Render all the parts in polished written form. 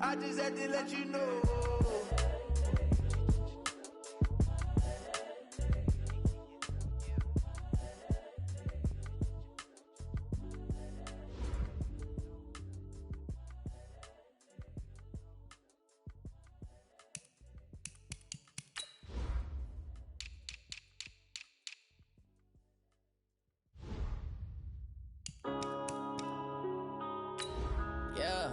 I just had to let you know. Yeah.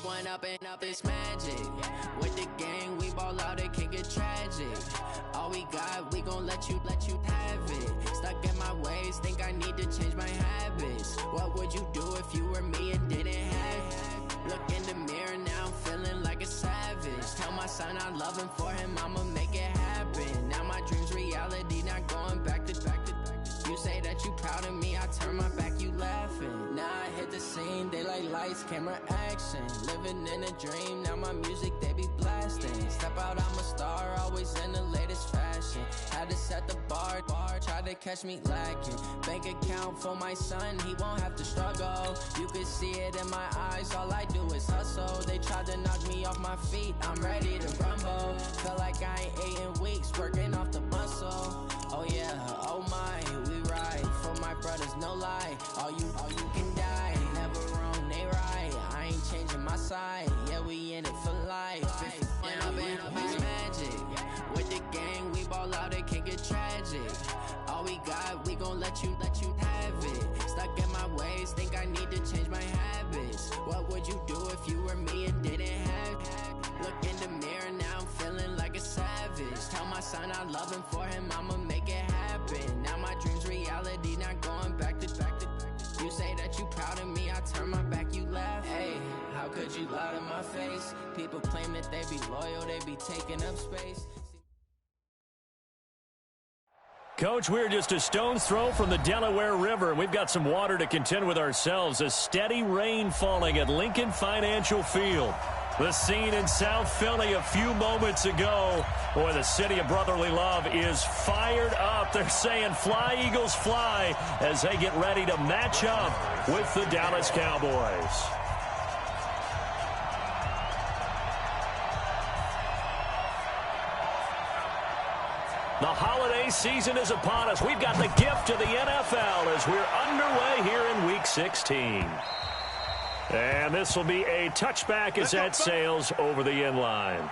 One up and up, it's magic. With the gang, we ball out, it can get tragic. All we got, we gon' let you have it. Stuck in my ways, think I need to change my habits. What would you do if you were me and didn't have it? Look in the mirror, now I'm feeling like a savage. Tell my son I love him, for him I'ma make it happen. Now my dream's reality, not going back to. You say that you proud of me, I turn my back, you laughing. Now I hit the scene, they like lights, camera, action. Living in a dream, now my music, they be blasting. Step out, I'm a star, always in the latest fashion. Had to set the bar, try to catch me lacking. Bank account for my son, he won't have to struggle. You can see it in my eyes, all I do is hustle. They tried to knock me off my feet, I'm ready to rumble. Feel like I ain't ate in weeks, working off the muscle. Oh yeah, oh my, we ride for my brothers, no lie. All you can die, never wrong, they right. I ain't changing my side, yeah, we in it for life. When up and up is magic. With the gang, we ball out, it can get tragic. All we got, we gon' let you have it. Stuck in my ways, think I need to change my habits. What would you do if you were me and didn't have it? Look in the mirror, now I'm feeling like a savage. Tell my son I love him, for him I'ma make it happen. Now my dream's reality, not going back to. You say that you proud of me, I turn my back, you laugh. Hey, how could you lie to my face? People claim that they be loyal, they be taking up space. Coach, we're just a stone's throw from the Delaware River, and we've got some water to contend with ourselves. A steady rain falling at Lincoln Financial Field. The scene in South Philly a few moments ago. Boy, the city of brotherly love is fired up. They're saying fly, Eagles, fly, as they get ready to match up with the Dallas Cowboys. The holiday season is upon us. We've got the gift of the NFL as we're underway here in Week 16. And this will be a touchback as that sails over the end line.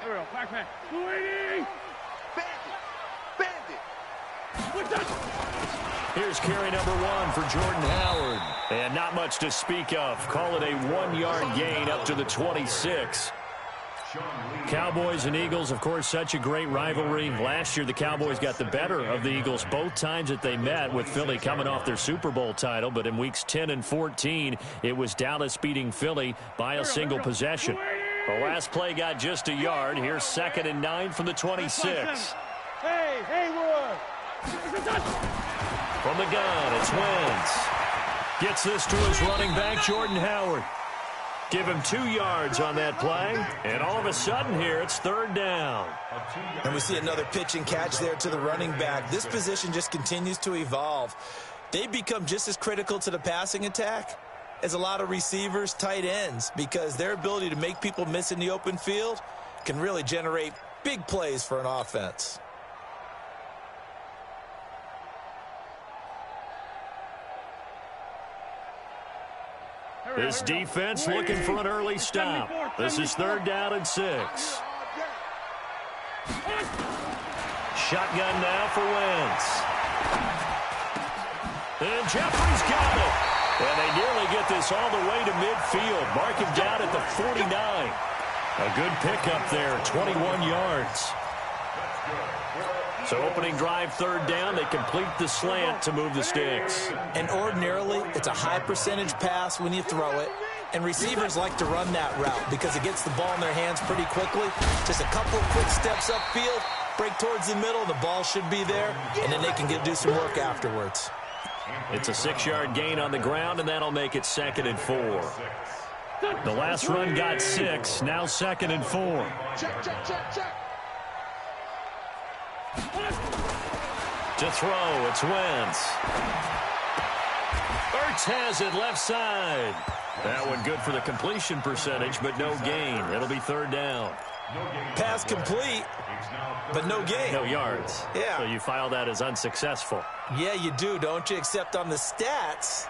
Here we go, back. Waiting! Bandit! Here's carry number 1 for Jordan Howard. And not much to speak of. Call it a 1-yard gain up to the 26. Cowboys and Eagles, of course, such a great rivalry. Last year, the Cowboys got the better of the Eagles both times that they met, with Philly coming off their Super Bowl title. But in weeks 10 and 14, it was Dallas beating Philly by a single possession. The last play got just a yard. Here's 2nd and 9 from the 26. Hey, Roy! From the gun, it's Wentz. Gets this to his running back, Jordan Howard. Give him 2 yards on that play, and all of a sudden here, it's 3rd down. And we see another pitch and catch there to the running back. This position just continues to evolve. They've become just as critical to the passing attack as a lot of receivers, tight ends, because their ability to make people miss in the open field can really generate big plays for an offense. This defense looking for an early stop. This is 3rd down and 6. Shotgun now for Wentz. And Jeffrey's got it. And they nearly get this all the way to midfield. Mark him down at the 49. A good pickup there, 21 yards. So opening drive, 3rd down. They complete the slant to move the sticks. And ordinarily, it's a high percentage pass when you throw it. And receivers like to run that route because it gets the ball in their hands pretty quickly. Just a couple of quick steps upfield, break towards the middle, the ball should be there, and then they can do some work afterwards. It's a 6-yard gain on the ground, and that'll make it 2nd and 4. The last run got 6, now 2nd and 4. Check. To throw, it's Wentz. Ertz has it left side. That one good for the completion percentage, but no gain. It'll be 3rd down. Pass complete, but no gain. No yards. Yeah. So you file that as unsuccessful. Yeah, you do, don't you? Except on the stats,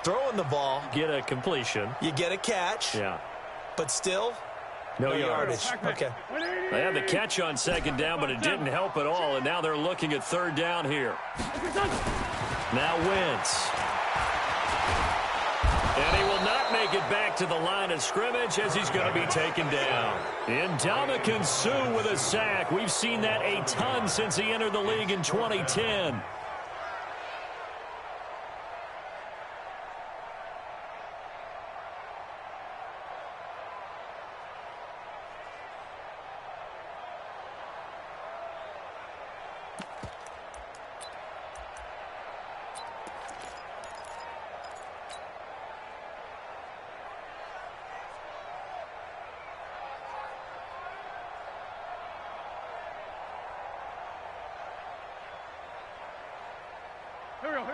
throwing the ball. Get a completion. You get a catch. Yeah. But still, no yardage. Okay. They had the catch on 2nd down, but it didn't help at all, and now they're looking at 3rd down here. Now Wentz. And he will not make it back to the line of scrimmage as he's going to be taken down. Ndamukong Suh with a sack. We've seen that a ton since he entered the league in 2010.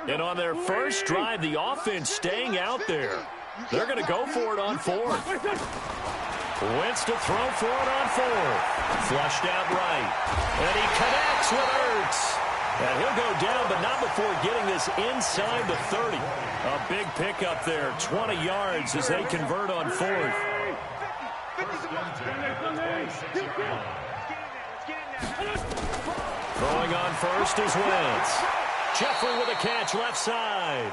And on their first drive, the offense staying out there. They're going to go for it on 4th. Wentz to throw for it on 4th. Flushed out right. And he connects with Ertz. And he'll go down, but not before getting this inside the 30. A big pickup there, 20 yards as they convert on 4th. Throwing on first is Wentz. Jeffrey with a catch left side.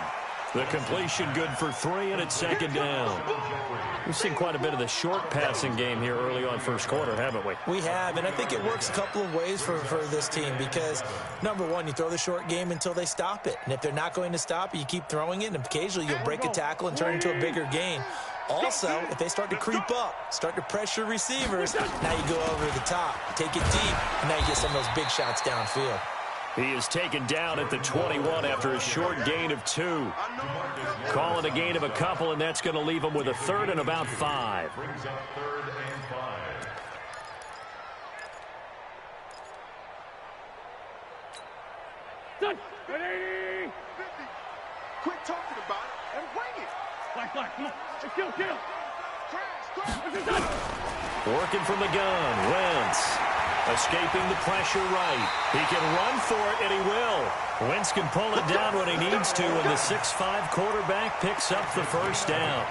The completion good for 3, and it's 2nd down. We've seen quite a bit of the short passing game here early on first quarter, haven't we? We have, and I think it works a couple of ways for this team because, number one, you throw the short game until they stop it. And if they're not going to stop it, you keep throwing it, and occasionally you'll break a tackle and turn it into a bigger gain. Also, if they start to creep up, start to pressure receivers, now you go over the top, take it deep, and now you get some of those big shots downfield. He is taken down at the 21 after a short gain of 2. Call it a gain of a couple, and that's going to leave him with a 3rd and about 5. Brings up 3rd and 5. Ready? Quit talking about it and bring it. Black, come on. Let's kill. Working from the gun, Wentz. Escaping the pressure right. He can run for it, and he will. Wentz can pull it down when he needs to, and the 6'5" quarterback picks up the 1st down.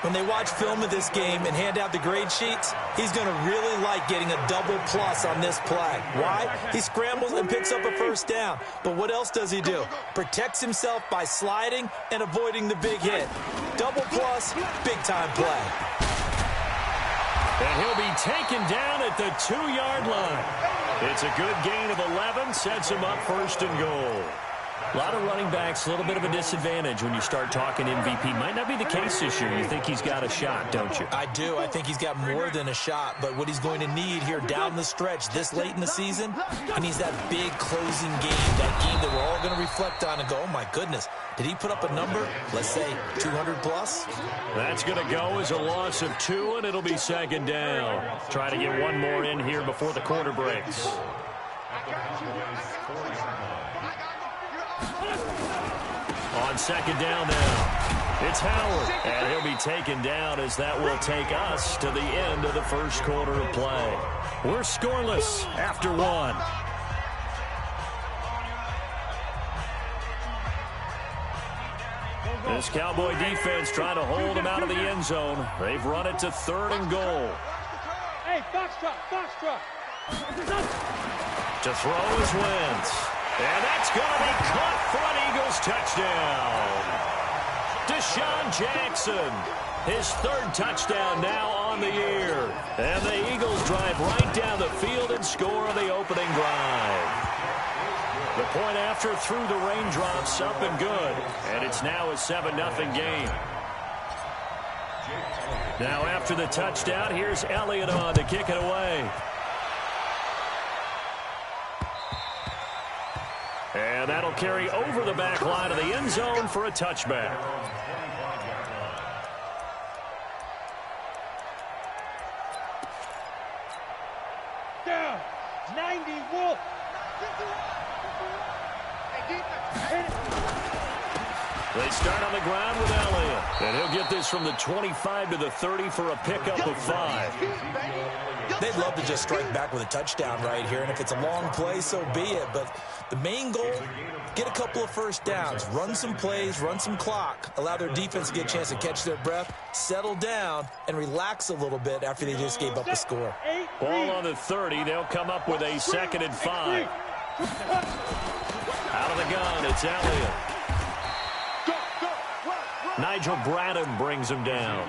When they watch film of this game and hand out the grade sheets, he's going to really like getting a double plus on this play. Why? He scrambles and picks up a 1st down. But what else does he do? Protects himself by sliding and avoiding the big hit. Double plus, big-time play. And he'll be taken down at the 2-yard line. It's a good gain of 11, sets him up 1st and goal. A lot of running backs, a little bit of a disadvantage when you start talking MVP. Might not be the case this year. You think he's got a shot, don't you? I do. I think he's got more than a shot. But what he's going to need here down the stretch this late in the season, he needs that big closing game, that game that we're all going to reflect on and go, oh, my goodness, did he put up a number, let's say, 200 plus? That's going to go as a loss of 2, and it'll be 2nd down. Try to get one more in here before the quarter breaks. On 2nd down now, it's Howard, and he'll be taken down as that will take us to the end of the first quarter of play. We're scoreless after 1. This Cowboy defense trying to hold him out of the end zone. They've run it to 3rd and goal. Hey, Foxtrot. To throw is Wentz. And that's going to be caught for an Eagles touchdown. Deshaun Jackson, his 3rd touchdown now on the year. And the Eagles drive right down the field and score on the opening drive. The point after through the raindrops, up and good. And it's now a 7-0 game. Now after the touchdown, here's Elliott on to kick it away. And that'll carry over the back line of the end zone for a touchback. Down. 90 Wolf. They start on the ground with Elliott. And he'll get this from the 25 to the 30 for a pickup of 5. They'd love to just strike back with a touchdown right here, and if it's a long play, so be it. But the main goal, get a couple of first downs, run some plays, run some clock, allow their defense to get a chance to catch their breath, settle down, and relax a little bit after they just gave up the score. Ball on the 30. They'll come up with a 2nd and 5. Out of the gun, it's Elliott. Nigel Bradham brings him down.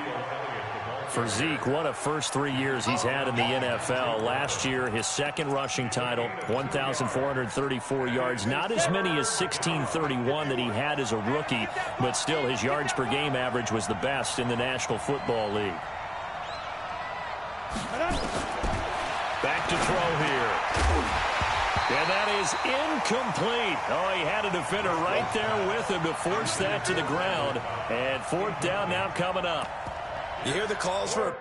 For Zeke, what a first 3 years he's had in the NFL. Last year, his 2nd rushing title, 1,434 yards. Not as many as 1,631 that he had as a rookie, but still his yards per game average was the best in the National Football League. Back to throw here. And that is incomplete. Oh, he had a defender right there with him to force that to the ground. And 4th down now coming up. You hear the calls for...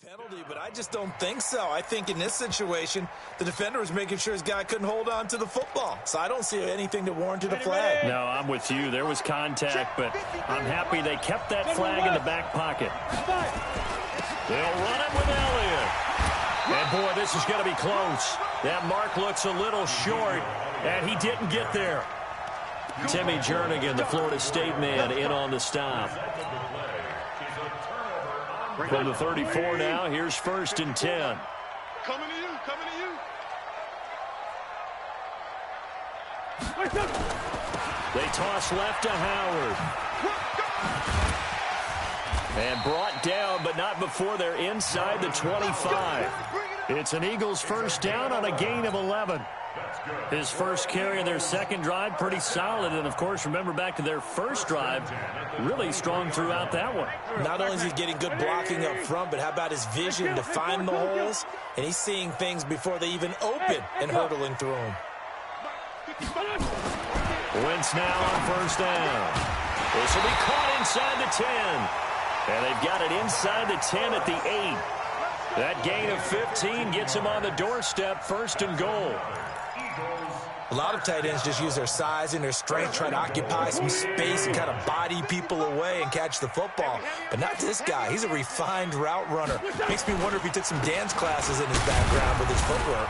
penalty, but I just don't think so. I think in this situation, the defender was making sure his guy couldn't hold on to the football. So I don't see anything that warranted a flag. No, I'm with you. There was contact, but I'm happy they kept that flag in the back pocket. They'll run it with Elliott. And, boy, this is going to be close. That mark looks a little short, and he didn't get there. Timmy Jernigan, the Florida State man, in on the stop. From the 34 now, here's 1st and 10. Coming to you, coming to you. They toss left to Howard. And brought down, but not before they're inside the 25. It's an Eagles 1st down on a gain of 11. His first carry of their 2nd drive, pretty solid. And, of course, remember back to their 1st drive, really strong throughout that one. Not only is he getting good blocking up front, but how about his vision to find the holes? And he's seeing things before they even open and hurdling through them. Wentz now on 1st down. This will be caught inside the 10. And they've got it inside the 10 at the 8. That gain of 15 gets him on the doorstep, 1st and goal. A lot of tight ends just use their size and their strength, try to occupy some space and kind of body people away and catch the football. But not this guy. He's a refined route runner. Makes me wonder if he took some dance classes in his background with his footwork.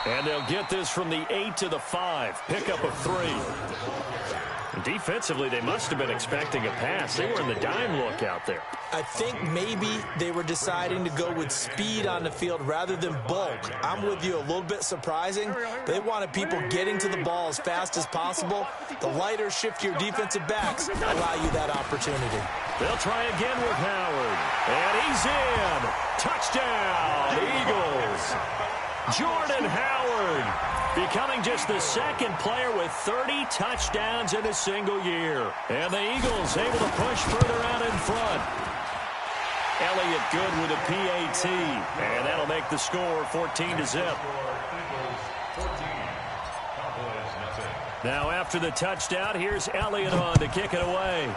And they'll get this from the 8 to the 5. Pickup of 3. Defensively, they must have been expecting a pass. They were in the dime look out there. I think maybe they were deciding to go with speed on the field rather than bulk. I'm with you, a little bit surprising. They wanted people getting to the ball as fast as possible. The lighter, shiftier defensive backs allow you that opportunity. They'll try again with Howard. And he's in. Touchdown, Eagles. Jordan Howard becoming just the 2nd player with 30 touchdowns in a single year. And the Eagles able to push further out in front. Elliott good with a PAT. And that'll make the score 14-0. Now after the touchdown, here's Elliott on to kick it away.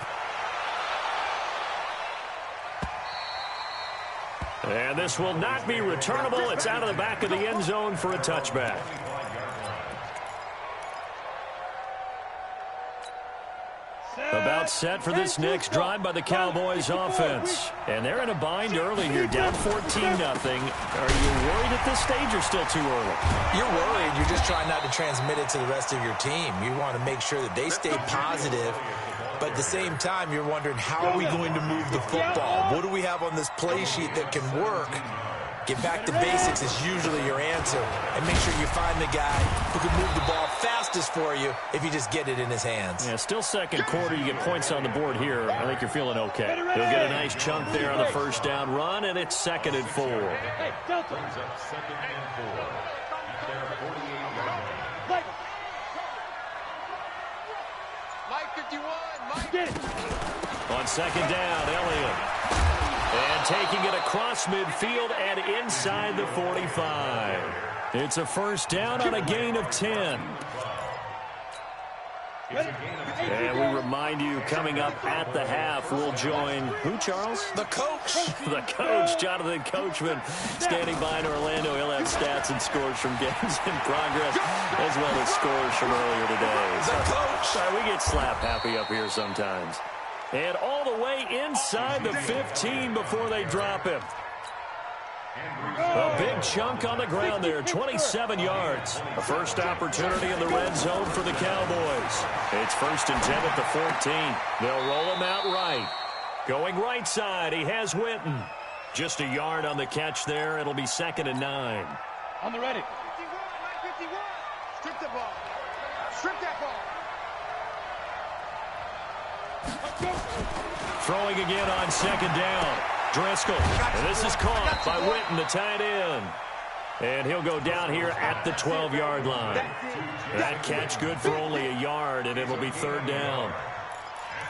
And this will not be returnable. It's out of the back of the end zone for a touchback. About set for this next drive by the Cowboys offense. And they're in a bind early here, down 14-0. Are you worried at this stage or still too early? You're worried. You're just trying not to transmit it to the rest of your team. You want to make sure that they stay positive. But at the same time, you're wondering, how are we going to move the football? What do we have on this play sheet that can work? Get back to basics is usually your answer. And make sure you find the guy who can move the ball fastest for you if you just get it in his hands. Yeah, still second quarter. You get points on the board here. I think you're feeling okay. He'll get a nice chunk there on the first down run, and it's 2nd and 4. Hey, Delta. Mike 51, Mike. Get it. On 2nd down, Elliott. And taking it across midfield and inside the 45. It's a first down on a gain of 10. And we remind you, coming up at the half, we'll join who, Charles? The coach. The coach, Jonathan Coachman, standing by in Orlando. He'll have stats and scores from games in progress, as well as scores from earlier today. The coach. We get slap happy up here sometimes. And all the way inside the 15 before they drop him. A big chunk on the ground there, 27 yards. A first opportunity in the red zone for the Cowboys. It's 1st and 10 at the 14. They'll roll him out right. Going right side, he has Witten. Just a yard on the catch there. It'll be 2nd and 9. On the ready. 51, Mike 51. Strip the ball. Strip that ball. Throwing again on 2nd down. Driscoll. And this is caught by Witten, the tight end. And he'll go down here at the 12-yard line. That catch good for only a yard, and it'll be 3rd down.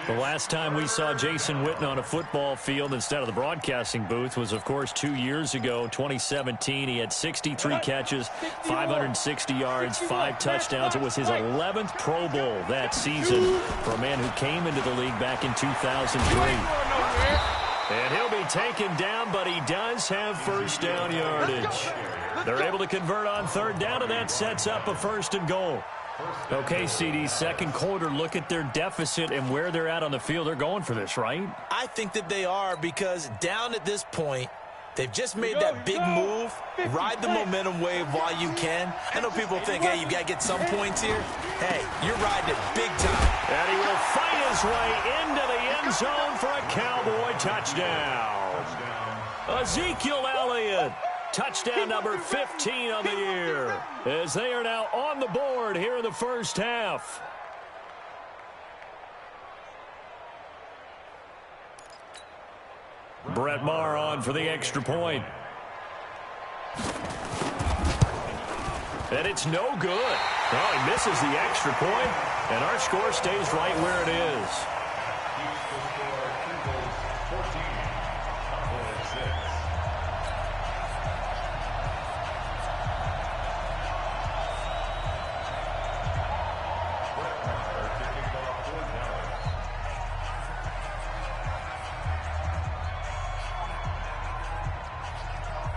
The last time we saw Jason Witten on a football field instead of the broadcasting booth was, of course, 2 years ago, 2017. He had 63 catches, 560 yards, 5 touchdowns. It was his 11th Pro Bowl that season for a man who came into the league back in 2003. And he'll be taken down, but he does have first down yardage. They're able to convert on 3rd down, and that sets up a 1st and goal. Okay, CD, 2nd quarter, look at their deficit and where they're at on the field. They're going for this, right? I think that they are, because down at this point, they've just made that big move. Ride the momentum wave while you can. I know people think, hey, you got to get some points here. Hey, you're riding it big time. And he will fight his way into the end zone for a Cowboy touchdown. Ezekiel Elliott, touchdown number 15 on the year, as they are now on the board here in the first half. Brett Maher on for the extra point. And it's no good. Oh, he misses the extra point, and our score stays right where it is.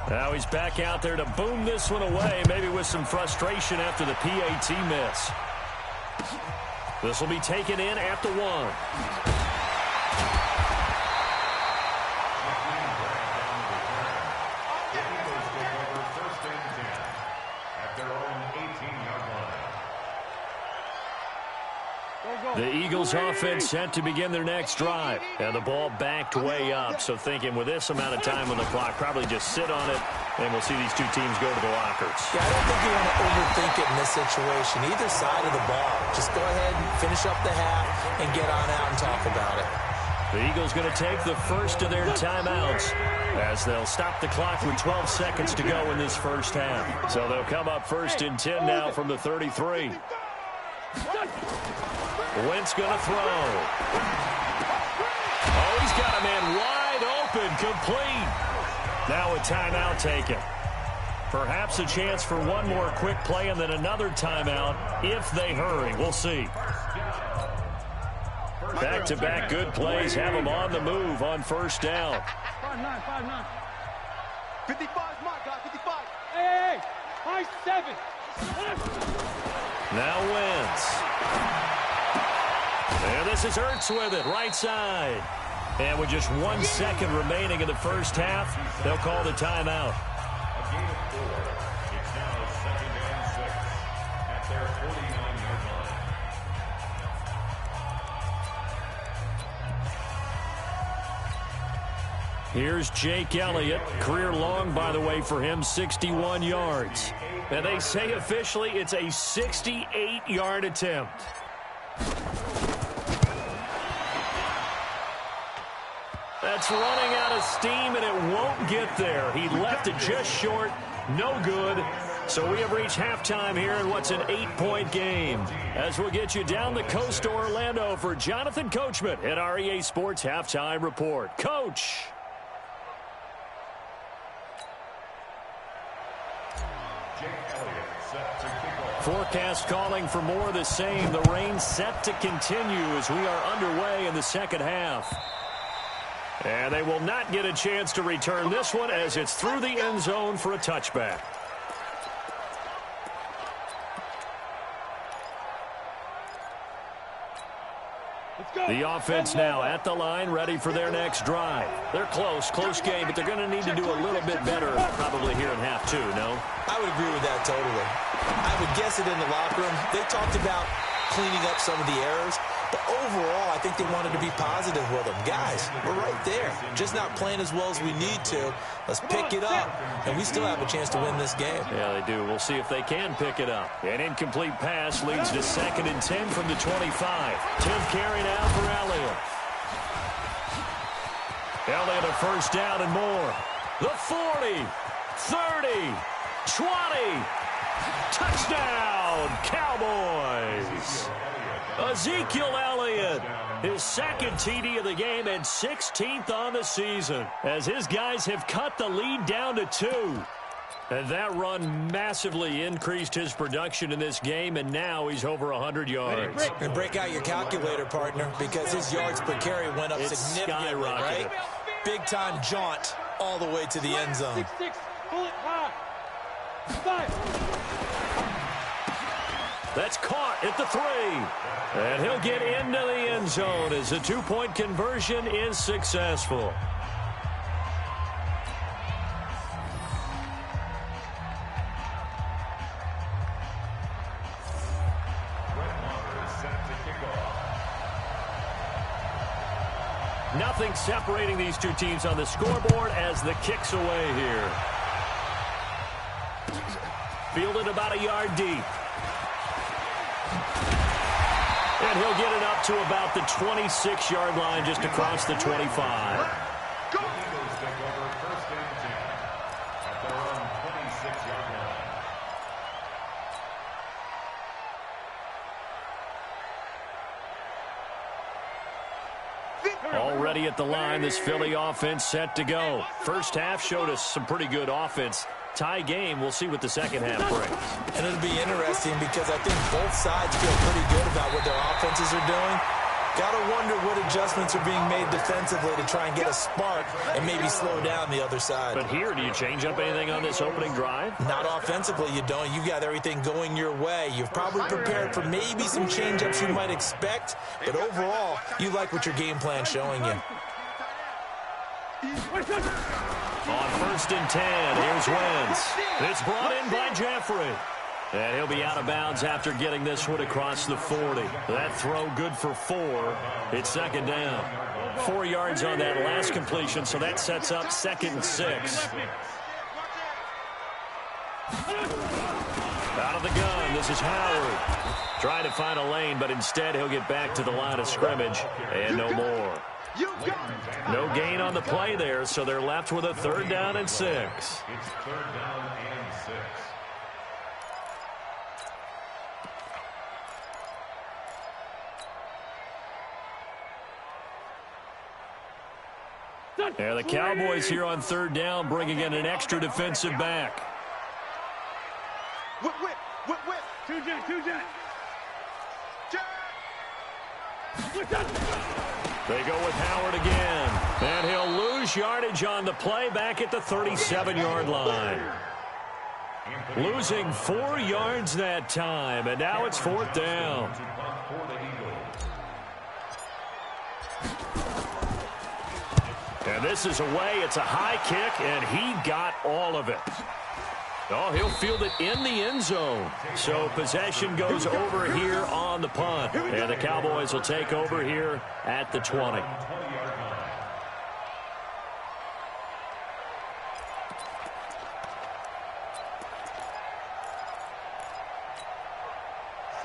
Now he's back out there to boom this one away, maybe with some frustration after the PAT miss. This will be taken in at the 1. The Eagles offense set to begin their next drive. And the ball backed way up. So thinking with this amount of time on the clock, probably just sit on it, and we'll see these two teams go to the lockers. Yeah, I don't think you want to overthink it in this situation. Either side of the ball. Just go ahead and finish up the half and get on out and talk about it. The Eagles going to take the first of their timeouts as they'll stop the clock with 12 seconds to go in this first half. So they'll come up 1st and 10 now from the 33. Wentz going to throw. Oh, he's got a man wide open, complete. Now a timeout taken. Perhaps a chance for one more quick play and then another timeout if they hurry. We'll see. Back-to-back good plays have them on the move on 1st down. 5-9, 5-9. 55 is my guy, 55. Hey, high 7. Now Wentz. And this is Ertz with it, right side. And with just 1 second remaining in the first half, they'll call the timeout. A gain of 4. It's now 2nd and 6 at their 49-yard line. Here's Jake Elliott. Career long, by the way, for him, 61 yards. And they say officially it's a 68-yard attempt. That's running out of steam, and it won't get there. He left it just short. No good. So we have reached halftime here in what's an 8-point game. As we'll get you down the coast to Orlando for Jonathan Coachman at our EA Sports Halftime Report. Coach. Forecast calling for more of the same. The rain set to continue as we are underway in the second half. And they will not get a chance to return this one as it's through the end zone for a touchback. The offense now at the line, ready for their next drive. They're close game, but they're going to need to do a little bit better probably here in half two, no? I would agree with that totally. I would guess it in the locker room. They talked about cleaning up some of the errors, but overall, I think they wanted to be positive with them. Guys, we're right there. Just not playing as well as we need to. Let's pick it up, and we still have a chance to win this game. Yeah, they do. We'll see if they can pick it up. An incomplete pass leads to 2nd and 10 from the 25. 10th carry now for Elliott. Elliott a first down and more. The 40, 30, 20. Touchdown, Cowboys. Ezekiel Elliott, his 2nd TD of the game and 16th on the season, as his guys have cut the lead down to 2. And that run massively increased his production in this game, and now he's over 100 yards. And break out your calculator, partner, because his yards per carry went up significantly, right? Big-time jaunt all the way to the end zone. 6-6, pull it high. 5. That's caught at the 3. And he'll get into the end zone as the 2-point conversion is successful. Nothing separating these two teams on the scoreboard as the kick's away here. Fielded about a yard deep. And he'll get it up to about the 26-yard line just across the 25. Go! Eagles take over 1st and 10 at their own 26-yard line. Already at the line, this Philly offense set to go. First half showed us some pretty good offense. Tie game, we'll see what the second half brings. And it'll be interesting because I think both sides feel pretty good about what their offenses are doing. Got to wonder what adjustments are being made defensively to try and get a spark and maybe slow down the other side. But here, do you change up anything on this opening drive? Not offensively, you don't. You got everything going your way. You've probably prepared for maybe some change-ups you might expect, but overall, you like what your game plan's showing you. On 1st and 10, here's Wentz. It's brought in by Jeffrey. And he'll be out of bounds after getting this one across the 40. That throw good for 4. It's 2nd down. 4 yards on that last completion, so that sets up 2nd and 6. Out of the gun, this is Howard. Trying to find a lane, but instead he'll get back to the line of scrimmage. And no more. No gain on the play there, so they're left with a 3rd down and 6. It's 3rd down and 6. Yeah, the Cowboys here on 3rd down, bringing in an extra defensive back. Whip. Two jet. They go with Howard again. And he'll lose yardage on the play back at the 37-yard line. Losing 4 yards that time, and now it's 4th down. And this is away. It's a high kick, and he got all of it. Oh, he'll field it in the end zone. So possession goes over here on the punt. And the Cowboys will take over here at the 20.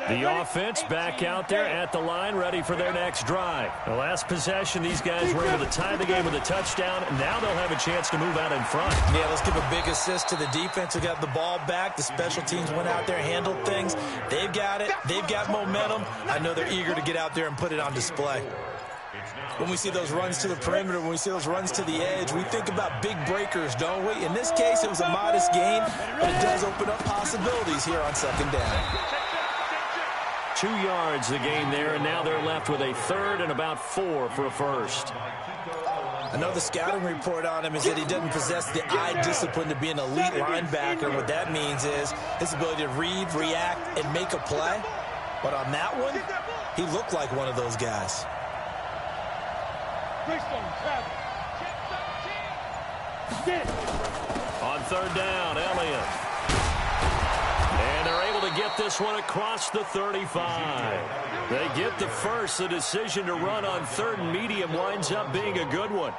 The offense back out there at the line, ready for their next drive. The last possession, these guys were able to tie the game with a touchdown. Now they'll have a chance to move out in front. Yeah, let's give a big assist to the defense who got the ball back. The special teams went out there, handled things. They've got it. They've got momentum. I know they're eager to get out there and put it on display. When we see those runs to the perimeter, when we see those runs to the edge, we think about big breakers, don't we? In this case, it was a modest gain, but it does open up possibilities here on 2nd down. 2 yards the game there, and now they're left with a 3rd and about 4 for a first. I know the scouting report on him is that he doesn't possess the eye discipline to be an elite linebacker. What that means is his ability to read, react, and make a play. But on that one, he looked like one of those guys. On 3rd down, Elliott. And they're able to get this one across the 35. They get the first. The decision to run on 3rd and medium winds up being a good one.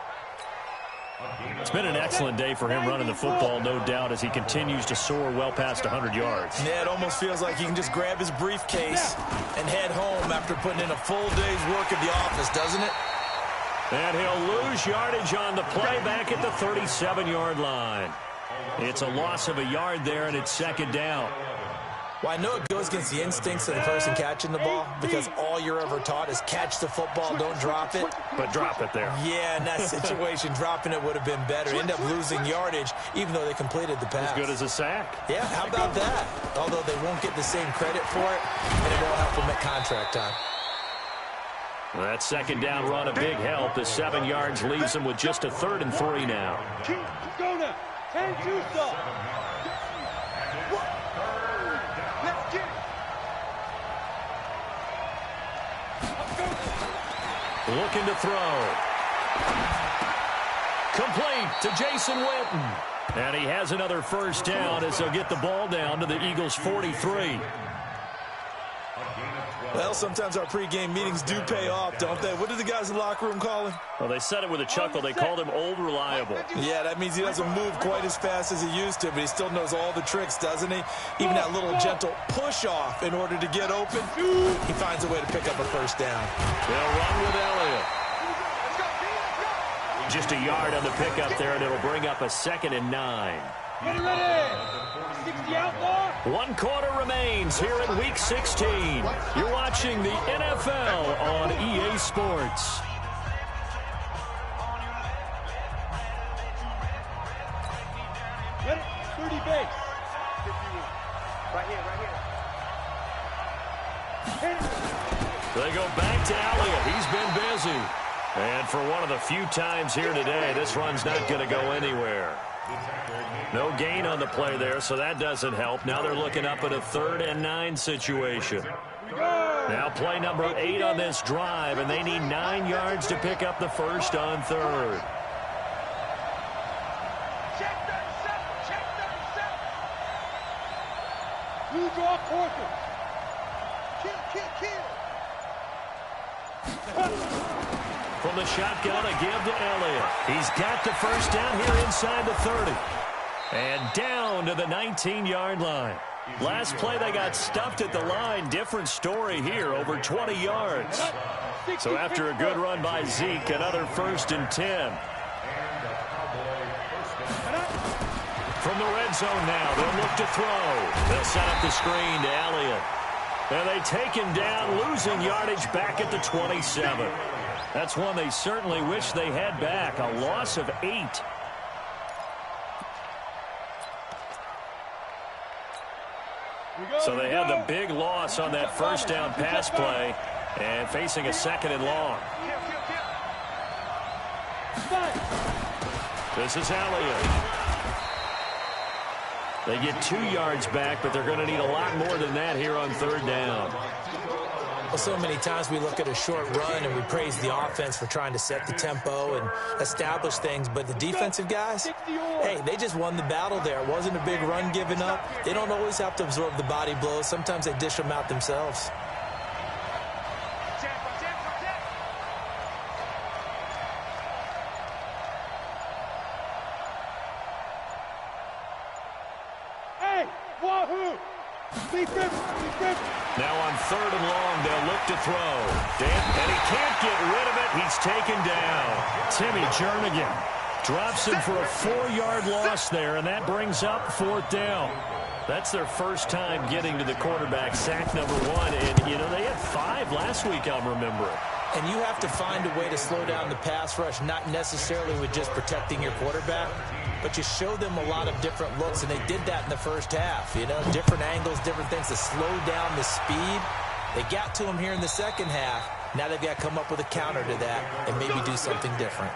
It's been an excellent day for him running the football, no doubt, as he continues to soar well past 100 yards. Yeah, it almost feels like he can just grab his briefcase and head home after putting in a full day's work at the office, doesn't it? And he'll lose yardage on the play back at the 37-yard line. It's a loss of a yard there, and it's 2nd down. Well, I know it goes against the instincts of the person catching the ball because all you're ever taught is catch the football, don't drop it. But drop it there. Yeah, in that situation, dropping it would have been better. End up losing yardage, even though they completed the pass. As good as a sack. Yeah, how about that? Although they won't get the same credit for it, and it won't help them at contract time. Well, that 2nd down run, a big help. The 7 yards leaves them with just a 3rd and 3 now. Keep going now. 10-2 stop. Let's get it. Looking to throw. Complete to Jason Witten. And he has another first down as they'll get the ball down to the Eagles' 43. Well, sometimes our pregame meetings do pay off, don't they? What do the guys in the locker room call him? Well, they said it with a chuckle. They called him Old Reliable. Yeah, that means he doesn't move quite as fast as he used to, but he still knows all the tricks, doesn't he? Even that little gentle push-off in order to get open, he finds a way to pick up a first down. They'll run with Elliott. Just a yard on the pickup there, and it'll bring up a 2nd and 9. Get it ready. 60 outlaw. 1 quarter remains here in Week 16. You're watching the NFL on EA Sports. Ready? 30 base. Right here, right here. They go back to Elliott. He's been busy. And for one of the few times here today, this run's not going to go anywhere. No gain on the play there, so that doesn't help. Now they're looking up at a 3rd and 9 situation. Now play number 8 on this drive, and they need 9 yards to pick up the first on 3rd. Check 37, check 37. You draw Corker. Kill. From the shotgun, a give to Elliott. He's got the first down here inside the 30. And down to the 19-yard line. Last play, they got stuffed at the line. Different story here, over 20 yards. So after a good run by Zeke, another 1st and 10. From the red zone now, they'll look to throw. They'll set up the screen to Elliott. And they take him down, losing yardage back at the 27. That's one they certainly wish they had back. A loss of 8. So they had the big loss on that first down pass play and facing a 2nd and long. This is Elliott. They get 2 yards back, but they're going to need a lot more than that here on third down. Well, so many times we look at a short run and we praise the offense for trying to set the tempo and establish things, but the defensive guys, hey, they just won the battle there. It wasn't a big run given up. They don't always have to absorb the body blows. Sometimes they dish them out themselves. Now on 3rd and long, they'll look to throw. And he can't get rid of it. He's taken down. Timmy Jernigan drops him for a 4-yard loss there, and that brings up 4th down. That's their first time getting to the quarterback, sack number 1. And, you know, they had 5 last week, I'm remembering. And you have to find a way to slow down the pass rush, not necessarily with just protecting your quarterback, but you show them a lot of different looks, and they did that in the first half. You know, different angles, different things to slow down the speed. They got to him here in the second half. Now they've got to come up with a counter to that and maybe do something different.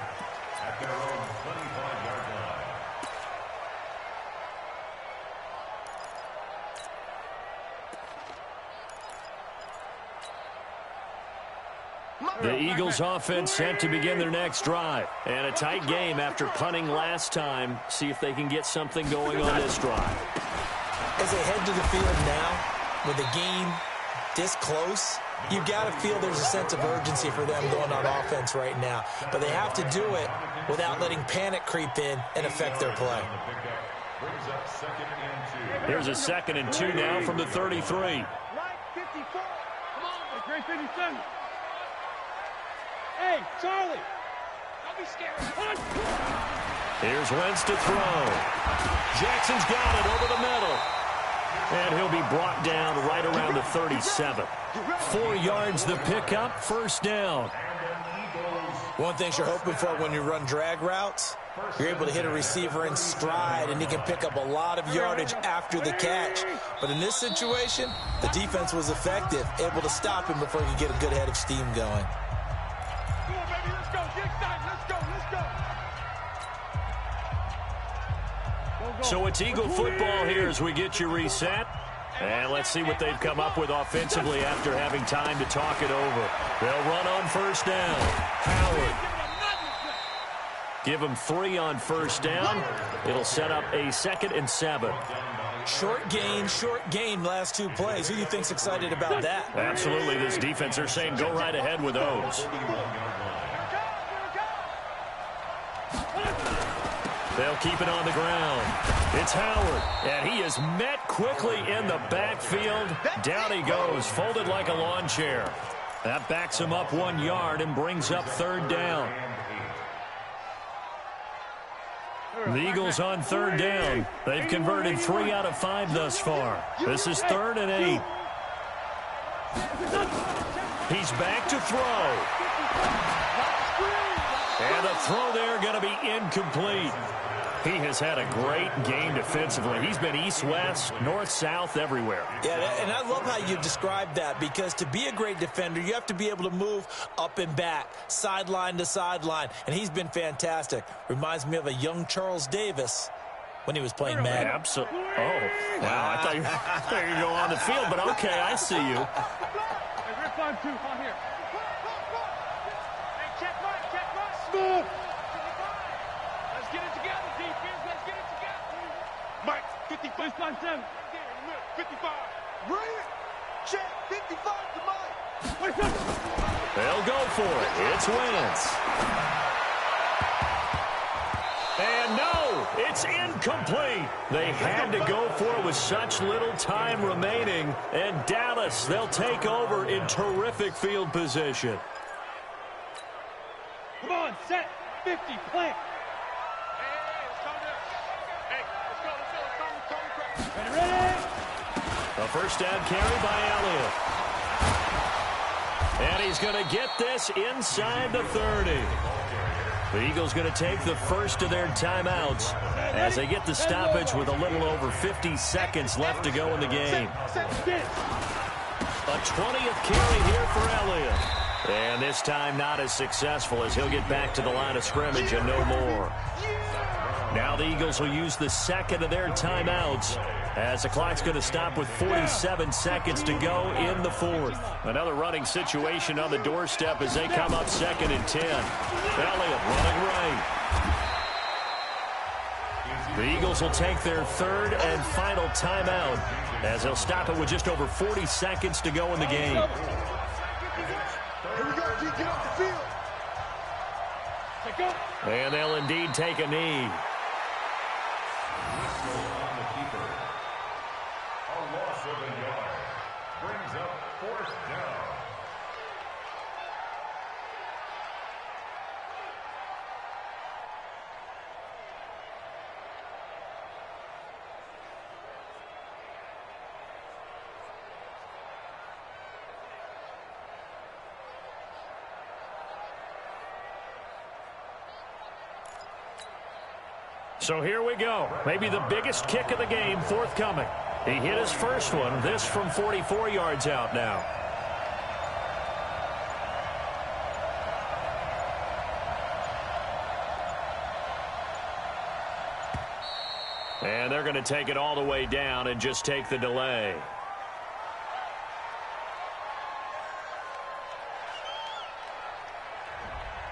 The Eagles offense set to begin their next drive. And a tight game after punting last time. See if they can get something going on this drive. As they head to the field now, with the game this close, you've got to feel there's a sense of urgency for them going on offense right now. But they have to do it without letting panic creep in and affect their play. Here's a 2nd and 2 now from the 33. Right 54. Come on, great 57. Hey, Charlie. Don't be scared. Here's Wentz to throw. Jackson's got it over the middle. And he'll be brought down right around the 37. 4 yards the pickup, 1st down. One thing you're hoping for when you run drag routes, you're able to hit a receiver in stride, and he can pick up a lot of yardage after the catch. But in this situation, the defense was effective, able to stop him before he could get a good head of steam going. So it's Eagle football here as we get you reset. And let's see what they've come up with offensively after having time to talk it over. They'll run on 1st down. Howard. Give them 3 on 1st down. It'll set up a 2nd and 7. Short gain last 2 plays. Who do you think's excited about that? Absolutely. This defense, they're saying go right ahead with those. They'll keep it on the ground. It's Howard, and he is met quickly in the backfield. Down he goes, folded like a lawn chair. That backs him up 1 yard and brings up 3rd down. The Eagles on 3rd down. They've converted 3 out of 5 thus far. This is 3rd and 8. He's back to throw. And the throw there going to be incomplete. He has had a great game defensively. He's been east-west, north-south, everywhere. Yeah, and I love how you described that, because to be a great defender, you have to be able to move up and back, sideline to sideline, and he's been fantastic. Reminds me of a young Charles Davis when he was playing Madden. Absolutely. Oh, wow. I thought you were going to go on the field, but okay, I see you. Hey, rip on 2, on here. Hey, check right. Smooth. Let's get it together, defense. Let's get it together. Mike, 55. 7. 55. Bring it. Check. 55 to Mike. They'll go for it. It's Wentz. And no, it's incomplete. They had to go for it with such little time remaining. And Dallas, they'll take over in terrific field position. Come on, set. 50, plant. Ready? A 1st down carry by Elliott. And he's going to get this inside the 30. The Eagles going to take the first of their timeouts as they get the stoppage with a little over 50 seconds left to go in the game. A 20th carry here for Elliott. And this time not as successful as he'll get back to the line of scrimmage and no more. Now the Eagles will use the second of their timeouts as the clock's going to stop with 47 seconds to go in the fourth. Another running situation on the doorstep as they come up 2nd and 10. Elliott running right. The Eagles will take their third and final timeout as they'll stop it with just over 40 seconds to go in the game. Here we go, G. Get off the field. And they'll indeed take a knee. On the keeper. A loss of a yard. Brings up 4th down. So here we go. Maybe the biggest kick of the game forthcoming. He hit his first one. This from 44 yards out now. And they're going to take it all the way down and just take the delay.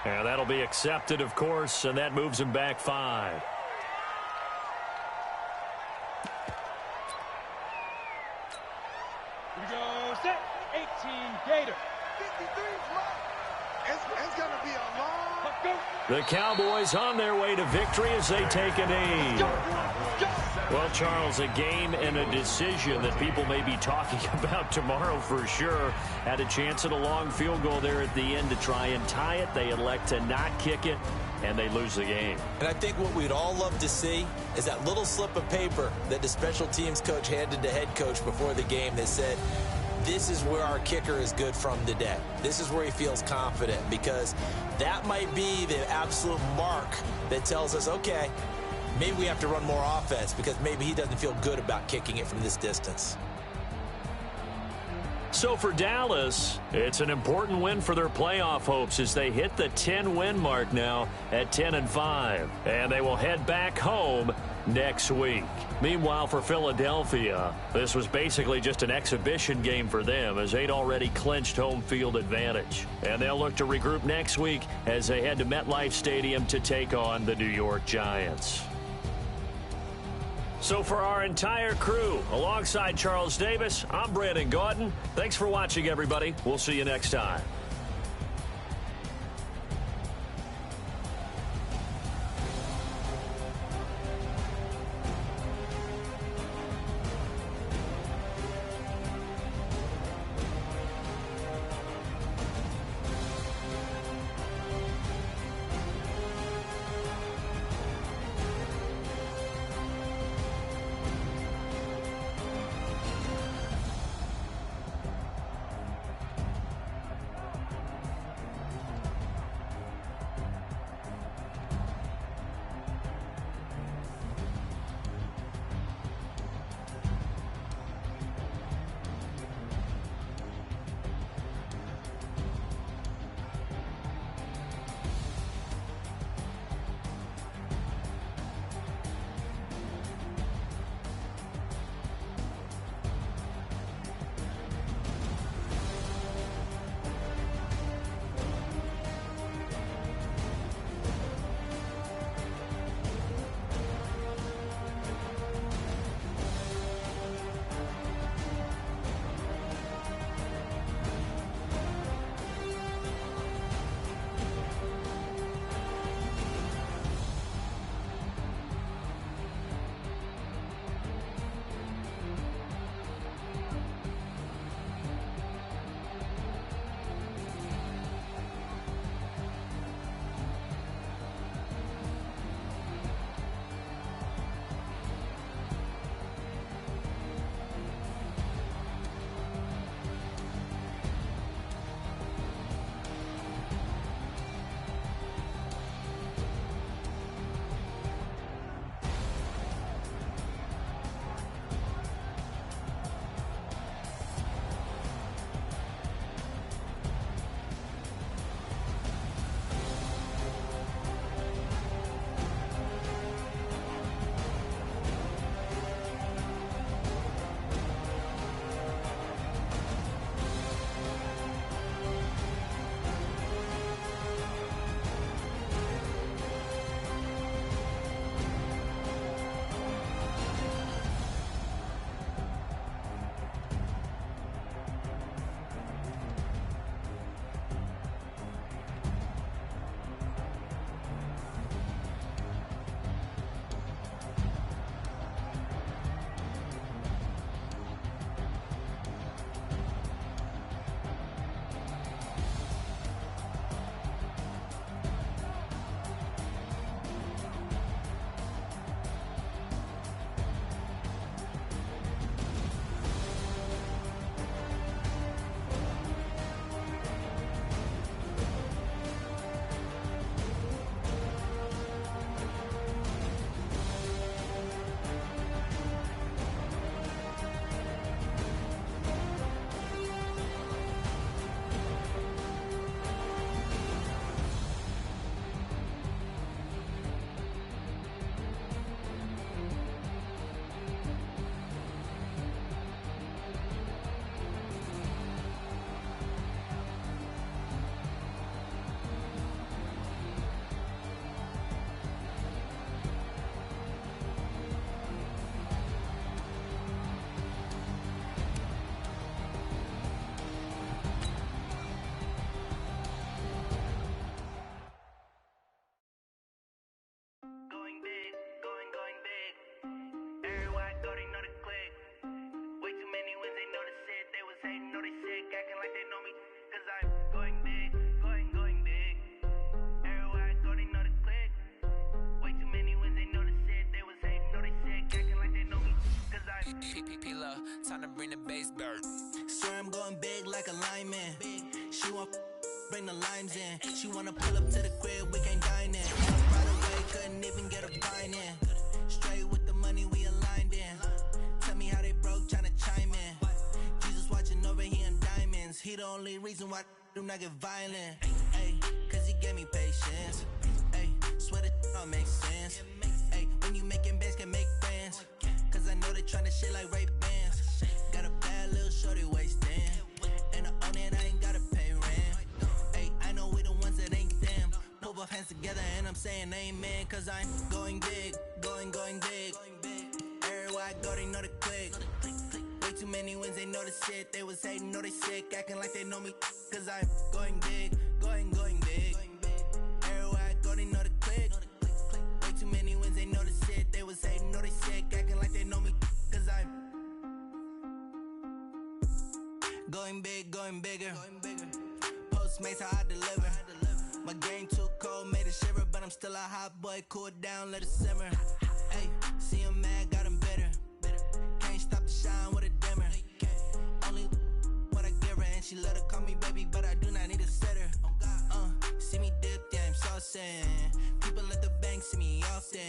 And that'll be accepted, of course, and that moves him back 5. Here we go, set, 18, Gator. 53's left. It's going to be a long... Let's go. The Cowboys on their way to victory as they take a knee. Well, Charles, a game and a decision that people may be talking about tomorrow for sure. Had a chance at a long field goal there at the end to try and tie it. They elect to not kick it, and they lose the game. And I think what we'd all love to see is that little slip of paper that the special teams coach handed to head coach before the game that said, this is where our kicker is good from today. This is where he feels confident, because that might be the absolute mark that tells us, okay, maybe we have to run more offense because maybe he doesn't feel good about kicking it from this distance. So for Dallas, it's an important win for their playoff hopes as they hit the 10-win mark now at 10-5. And they will head back home next week. Meanwhile, for Philadelphia, this was basically just an exhibition game for them as they'd already clinched home field advantage. And they'll look to regroup next week as they head to MetLife Stadium to take on the New York Giants. So for our entire crew, alongside Charles Davis, I'm Brandon Gaudin. Thanks for watching, everybody. We'll see you next time. Time to bring the bass bird. Swear I'm going big like a lineman. She want bring the limes in. She wanna pull up to the crib, we can't dine in. Right away, couldn't even get a fine in. Straight with the money we aligned in. Tell me how they broke, tryna chime in. Jesus watching over, he in diamonds. He the only reason why I do not get violent. Ay, cause he gave me patience. Ay, swear that all makes sense. Ay, when you making bands, can make friends. Cause I know they tryna shit like Ray-Bans. Got a bad little shorty wasting. And I own it, I ain't gotta pay rent. Ay, I know we the ones that ain't them. Put both hands together and I'm saying amen. Cause I'm going big, going big. Everywhere I go, they know the click. Way too many wins, they know the shit. They was hating, know they sick, acting like they know me. Cause I'm going big, going big. Everywhere I go, they know the click. Way too many wins, they know the shit. They was hating, know they sick, acting like they know me. Cause I'm going big, going bigger. Postmates how I deliver. My game too cold, made it shiver. But I'm still a hot boy, cool it down, let it simmer. Hey, see him mad, got him bitter. Can't stop the shine with a dimmer. Only what I give her, and she let her call me baby, but I do not need a sitter. See me dip, yeah, I'm saucing. People at the bank see me often.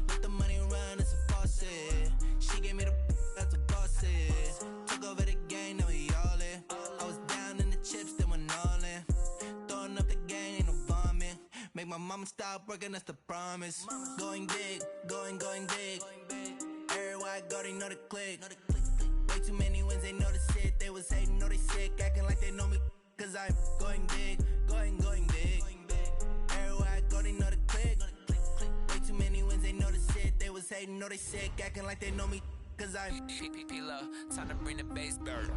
Let the money run, it's a faucet. She gave me the that's a boss it. Took over the game, now we all in. I was down in the chips, then went all in. Throwing up the gang, ain't no bombing. Make my mama stop working, that's the promise. Going big, going big. Everywhere I go, they know the click. Way too many wins, they know the shit. They was hating, know they sick, acting like they know me. Cause I'm going big, going big. Everywhere I go, they know the click. Way too many wins, they know the shit. They was hating, know they sick, acting like they know me. Cause I'm time to bring the bass bird.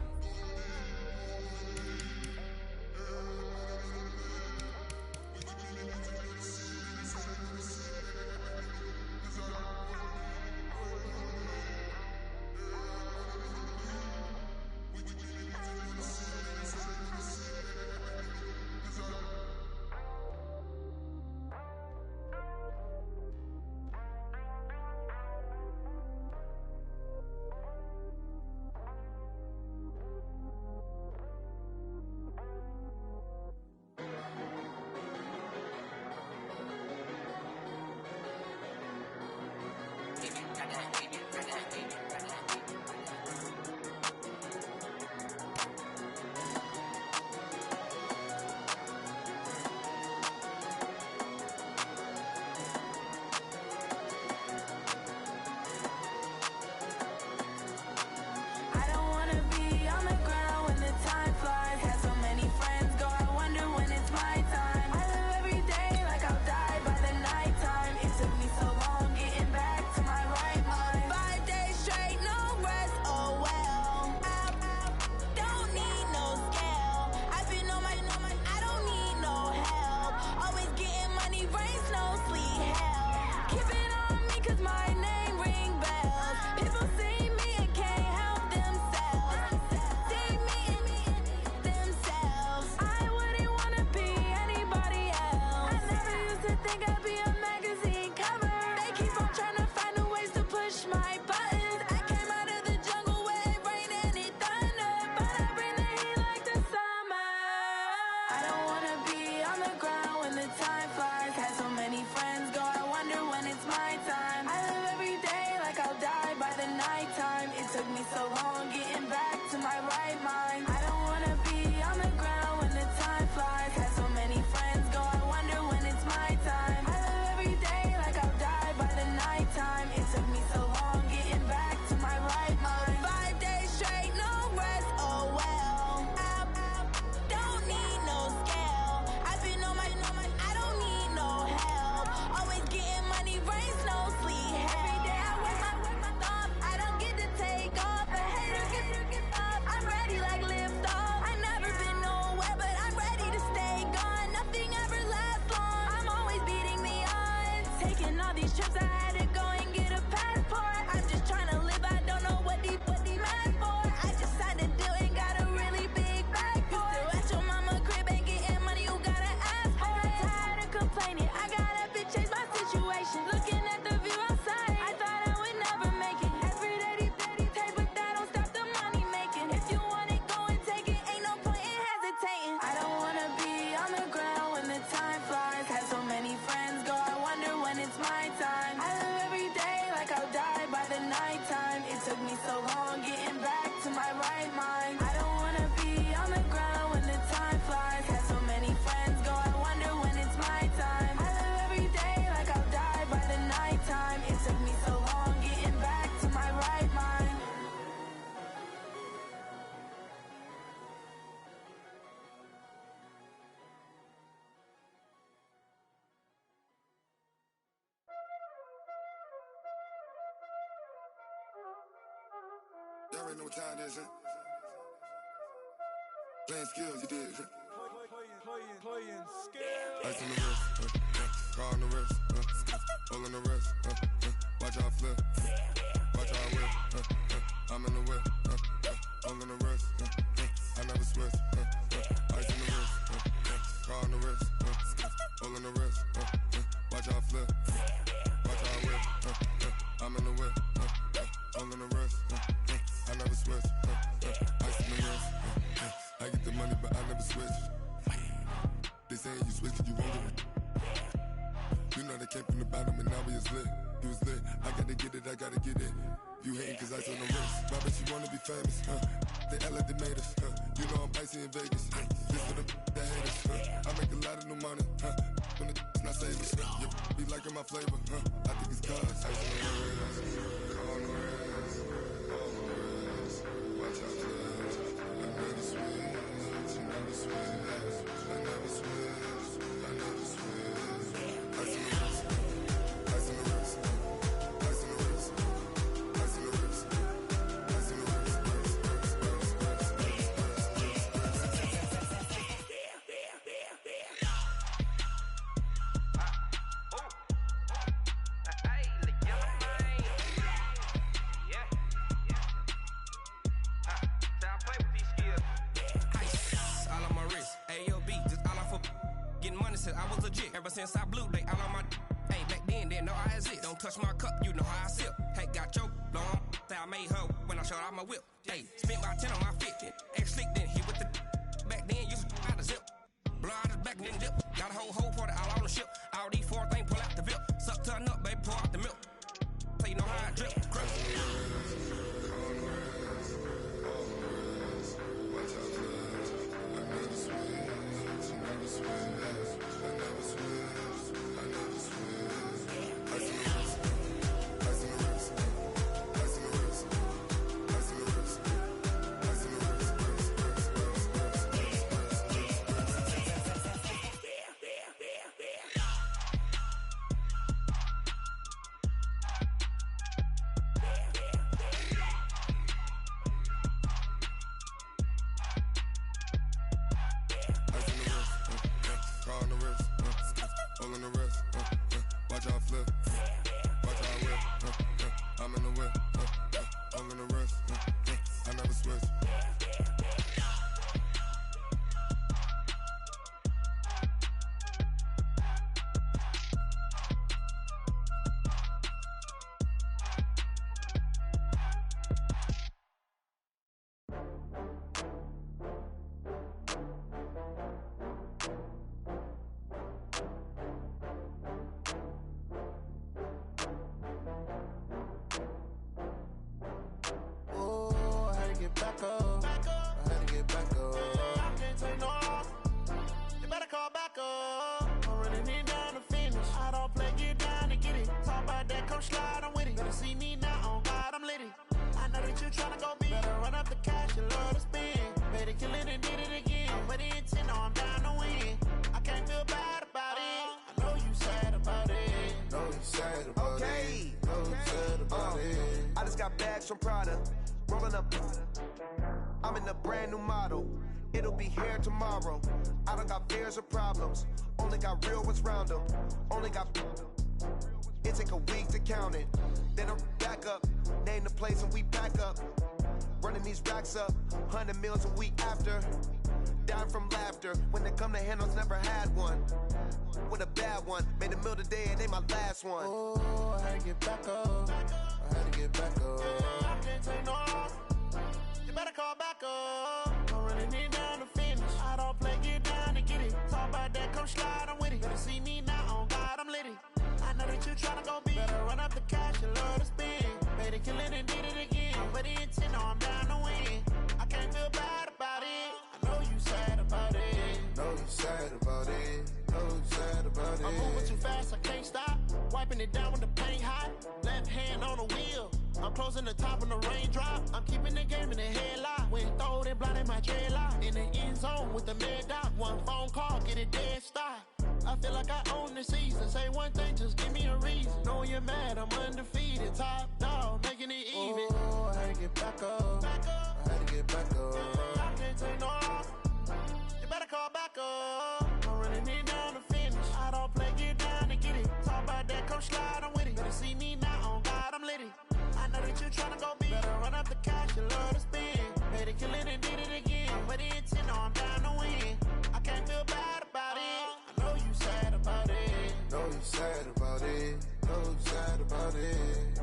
Looking at the view outside, I thought I would never make it. Every day these Y'all already know what time it is, huh? Playing skills, you did. Playing skills. Ice on the wrist, car on the wrist, hole in the wrist, watch how I flip, watch how I whip, I'm in the whip, hole in the wrist, I never switch, ice on the wrist, car on the wrist, hole in the wrist, watch how I flip, watch how I whip, I'm in the whip, hole in the wrist, I never switch, ice on the wrist, I get the money but I never switch. They saying you switch 'cause you won't get it. You know they came from the bottom and now we is lit. You was lit, I gotta get it, I gotta get it. You hating 'cause ice on the wrist. My bitch, you wanna be famous, They act like they made us, You know I'm icy in Vegas, This for the that hate us, I make a lot of new money, When the not savers, be liking my flavor, I think it's cause ice on the wrist, on the wrist, on the wrist. Watch out, flash, I never switch, I never switch. I never switch, I never switch. Ice on the wrist, ice on the wrist, ice on the wrist, ice on the wrist, ice on the wrist, I was legit. Ever since I blew, they all on my hey, back then, didn't know I exist. Don't touch my cup, you know how I sip. Hey, got your long, say I made her when I showed out my whip. Hey, spent about 10 on my fit, then X-Slick, then hit with the back then, used to out the zip. Blow out his back, then dip. Got a whole party all on the ship. All these four things, pull out the VIP. Suck to a nut, baby, pour out the milk. So you know how I drip. From Prada, rolling up. I'm in a brand new model. It'll be here tomorrow. I don't got fears or problems. Only got real ones round them. Only got. It take a week to count it. Then I'm back up. Name the place and we pack up. Running these racks up. 100 meals a week after. Down from laughter. When they come to handles, never had one. With a bad one. Made a meal today and they my last one. Oh, I had to get back up. I had to get back up. I can't take no loss. You better call back up. I'm running it down to finish. I don't play, get down and get it. Talk about that, come slide, I'm with it. Better see me now, on God, I'm litty. I know that you tryna go big. Better run up the cash, you love to spend. Better kill it and did it again. I'm with the intent, no, I'm down to win. I can't feel bad about it. I know you sad about it. Know you sad about it. Know you sad about it. I'm moving too fast, I can't stop. Wiping it down when the paint hot. Left hand on the wheel. I'm closing the top when the raindrop. I'm keeping the game in the headlock. When throw it blind in my dreadlock. In the end zone with the mad dot. One phone call, get it dead stop. I feel like I own the season. Say one thing, just give me a reason. Knowing you're mad, I'm undefeated. Top dog, making it even. Oh, I had to get back up. gon' slide, I'm with it. Better see me now, on God, I'm litty. I know that you tryna go big. Better run up the cash, you love to spend. Better kill it and did it again. I'm with the intent, no, I'm down to win. I can't feel bad about it. I know you sad about it. Know you sad about it. Know you sad about it.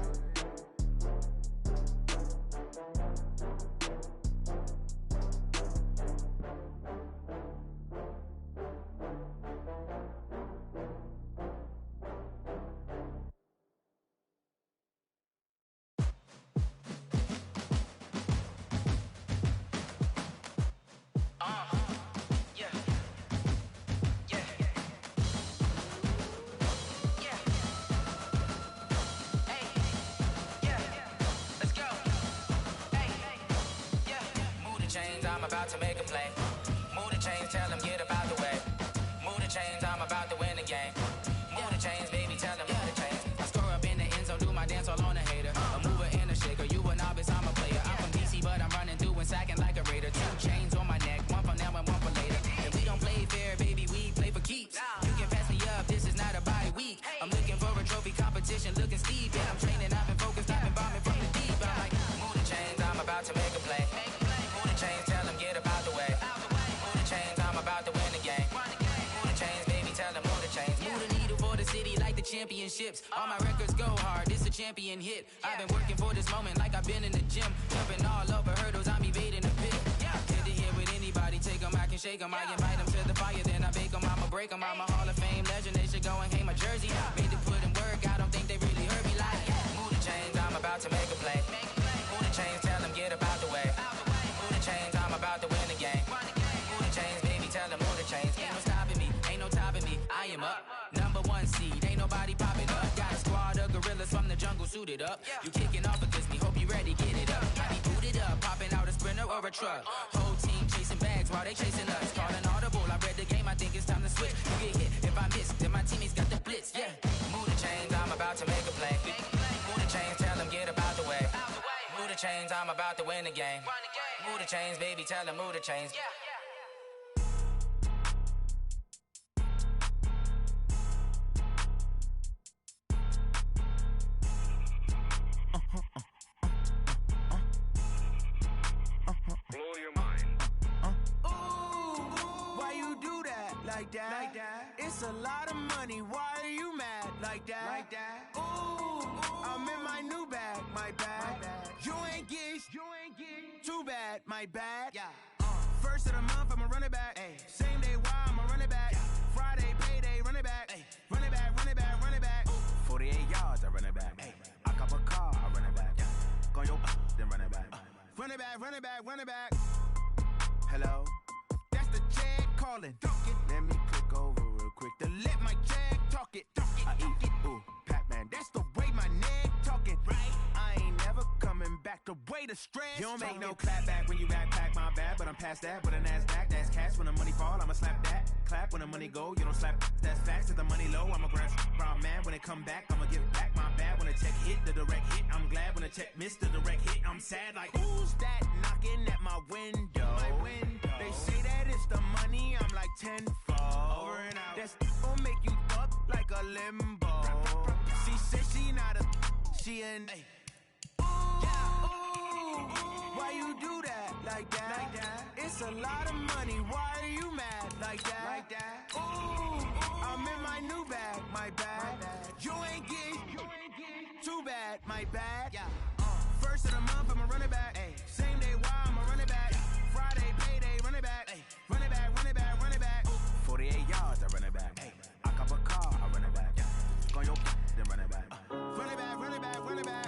I'm about to make a play. Move the chains, tell them get up out the way. Move the chains, I'm about to win the game. Move the chains, baby, tell them move the chains. I score up in the end zone, do my dance all on a hater. A mover and a shaker, you a novice, I'm a player. I'm from DC, but I'm running through and sacking like a raider. 2 chains on my neck, one for now and one for later. If we don't play fair, baby, we play for keeps. You can pass me up, this is not a bye week. I'm looking for a trophy competition, looking steep. And I'm training, I've been focused, I've been bombing from the deep. I'm like, move the chains, I'm about to make a play. Move the chains, tell them get up out the way. Move the chains, I'm about to win the game. Move the chains, baby, tell them move the chains. Move the needle for the city like the championships. All my records go hard, this a champion hit. I've been working for this moment like I've been in the gym. Jumping all over hurdles, I'm evading the pit. Hit to hit with anybody, take them, I can shake them. I invite them to the fire, then I bake them, I'ma break them. I'm a Hall of Fame legend, they should go and hang my jersey. Made to put in work, I don't think they really heard me like. Move the chains, I'm about to make a play. Move the chains, tell them get up out the way. Move the chains, I'm about to win the game. Move the chains, baby, tell them move the chains. Ain't no stopping me, ain't no topping me. I am up, #1 seed, ain't nobody popping up. Got a squad of gorillas from the jungle suited up. You kicking off against me, hope you ready, get it up. I be booted up, popping out a sprinter or a truck. Whole team chasing bags while they chasing us. Calling audible, I read the game, I think it's time to switch. You get hit, if I miss, then my teammates got the blitz, yeah. Move the chains, I'm about to make a play. Move the chains, tell them get up out the way. Move the chains, I'm about to win the game. Move the chains, baby, tell them move the chains. Blow your mind. Ooh, why you do that? Like that? It's a lot of money. Why are you mad? Like that? Ooh, I'm in my new bag. My bad. You ain't get too bad. My bad. First of the month, I'ma run it back. Same day, why I'ma run it back. Friday, payday, run it back. Run it back, run it back, run it back. 48 yards, I run it back. I cop a car, I run it back. Go your then run it back. Run it back, run it back, run it back. Hello? That's the check calling. Let me click over real quick to let my check talk it. I eat it, ooh, Pac-Man. That's the way my neck talking. Right? I ain't never coming back. The way the stress. You don't make no clap back when you backpack, my bad. But I'm past that. With a NASDAQ, that's cash. When the money fall, I'ma slap that. Clap when the money go, you don't slap. That's facts. If the money low, I'ma grab brown man. When it come back, I'ma give back my bad. When the check hit, the direct hit. I'm glad when the check missed the direct hit. I'm sad like, who's that knocking at my window? They say that it's the money, I'm like tenfold. Over and out. That's gon' make you up like a limbo. She said she not a, she an. Why you do that? Like that? It's a lot of money. Why are you mad? Like that? Ooh, I'm in my new bag. My bad. You ain't get too bad. My bad. First of the month, I'ma run it back. Same day, why I'ma run it back. Friday, payday, run it back. Run it back, run it back, run it back. 48 yards, I run it back. I cop a car, I run it back. Go your then run it back. Run it back, run it back, run it back.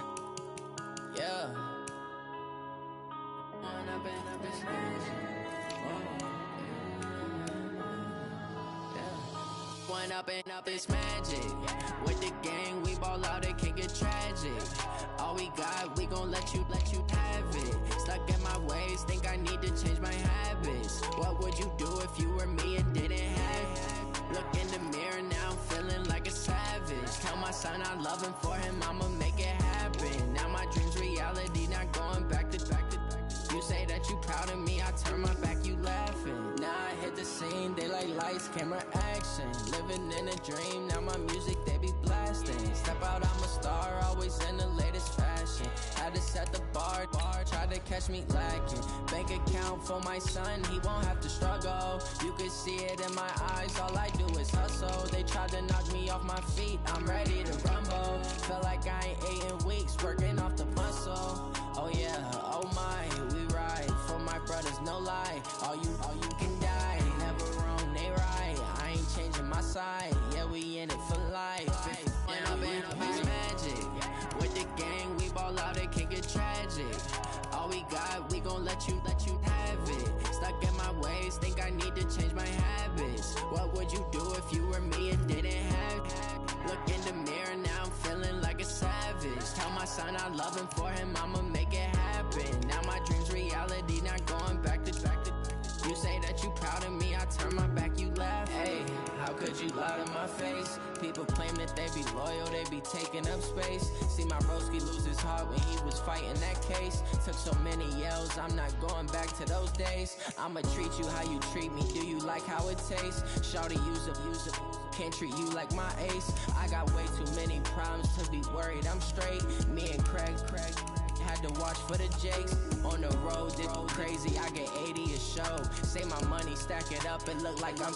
Yeah. One up and up is magic. With the gang, we ball out, it can get tragic. All we got, we gon' let you have it. Stuck in my ways, think I need to change my habits. What would you do if you were me and didn't have it? Look in the mirror, now I'm feeling like a savage. Tell my son I love him, for him I'ma make it happen. Now my dream's reality, not going back to. You say that you proud of me, I turn my back, you laughing. Now I hit the scene, they like lights, camera, action. Living in a dream, now my music, they be blasting. lasting. Step out, I'm a star, always in the latest fashion. Had to set the bar, tried to catch me lacking. Bank account for my son, he won't have to struggle. You can see it in my eyes, all I do is hustle. They tried to knock me off my feet, I'm ready to rumble. Felt like I ain't ate in weeks, working off the muscle. Oh yeah, oh my, we ride for my brothers, no lie. All you can die, never wrong, they right. I ain't changing my side, yeah, we in it for life. And I've been magic. With the gang, we ball out, it can get tragic. All we got, we gon' let you have it. Stuck in my ways, think I need to change my habits. What would you do if you were me and didn't have it? Look in the mirror, now I'm feeling like a savage. Tell my son I love him, for him I'ma make it happen. Now my dream's reality, not going back to. You say that you proud of me, I turn my back, you laugh. Hey, how could you lie to my face? People claim that they be loyal, they be taking up space. See my broski lose his heart when he was fighting that case. Took so many yells, I'm not going back to those days. I'ma treat you how you treat me, do you like how it tastes? Shawty, use up, can't treat you like my ace. I got way too many problems to be worried, I'm straight. Me and Craig had to watch for the Jakes. On the road, this crazy, I get 80 a show. Say my money, stack it up, it look like I'm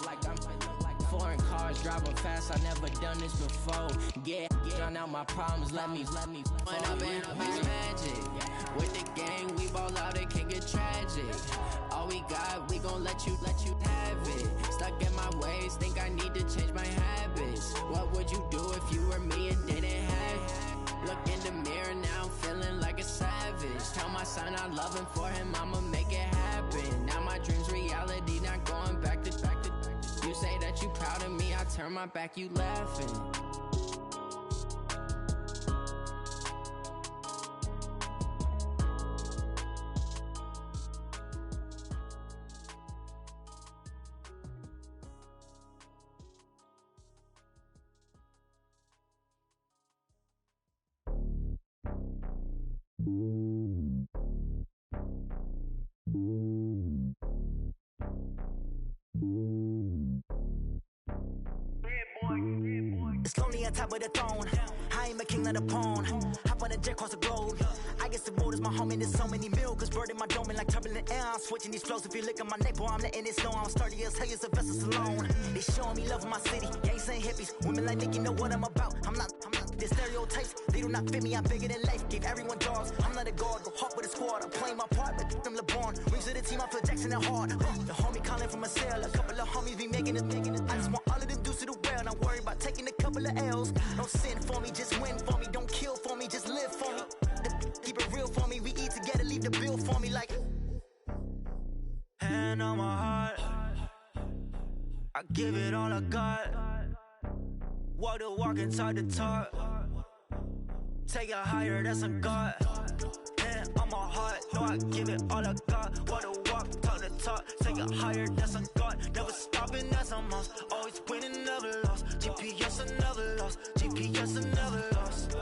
foreign cars, driving fast, I never done this before. Get drown out my problems, let me When I've been magic. With the gang, we ball out, it can get tragic. All we got, we gon' let you have it. Stuck in my ways, think I need to change my habits. What would you do if you were me and didn't have it? Look in the mirror, now I'm feeling like a savage. Tell my son I love him, for him I'ma make it happen. Now my dream's reality, not going back to. You say that you proud of me, I turn my back, you laughing. It's lonely on top of the throne. I ain't a king of the pawn. Hop on a jet across the globe. I guess the road is my home and there's so many miracles burning my dome like turbulent air. I'm switching these flows. If you look at my neck, boy, I'm letting it slow. I'm sturdy as hell, as a vessel alone. They showing me love in my city. Gangs saying hippies. Women like Nicky know what I'm about. I'm not the stereotypes. They do not fit me. I'm bigger than life. Gave everyone dogs. I'm not a guard. Go hard with a squad. I'm playing my part, but I'm LeBron. Wings of the team. I feel Jackson and hard. The homie calling from a cell. A couple of homies be making it. I just want all of them dudes to the well. Not worry about taking a couple of L's. Don't sin for me, just win for me. Don't kill for me, just live for me. Keep it real for me. We eat together, leave the bill for me like. Hand on my heart, I give it all I got. Walk the walk and talk the talk. Take it higher, that's a God. Hand on my heart, no, I give it all I got. Walk the walk, talk the talk. Take it higher, that's a God. Never stopping, that's a must. Always winning, never lost. GPS, I never lost. GPS, I never lost.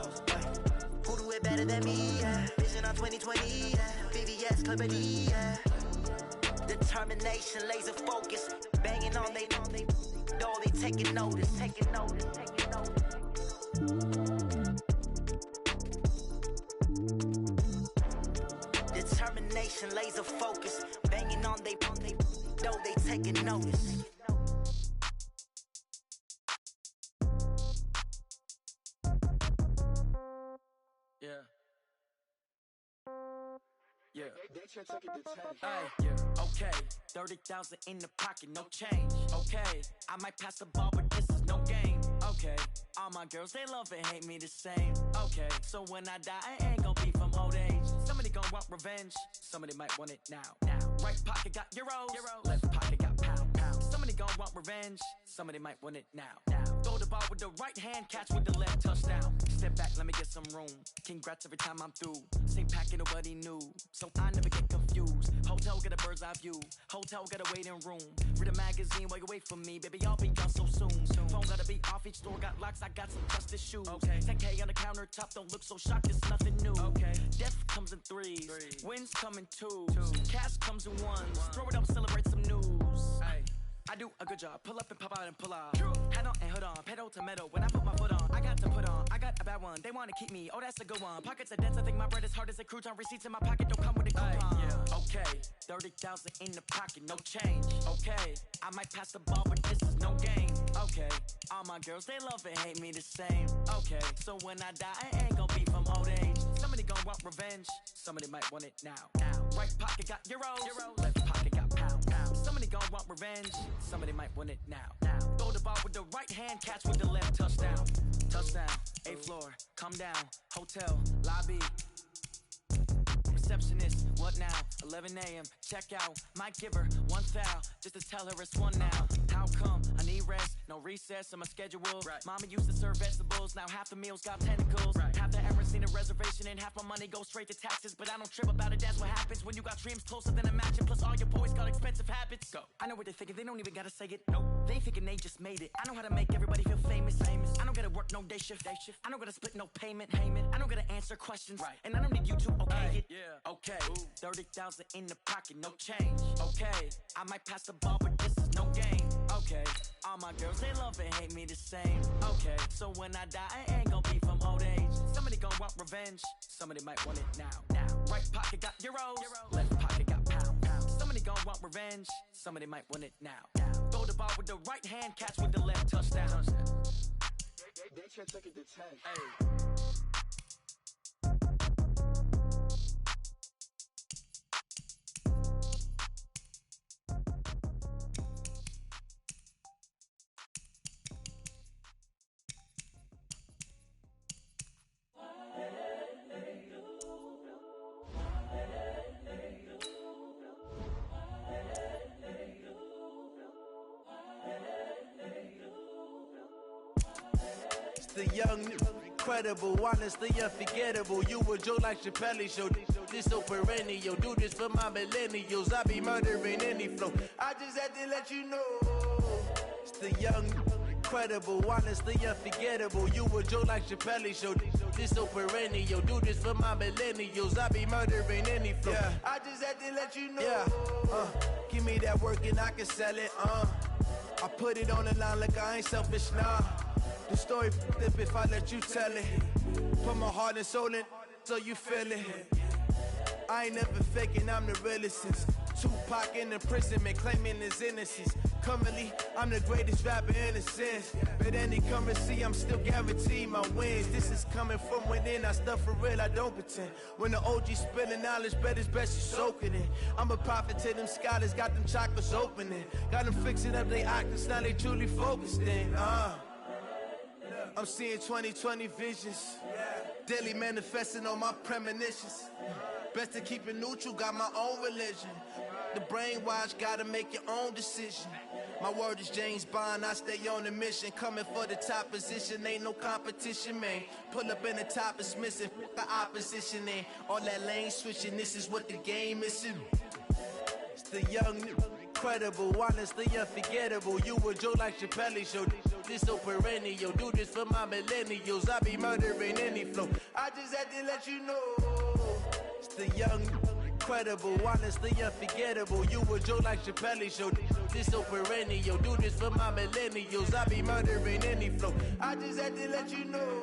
Who do it better than me? Yeah. Vision on 2020. Yeah. VVS, Clarity. Yeah. Determination, laser focus. Banging on they door, they taking notice. Determination, laser focus. Banging on they door, they taking notice. Yeah. Hey, yeah, okay. 30,000 in the pocket, no change. Okay, I might pass the ball, but this is no game. Okay, all my girls, they love and hate me the same. Okay, so when I die, I ain't gon' be from old age. Somebody gon' want revenge, somebody might want it now. Right pocket got euros, left pocket got pound. Somebody gon' want revenge, somebody might want it now. Throw the ball with the right hand, catch with the left, touchdown. Step back, let me get some room. Congrats every time I'm through. Same packet, nobody knew, so I never get confused. Hotel get a bird's eye view, hotel got a waiting room. Read a magazine while you wait for me, baby, I'll be gone so soon. Phone gotta be off, each store got locks, I got some justice shoes. Okay. 10K on the countertop, don't look so shocked, it's nothing new. Okay. Death comes in threes, wins come in twos. Cash comes in ones, throw it up, celebrate some news. Ay. I do a good job, pull up and pop out and pull out. Head on and hood on, pedal to metal. When I put my foot on, I got to put on. I got a bad one. They want to keep me. Oh, that's a good one. Pockets are dense. I think my bread is hard as a crouton. Receipts in my pocket don't come with a coupon. Yeah. Okay, 30,000 in the pocket, no change. Okay, I might pass the ball, but this is no game. Okay, all my girls, they love and hate me the same. Okay, so when I die, I ain't gonna be from old age. Somebody gon' want revenge. Somebody might want it now. Right pocket got euros. Left pocket got pound. Somebody gon' want revenge. Somebody might want it now. Throw the ball with the right hand, catch with the left. Touchdown. Touchdown. 8th floor. Come down. Hotel. Lobby. Receptionist, what now? 11 a.m. Check out. Might give her one foul just to tell her it's one now. How come? I need rest. No recess on my schedule. Right. Mama used to serve vegetables. Now half the meals got tentacles. Right. Half the errands seen a reservation and half my money goes straight to taxes. But I don't trip about it. That's what happens when you got dreams closer than a match. And plus all your boys got expensive habits. Go. I know what they're thinking. They don't even gotta say it. Nope. They ain't thinking they just made it. I know how to make everybody feel famous. I don't gotta work no day shift. I don't gotta split no payment. I don't gotta answer questions. Right. And I don't need you to okay it. Yeah. Okay. 30,000 in the pocket, no change. Okay. I might pass the ball, but this is no game. Okay. All my girls, they love and hate me the same. Okay. So when I die, I ain't gonna be from old age. Somebody gon' want revenge. Somebody might want it now. Right pocket got euros. Left pocket got pound. Somebody gon' want revenge. Somebody might want it now. Throw the ball with the right hand, catch with the left. Touchdown. They can't take it to 10. Hey. The young, incredible, honestly unforgettable. You a Joe like Chappelle show. This so perennial. Do this for my millennials. I be murdering any flow. I just had to let you know. It's the young, incredible, honestly unforgettable. You a Joe like Chappelle show. This so perennial. Do this for my millennials. I be murdering any flow. Yeah. I just had to let you know. Yeah. Give me that work and I can sell it. I put it on the line like I ain't selfish, nah. The story flip if I let you tell it. Put my heart and soul in so you feel it. I ain't never faking, I'm the realest since Tupac in imprisonment, claiming his innocence. Currently, I'm the greatest rapper in a sense. But any currency, I'm still guaranteed my wins. This is coming from within, I stuff for real, I don't pretend. When the OG spilling knowledge, bet it's best you soak it in. I'm a prophet to them scholars, got them chakras opening. Got them fixing up they octaves, now they truly focused in. I'm seeing 2020 visions. Daily manifesting on my premonitions. Best to keep it neutral, got my own religion. The brainwash, gotta make your own decision. My word is James Bond, I stay on the mission. Coming for the top position, ain't no competition, man. Pull up in the top, it's missing, the opposition in. All that lane switching, this is what the game is. It's the young, incredible, honestly unforgettable. You a Joe like Chappelle show. This so perennial. Do this for my millennials. I be murdering any flow. I just had to let you know. It's the young, incredible, honestly unforgettable. You a Joe like Chappelle show. This so perennial. Do this for my millennials. I be murdering any flow. I just had to let you know.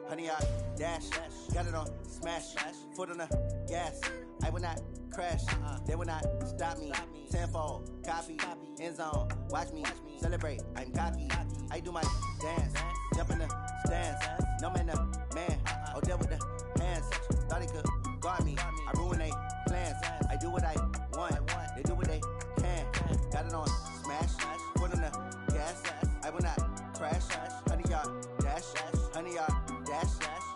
Honey, I dash, got it on smash, foot on the gas. I will not crash, they will not stop me. Tenfold, copy, end zone, watch me celebrate. I'm cocky, I do my dance, jump in the stands. No man, man, oh there with the hands. Thought he could guard me, I ruin they plans. I do what I want, they do what they can. Got it on smash, foot on the gas. I will not crash, honey, y'all dash, honey, y'all dash,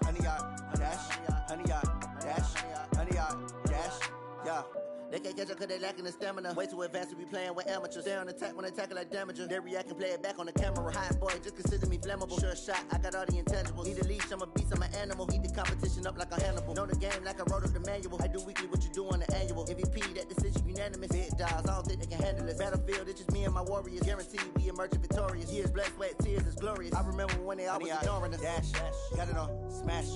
honey, y'all dash, honey, y'all dash, honey, y'all dash, yeah. They can't catch up cause they lacking the stamina. Way too advanced to be playing with amateurs. Stay on attack when attack like damager. They react and play it back on the camera. Hot boy, just consider me flammable. Sure shot, I got all the intangibles. Need a leash, I'm a beast, I'm an animal. Eat the competition up like a Hannibal. Know the game like I wrote up the manual. I do weekly what you do on the annual. MVP, that decision unanimous. Big dogs, I don't think they can handle it. Battlefield, it's just me and my warriors. Guaranteed we emerging victorious. Years, blood, sweat, tears is glorious. I remember when they always ignoring us. Dash, got it on, smash,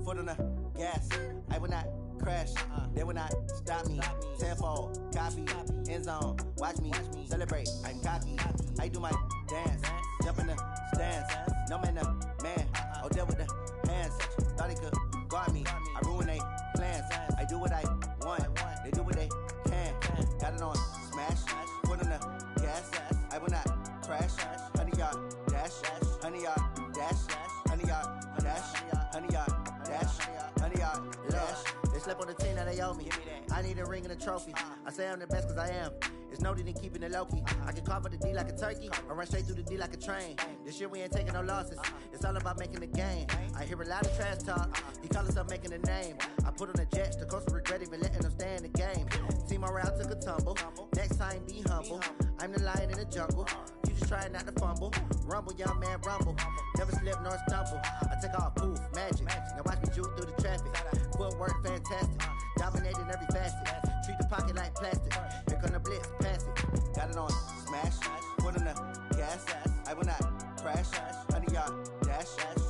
foot on the gas. I will not crash, they will not stop me. Tenfold, copy, end zone, watch me celebrate. I'm cocky, I do my dance, jump in the stands. No man, the man, Odell with the hands. Thought he could guard me, I ruin they plans. I do what I want, they do what they can. Got it on, smash, foot on the gas. I will not crash, 100-yard dash, 100-yard dash, 100-yard dash, 100-yard dash, 100-yard dash. They slept on the team that they owe me. I need a ring and a trophy. I say I'm the best cause I am. It's no need in keeping it low-key. I can carve up the D like a turkey or run straight through the D like a train. This year we ain't taking no losses. It's all about making the game. I hear a lot of trash talk. He call himself making a name. I put on the Jets. The coach will regret even letting them stay in the game. Team morale took a tumble. Next time be humble. I'm the lion in the jungle. You just try not to fumble. Rumble, young man, rumble. Never slip nor stumble. I take off, poof, magic. Now watch me juke through the traffic. Footwork fantastic. Dominating every facet. Treat the pocket like plastic. Here come the blitz, pass it. Got it on, smash. Foot on the gas. I will not crash. 100-yard dash.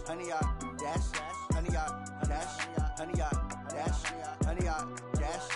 100-yard dash. 100-yard dash. 100-yard dash. 100-yard dash.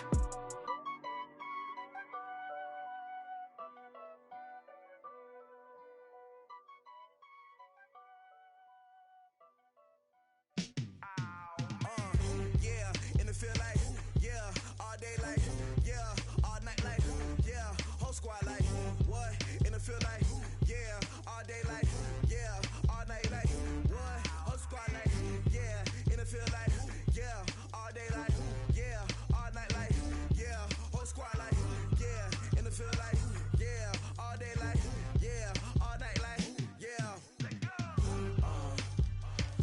Feel like, yeah, all day like, yeah, all night like, yeah, whole squad like, what? In the feel like, yeah, all day like, yeah, all night like, what? Whole squad like, yeah, in the feel like, yeah, all day like, yeah, all night like, yeah, whole squad like, yeah, in the feel like, yeah, all day like, yeah, all night like, yeah.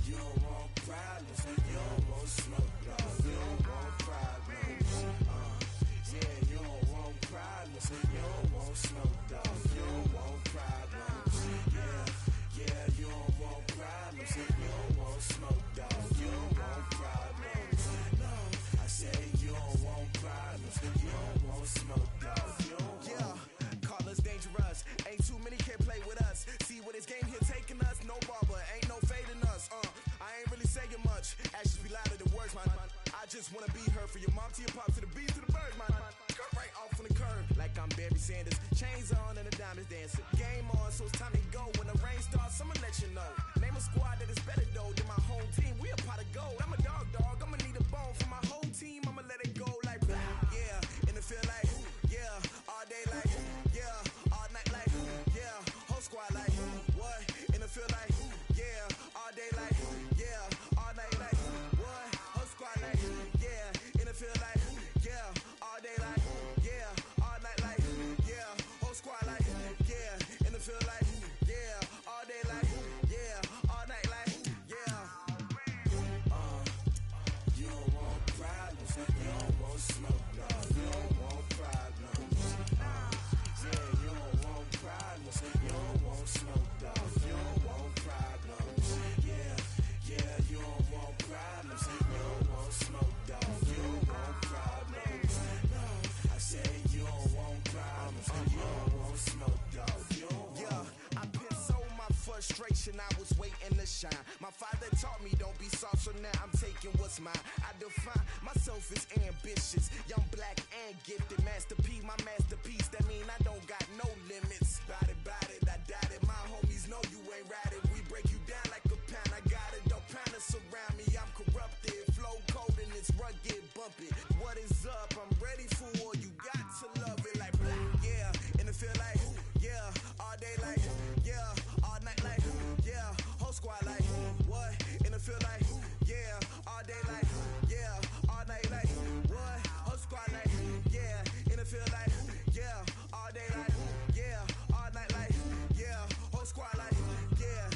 You don't want problems, you don't want smoke. You don't want problems, yeah, you don't want problems, you don't want smoke, dog, you don't want problems, yeah, you don't want problems, you don't want smoke, dog, you don't want problems, no, I say you don't want problems, you don't want smoke, dog, you don't want. Yeah, call us dangerous, ain't too many can play with us, see what this game here taking us, no barber, ain't no fading us, I ain't really saying much, actions be louder than words, man. I just wanna be her, for your mom to your pop, to the beat, to the bird, man. Cut right off on the curb, like I'm Barry Sanders. Chains on and the diamonds dancing. Game on, so it's time to go. When the rain starts, I'ma let you know. Name a squad that is better though than my home team. We a pot of gold. I'm a dog, I'ma need a bone for my whole team. I'ma let it go like blah. Yeah, and it feel like, yeah, all day like, yeah, all night like, yeah, whole squad like, what? And it feel like, yeah, all day like, yeah, all night like, what? Whole squad like, yeah, and it feel like, yeah, all day like, yeah, all night like, yeah, whole squad like, yeah, and it feel like, yeah, all day like, yeah, all night like, yeah. You don't want problems, you don't want smoke, no, you don't want problems, yeah, you don't want problems, you don't want smoke, dog, you don't want problems, yeah, you don't want problems, you don't want smoke, dog, you don't want problems, no, I say you don't want problems, you don't want smoke, dog, you don't want. Yeah, I put so my frustration, I was waiting to shine. My father taught me don't be soft, so now I'm taking what's mine. I define myself as ambitious, young, black, and gifted. Master P, my masterpiece, that mean I don't got no limits. Bout it, I doubt it. My homies know you ain't ride it. We break you down like a pound. I got it, don't pound us around me. I'm corrupted, flow cold and it's rugged, bump it. What is up? I'm ready for war. You got to love it like blah. Yeah, and it feel like, yeah, all day like, yeah, all night like, yeah, whole squad like, what? And it feel like, yeah, all day like, yeah, all night like, what? Whole squad like, yeah, and it feel like, yeah, all day like, yeah, all night like, yeah, whole squad like, yeah,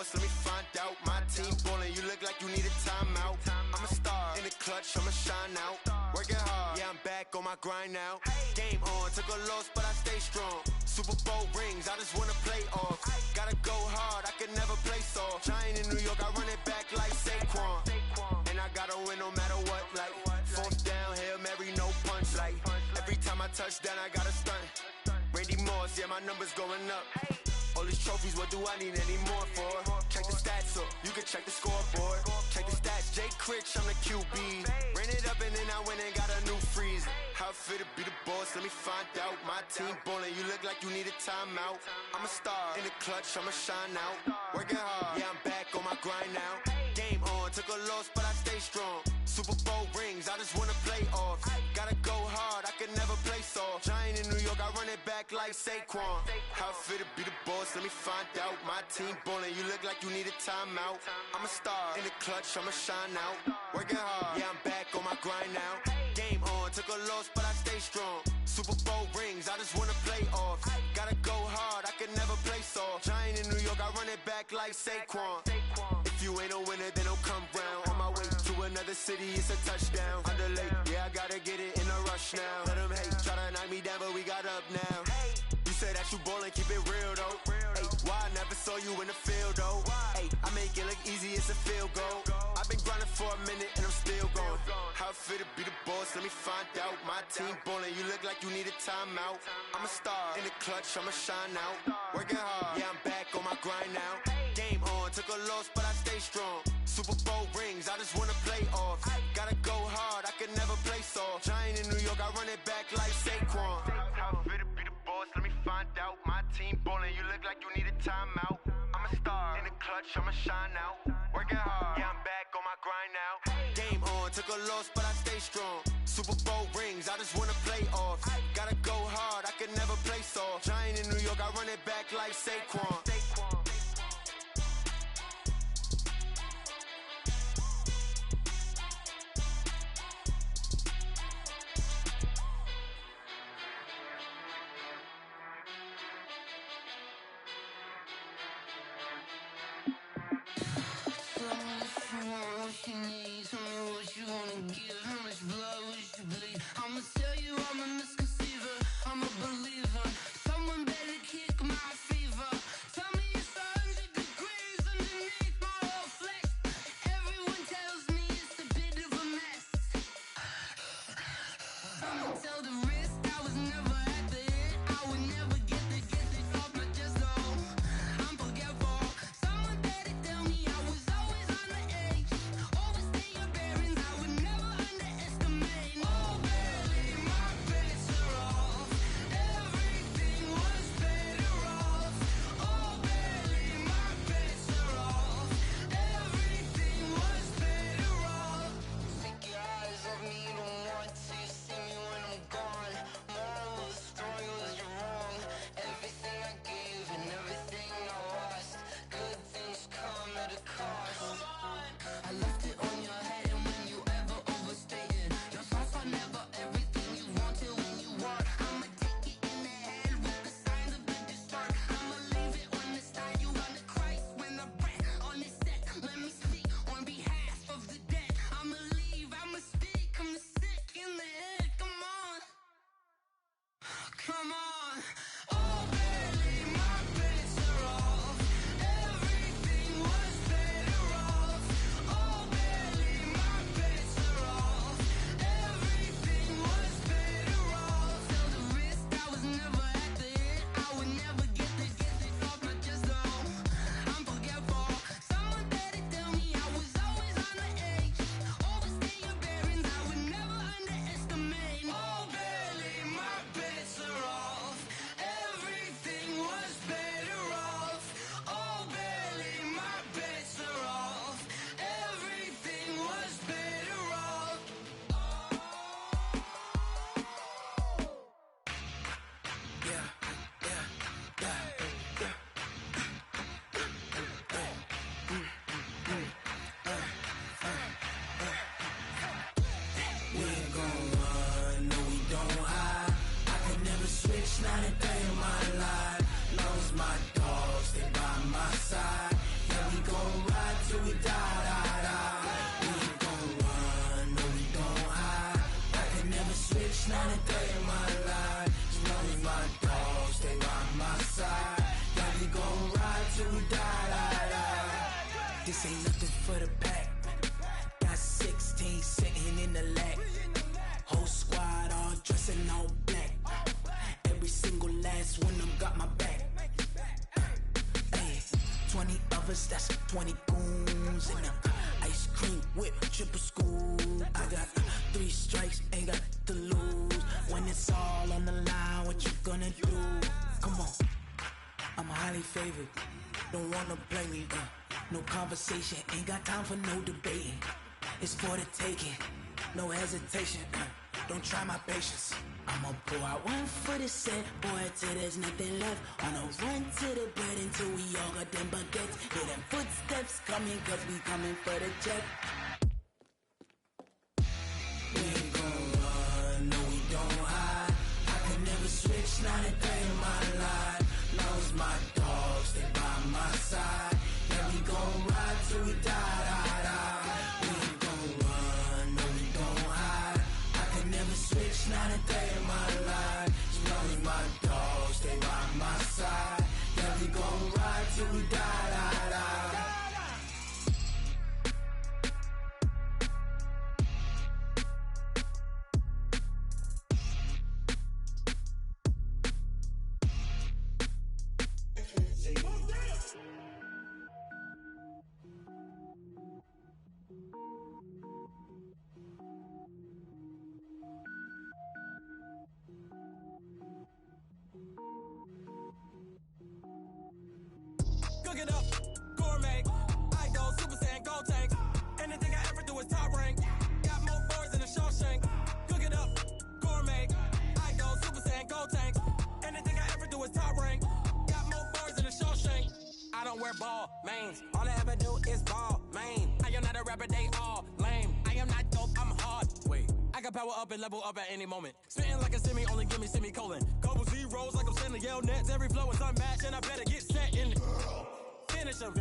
boss, let me find out. My team ballin', you look like you need a timeout. I'm a star in the clutch, I'ma shine out. Working hard, yeah, I'm back on my grind now. Game on, took a loss, but I stay strong. Super Bowl rings, I just wanna play off. Gotta go hard, I can never play soft. Giant in New York, I run it back like Saquon. And I gotta win no matter what, like fourth down, Hail Mary, no punch. Like every time I touch down, I gotta stunt. Randy Moss, yeah, my numbers going up. All these trophies, what do I need any more for? Check the stats up, you can check the scoreboard. Check the stats, Jake Critch, I'm the QB. Ran it up and then I went and got a new freeze. How it fit to be the boss, let me find out. My team ballin', you look like you need a timeout. I'm a star in the clutch, I'ma shine out. Working hard, yeah, I'm back on my grind now. Game on, took a loss, but I stay strong. Super Bowl rings, I just wanna play off. Gotta go hard, I can never play soft. Giant in New York, I run it back like Saquon. How it fit to be the boss, let me find out. My team ballin', you look like you need a timeout. I'm a star in the clutch, I'ma shine out. Working hard, yeah, I'm back on my grind now. Game on, took a loss, but I stay strong. Super Bowl rings, I just wanna play off. Gotta go hard, I can never play soft. Giant in New York, I run it back like Saquon. If you ain't a winner, then don't come round. On my way to another city, it's a touchdown. Underlay, yeah, I gotta get it in a rush now. Let them hate, try to knock me down, but we got up now. You say that you ballin', keep it real though. Hey, why I never saw you in the field though? Hey, I make it look easy, it's a field goal. I've been grinding for a minute and I'm still going. How it fit to be the boss, let me find out. My team ballin', you look like you need a timeout. I'm a star in the clutch, I'ma shine out. Working hard, yeah, I'm back on my grind now. Game on, took a loss, but I stay strong. Super Bowl rings, I just wanna play off. Gotta go hard, I can never play soft. Giant in New York, I run it back like Saquon. How it fit to be the boss, let me find out. My team ballin', you look like you need a timeout. I'm a star in the clutch, I'ma shine out. Working hard, yeah, I'm back on my grind now. Game on, took a loss, but I stay strong. Super Bowl rings, I just wanna play off. Gotta go hard, I can never play soft. Giant in New York, I run it back like Saquon. What you need, tell me what you wanna give. How much blood would you bleed? I'ma tell you I'm a misconceiver, I'm a believer. Someone better kick my fever. Tell me it's 100 degrees underneath my whole flesh. Everyone tells me it's a bit of a mess. I'ma tell the risk I was never at the hit. I would never get it off my chest though. I'm forgetful. Someone better tell me I was always on the edge. Overstaying This ain't nothing for the pack. Got 16 sitting in the lap. Whole squad all dressing all black. Every single last one of them got my back. Hey, 20 of us, that's 20 goons in them. Ice cream whip, triple scoop. I got 3 strikes, ain't got to lose. When it's all on the line, what you gonna do? Come on, I'm highly favored. Don't wanna play me, no conversation, ain't got time for no debating. It's for the taking, no hesitation, don't try my patience. I'ma pour out one for the set, boy, till there's nothing left. On a run to the bed until we all got them baguettes. Hear them footsteps coming, cause we coming for the jet. We ain't gon' run, no we don't hide. I could never switch, not a day in my life. Long as my dogs, they by my side. Yeah, we gon' ride till we die. We ain't gon' run, no we don't hide. I could never switch, not a day in my life. As long as my dogs, they by my side. Yeah, we gon' ride till we die. Cook it up, gourmet. I go Super Saiyan, gold tank. Anything I ever do is top rank. Got more boards than a Shawshank. Cook it up, gourmet. I go Super Saiyan, gold tank. Anything I ever do is top rank. Got more boards than a Shawshank. I don't wear ball mains. All I ever do is ball main. I am not a rapper, they all lame. I am not dope, I'm hard. Wait, I can power up and level up at any moment. Spitting like a semi, only give me semicolon. Couple zeros like I'm sending yell nets. Every flow is unmatched and I better get set in. Finish them.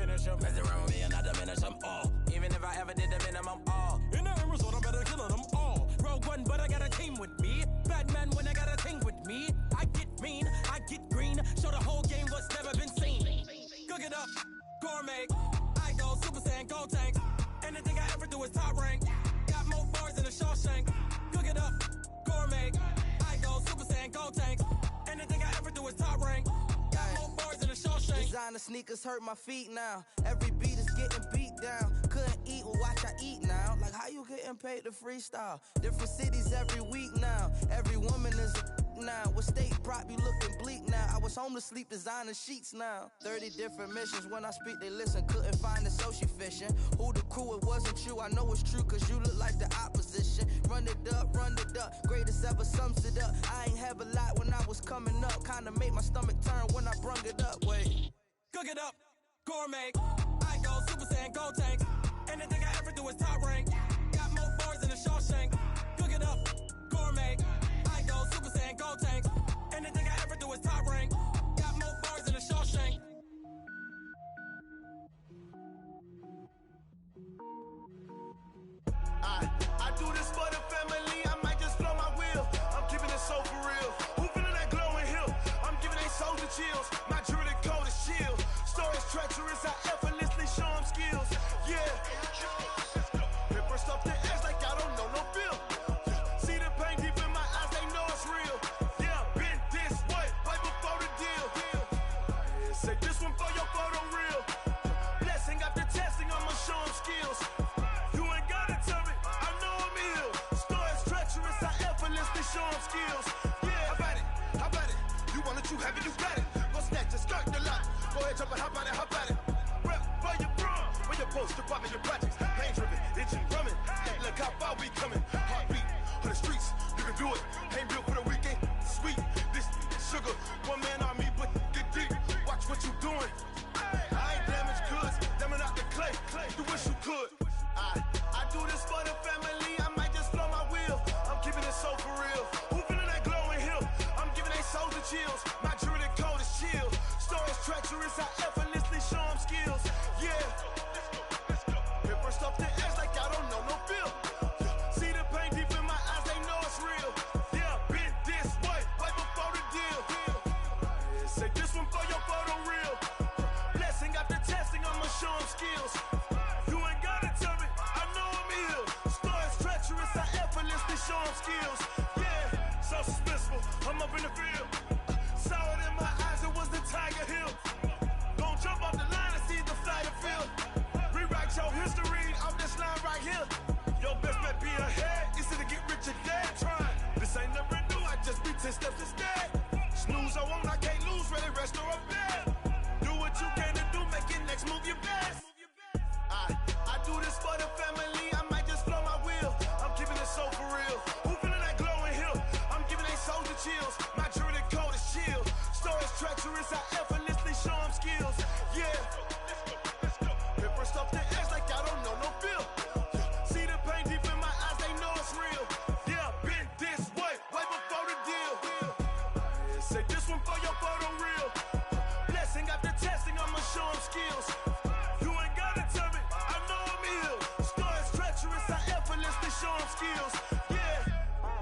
Mess around with me and I diminish them all. Even if I ever did the minimum all. In the end result, I better kill them all. Rogue One, but I got a team with me. Batman when I got a thing with me. I get mean, I get green. Show the whole game what's never been seen. Cook it up, gourmet. I go Super Saiyan, gold tank. Anything I ever do is top rank. Got more bars than a Shawshank. Cook it up, gourmet. I go Super Saiyan, gold tank. Anything I ever do is top rank. Got more bars than a Shawshank. Designer sneakers hurt my feet now. Every beat is getting beat down. Couldn't eat, well watch I eat now. Like how you getting paid to freestyle? Different cities every week now. Every woman is a now. What state prop you looking bleak now? I was home to sleep designer sheets now. 30 different missions. When I speak they listen. Couldn't find it so she fishing. Who the crew, it wasn't you. I know it's true cause you look like the opposition. Run it up. Greatest ever sums it up. I ain't have a lot when I was coming up. Kinda made my stomach turn when I brung it up. Wait. Cook it up, gourmet. I go Super Saiyan, gold tank. Anything I ever do is top rank. Got more bars than a Shawshank. Cook it up, gourmet. I go Super Saiyan, gold tank. Anything I ever do is top rank. Got more bars than a Shawshank. I do this for the family, I might just blow my wheel. I'm keeping it so for real. Who feeling that glowing hill? I'm giving they soldier chills. My jewelry cold as chill. Stories treacherous, I effortlessly show them skills. Yeah. Paper stuff to act like I don't know no feel. See the pain deep in my eyes, they know it's real. Yeah, been this way, right before the deal. Say this one for your photo real. Blessing after testing, I'ma show them skills. You ain't gotta tell me, I know I'm ill. Stories treacherous, I effortlessly show them skills. Yeah, how about it? You want it, you have it, you got it. Go snatch it, skirt the lot. Go ahead, jump it, how about it? Rep skills. Yeah, so suspenseful. I'm up in the field. Saw it in my eyes, it was the Tiger Hill. Gon' jump off the line and see the flyer field. Rewrite your history off this line right here. Your best bet be ahead. Easy to get rich or dead trying. This ain't never new, I just be 10 steps instead. Snooze I won't, I can't lose, ready, rest or a bed. Do what you can to do, make your next move your best. I do this for the family, I might just flow my wheel. I'm keeping it so for real. Who feeling that glowing hill? I'm giving they soldier chills. My jewelry code is chill. Stories treacherous, I effortlessly show them skills. Yeah. Paper stuff the edge like I don't know no feel. See the pain deep in my eyes, they know it's real. Yeah, been this way before the deal. Say this one for your photo reel. Blessing after testing, I'ma show them skills. You ain't gotta tell me, I know I'm ill. Stories treacherous, I effortlessly show them skills. Yeah.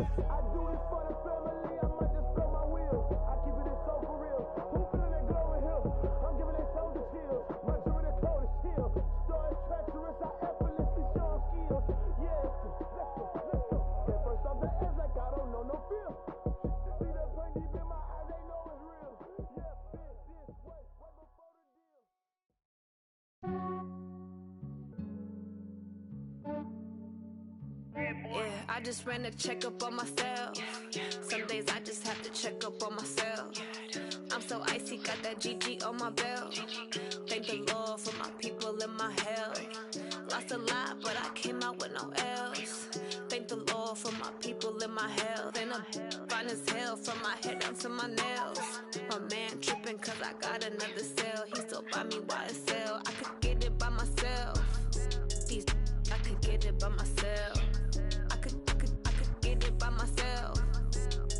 I do this for the family, I might just blow my wheel. I keep it so for real. Who feeling that glowing hill? I'm giving they soldier chills. My jewelry code is chill. Stories treacherous, I effortlessly show them skills. Yeah. Let's go. Get first off the edge like I don't know no feel. See the pain deep in my eyes, they know it's real. Yeah, been this way before the deal. Yeah, I just ran a checkup on myself. Some days I just have to check up on myself. I'm so icy, got that GG on my belt. Thank the Lord for my people in my health. Lost a lot, but I came out with no else. Thank the Lord for my people in my health. And I'm fine as hell from my head down to my nails. My man tripping cause I got another cell. He still buy me YSL. I could get it by myself. These I could get it by myself. I could get it by myself.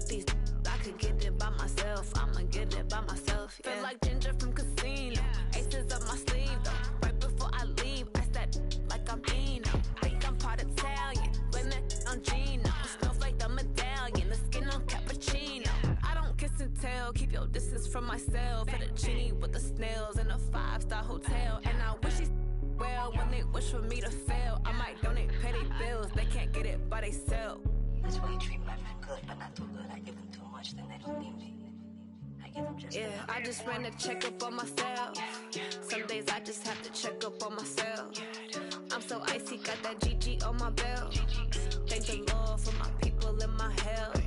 These I could get it by myself. I'ma get it by myself. Yeah. Feel like Ginger from Casino. Aces up my sleeve though. Right before I leave, I said like I'm Dino. Think I'm part Italian. Blame that on Gino. Smells like the medallion. The skin on cappuccino. I don't kiss and tell. Keep your distance from myself. Fettuccine with the snails in a 5-star hotel. And I wish he's well when they wish for me to fail. I might donate petty bills. They can't get it by themselves. That's why you treat my men good, but not too good. I give them too much, then they don't need me. I give them just enough. I just ran a checkup on myself. Some days I just have to check up on myself. I'm so icy, got that GG on my belt. Thank the Lord for my people in my health.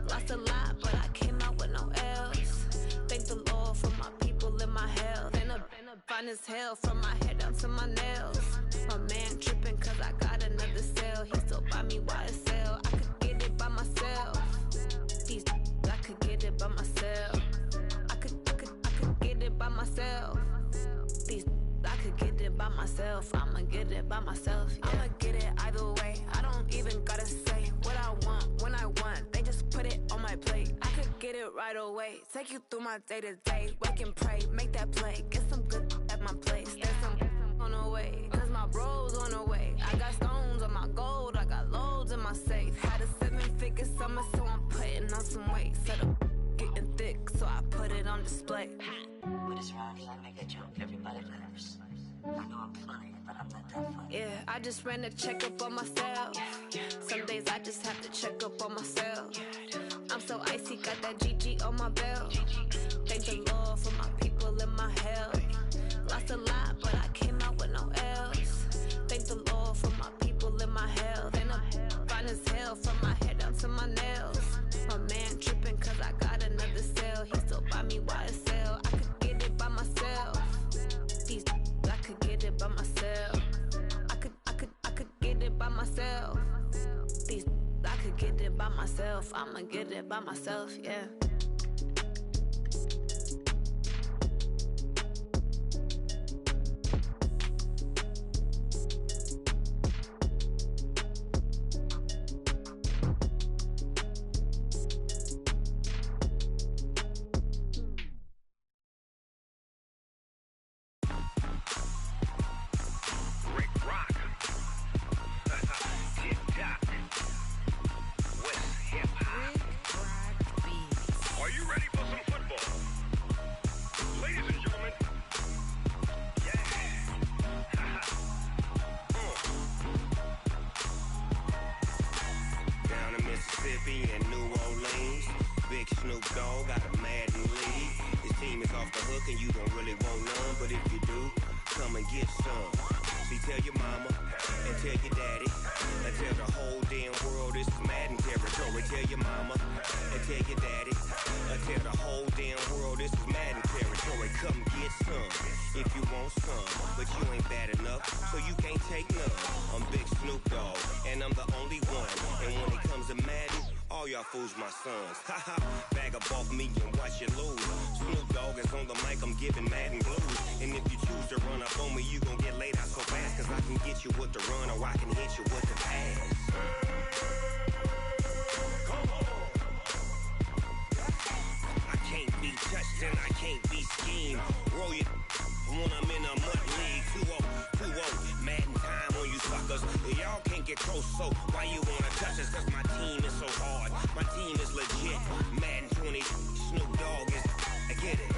Lost a lot, but I came out with no else. Thank the Lord for my people in my health. And I'm fine as hell from my head down to my nails. My man tripping cause I got another cell. He still buy me YSL. I could get it by myself. These I could get it by myself. I could get it by myself. These I could get it by myself. I'ma get it by myself. Yeah. I'ma get it either way. I don't even gotta say what I want when I want. They just put it on my plate. I could get it right away. Take you through my day to day. Wake and pray, make that play. Get some good at my place. There's some on the way. Cause my bro's on the way. I got stones on my gold. I got loads in my safe. Had a 7-figure summer, so I'm putting on some weight. Set up getting thick, so I put it on display. With this round here, I make a joke. Everybody laughs. I know I'm funny, but I'm not that funny. Yeah, I just ran a checkup on myself. Some days I just have to check up on myself. I'm so icy, got that GG on my belt. Thank the Lord for my people in my health. Lost a lot, but I came out with no else. Thank the Lord for my people in my health. And I'm fine as hell from my head down to my nails. My man tripping cause I got another cell. He still buy me YSL. I could get it by myself. These I could get it by myself. I could get it by myself. These I could get it by myself. I'ma get it by myself, yeah. Snoop Dogg got a Madden league. His team is off the hook and you don't really want none, but if you do, come and get some. See, tell your mama and tell your daddy and tell the whole damn world it's Madden territory. Tell your mama and tell your daddy and tell the whole damn world this is Madden territory. Come get some if you want some, but you ain't bad enough, so you can't take none. I'm Big Snoop Dogg, and I'm the only one. And when it comes to Madden, all y'all fools my sons. Haha, bag up off me and watch you lose. Snoop Dogg is on the mic, I'm giving Madden blues. And if you choose to run up on me, you gon' get laid out so fast, cause I can get you with the run or I can hit you with the pass. I can't be touched and I can't be schemed. Roll you when I'm in a mud league. 2-0, Madden time on you suckers. Y'all can't get close, so why you wanna touch us? Cause my team is so hard, my team is legit. Madden 20, Snoop Dogg is, I get it.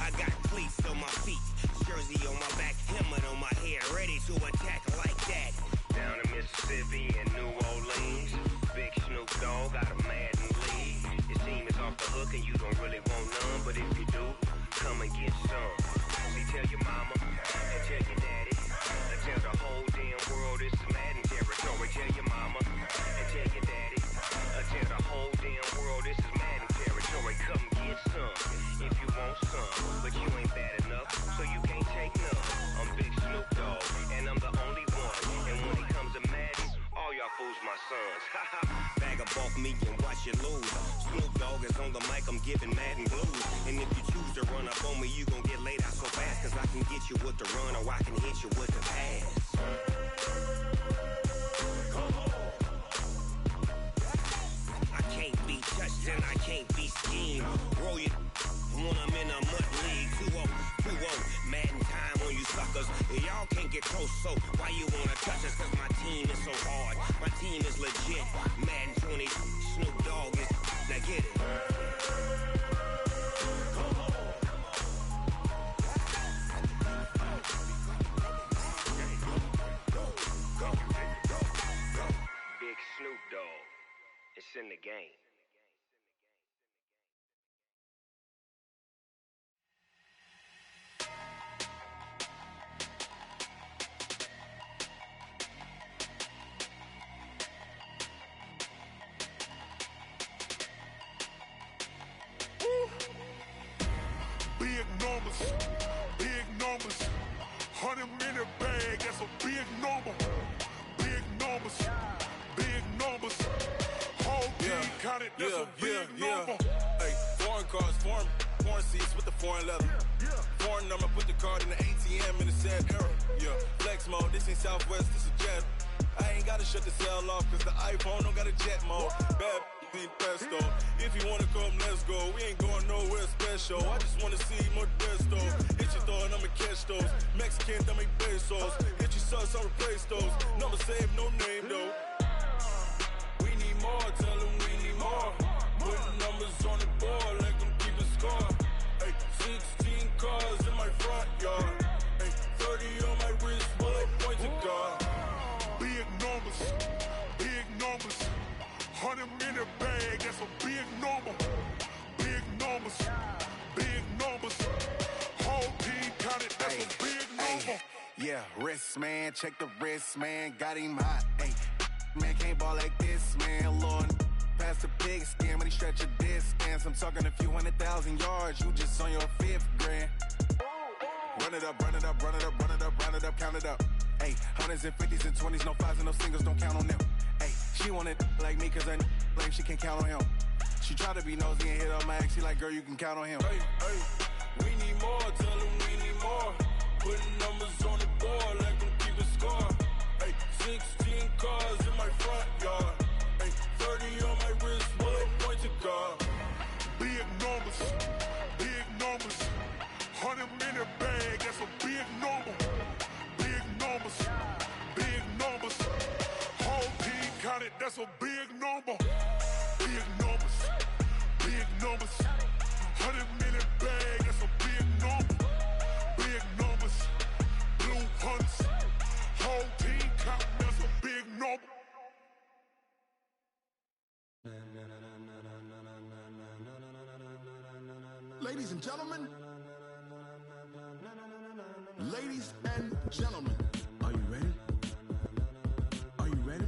I got cleats on my feet, jersey on my back, helmet on my head, ready to attack like that. Down in Mississippi and New Orleans, Big Snoop Dogg got a Madden league. His team is off the hook and you don't really want none, but if you do, come and get some. See, tell your mama and tell your daddy and tell the whole damn world this is Madden territory. Tell your mama and tell your daddy and tell the whole damn world this is Madden territory. Come get some if you want some, but you ain't bad enough, so you can't take none. I'm Big Snoop Dogg, and I'm the only one. And when it comes to Madden, all y'all fools my sons. Haha, bag up off me and watch you lose. Snoop Dogg is on the mic, I'm giving Madden blues. And if you choose to run up on me, you gon' get laid out so fast, cause I can get you with the run or I can hit you with the pass. I can't be touched and I can't be schemed. Roll you when I'm in a mud league. 2-0, Madden time on you suckers. Y'all can't get close, so why you wanna touch us? Cause my team is so hard, my team is legit. Madden 20, Snoop Dogg is, now get it. Big Snoop Dogg, it's in the game. Big numbers, 100-minute bag, that's a big number. Big numbers, whole team counted, that's a big number. Hey, foreign cars, foreign seats with the foreign leather. Foreign number, put the card in the ATM in the sad era. Yeah, flex mode, this ain't Southwest, this is jet. I ain't gotta shut the cell off, cause the iPhone don't got a jet mode. Bad need pesto. If you wanna come, let's go. We ain't going nowhere special. I just wanna see more Modesto. Hit your thought, I'ma catch those. Mexican, I make pesos. Hit your sauce, I'll replace those. Number saved, no name though. We need more, tell them we need more. Putting numbers on the board, let them keep a score. Hey, 16 cars in my front yard. Hey, 30 on my wrist, bullet point to God. Big numbers, 100-minute bag, that's a big number. Big numbers, whole team counted, that's a big number. Yeah, wrist man, check the wrist man, got him hot. Ay, man can't ball like this, man. Lord, past the pig skin, when he stretch a distance. I'm talking a few 100,000 yards, you just on your 5th grand. Run it up, run it up, run it up, run it up, run it up, count it up. Ay, 100s and 50s and 20s, no 5s and no singles, don't count on them. Ay, she want it like me, cause I blame she can't count on him. She try to be nosy and hit up my ex, she like, girl, you can count on him. Hey, we need more, tell them we need more. Putting numbers on the board, let them keep a score. Hey, 16 cars in my front yard. Hey, 30 on my wrist, bullet point to God. Big numbers, 100-minute bag, that's a big number. Big numbers, whole team counted, that's a big number. Big numbers, 100-minute bag, that's a big number. Big numbers, blue hunts, whole team counting, that's a big number. Ladies and gentlemen. Ladies and gentlemen. Are you ready? Are you ready?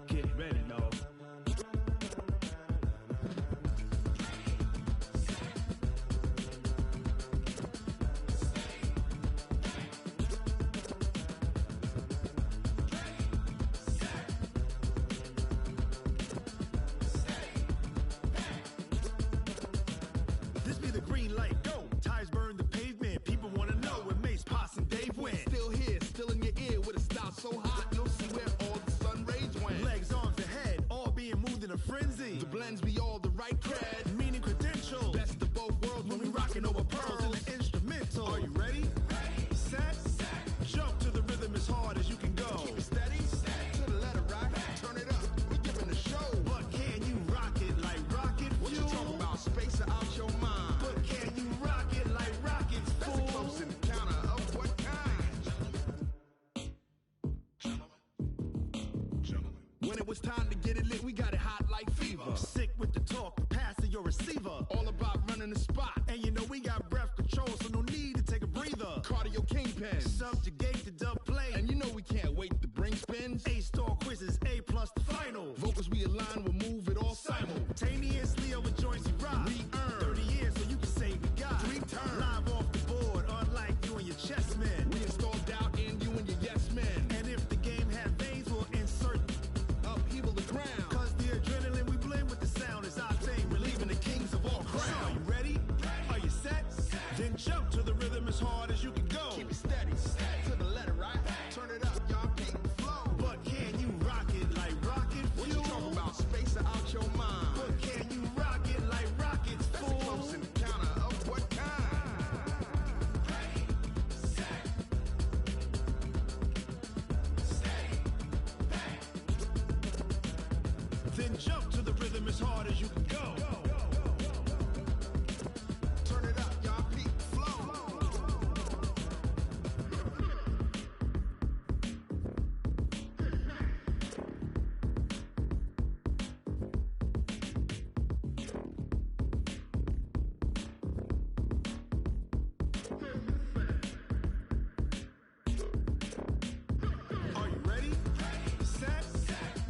Get ready, dog. This be the green light, go. Tires burn the pavement. People want to know where Mace, Poss, and Dave went. Still here, still in your ear with a style so hot, you'll see where all the sun rays went. Legs, arms, and head, all being moved in a frenzy. The blends be all the right cred, meaning credentials. Best of both worlds when we rockin' over pearls in the instrumental. Are you ready? Set, jump to the rhythm as hard as you can go. Keep it steady, to the letter right. Turn it up, we giving the show. But can you rock it like rocket fuel? What you talking about? Space or out your mind? But can you rock it like rockets, fool? That's a close encounter of what kind? When it was time to get it lit, we got it hot like fever. Sick with the talk, pass to your receiver. All about running the spot, and you know we got breath control, so no need to take a breather. Cardio kingpin, subjugate the dub play, and you know we can't wait to bring spins. A-star quizzes, A+ the final. Vocals we align, we'll move it all simultaneously over joints we rock. We earn 30 years, so you can say we got 3 turns. Live off the board, unlike you and your chess men. We install doubt in you and your yes men. And if the game had veins, we'll insert upheaval the ground. Cause the adrenaline we blend with the sound is our thing, relieving the kings of all crowns. So are you ready? Are you set? Then jump to the rhythm as hard as you can go. Keep it steady, to the letter right. Turn it up, y'all keep flow. But can you rock it like rocket fuel? What you talking about? Space or out your mind? But can you rock it like rockets, fool? That's a close encounter of what kind? Ready, set, steady, back. Then jump to the rhythm as hard as you can go. Turn it up, y'all keep flow. Are you ready? Set,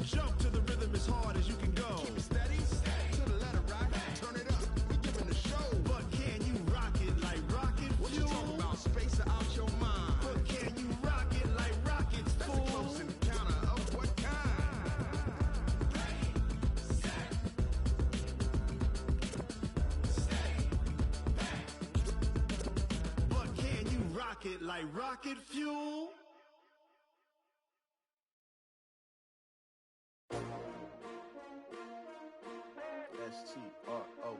jump to the rhythm as hard as you can go. Keep it steady, to the letter right. Turn it up, we giving the show. But can you rock it like rocket fuel? What you talking about? Space or out your mind? But can you rock it like rockets, fool? That's a close encounter of what kind? Ready, set, steady, back. But can you rock it like rocket fuel? S-T-R-O.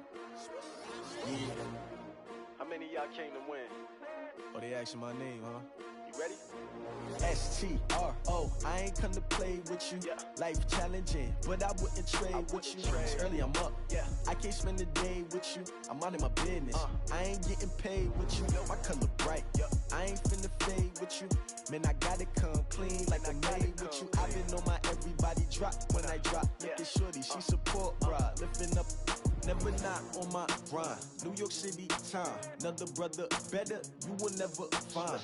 Yeah. How many of y'all came to win? Oh, they asking my name, huh? You ready? S-T-R-O. I ain't come to play with you. Yeah. Life challenging, but I wouldn't trade with you. It's early, I'm up. Yeah. I can't spend the day with you. I'm minding my business. I ain't getting paid with you. My color bright. Yeah. I ain't finna fade with you. Man, I gotta come clean like I made with you. I've been on my everybody drop when I drop. Look at shorty, she support, bruh. Lifting up, never not on my grind. New York City time. Another brother better, you will never find.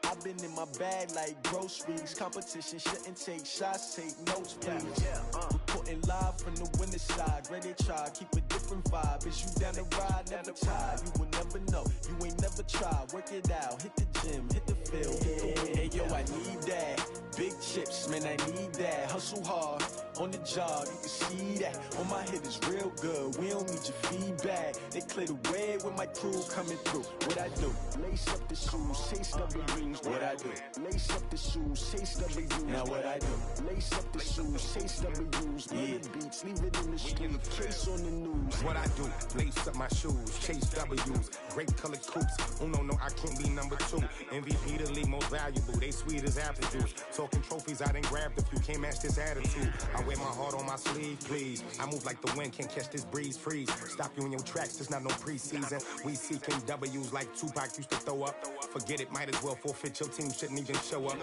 I've been in my bag like groceries. Competition shouldn't take shots, take notes, please. Reporting live from the winter side. Ready to try, keep a different vibe. Is you down the ride, never tired. You will never know, you ain't never tried. Work it out, hit the gym, hit the field, hit the wind. Hey yo, I need that. Big chips, man, I need that. Hustle hard, on the job, you can see that. On my hit is real good, we don't need your feedback. They clear the way when my crew coming through. What I do? Lace up the shoes, chase double rings. What I do? Lace up the shoes, chase double U's. Now what I do? Lace up the shoes, chase double U's. Yeah. Beats, leave it in the street, case on the news. What I do? Lace up my shoes, chase W's. Great colored coupes. Oh no, I can't be number 2. MVP repeatedly most valuable. They sweet as apple juice. Talking trophies, I done grabbed a few. Can't match this attitude. I wear my heart on my sleeve, please. I move like the wind, can't catch this breeze, freeze. Stop you in your tracks, there's not no preseason. We seeking W's like Tupac used to throw up. Forget it, might as well forfeit. Your team shouldn't even show up.